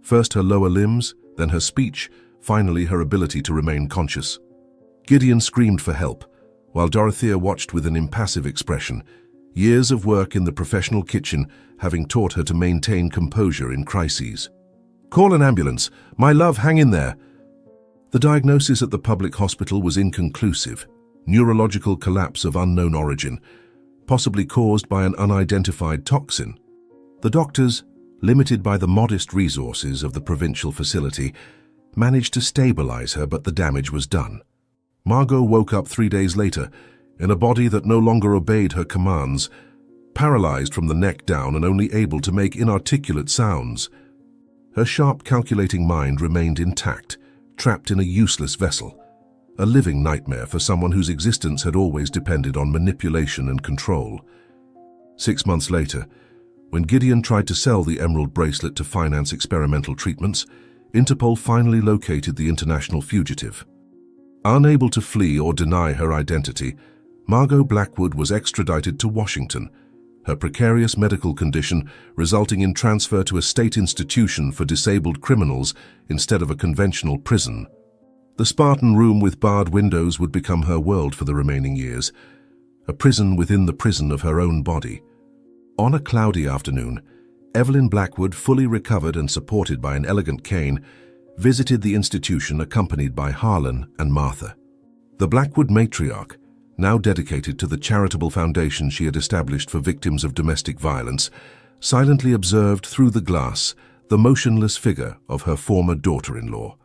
First her lower limbs, then her speech, finally her ability to remain conscious. Gideon screamed for help, while Dorothea watched with an impassive expression, years of work in the professional kitchen having taught her to maintain composure in crises. "Call an ambulance. My love, hang in there." The diagnosis at the public hospital was inconclusive: neurological collapse of unknown origin, possibly caused by an unidentified toxin. The doctors, limited by the modest resources of the provincial facility, managed to stabilize her, but the damage was done. Margot woke up 3 days later in a body that no longer obeyed her commands, paralyzed from the neck down and only able to make inarticulate sounds. Her sharp, calculating mind remained intact, trapped in a useless vessel, a living nightmare for someone whose existence had always depended on manipulation and control. 6 months later, when Gideon tried to sell the emerald bracelet to finance experimental treatments, Interpol finally located the international fugitive. Unable to flee or deny her identity, Margot Blackwood was extradited to Washington, her precarious medical condition resulting in transfer to a state institution for disabled criminals instead of a conventional prison. The Spartan room with barred windows would become her world for the remaining years, a prison within the prison of her own body. On a cloudy afternoon, Evelyn Blackwood, fully recovered and supported by an elegant cane, visited the institution accompanied by Harlan and Martha. The Blackwood matriarch, now dedicated to the charitable foundation she had established for victims of domestic violence, silently observed through the glass the motionless figure of her former daughter-in-law.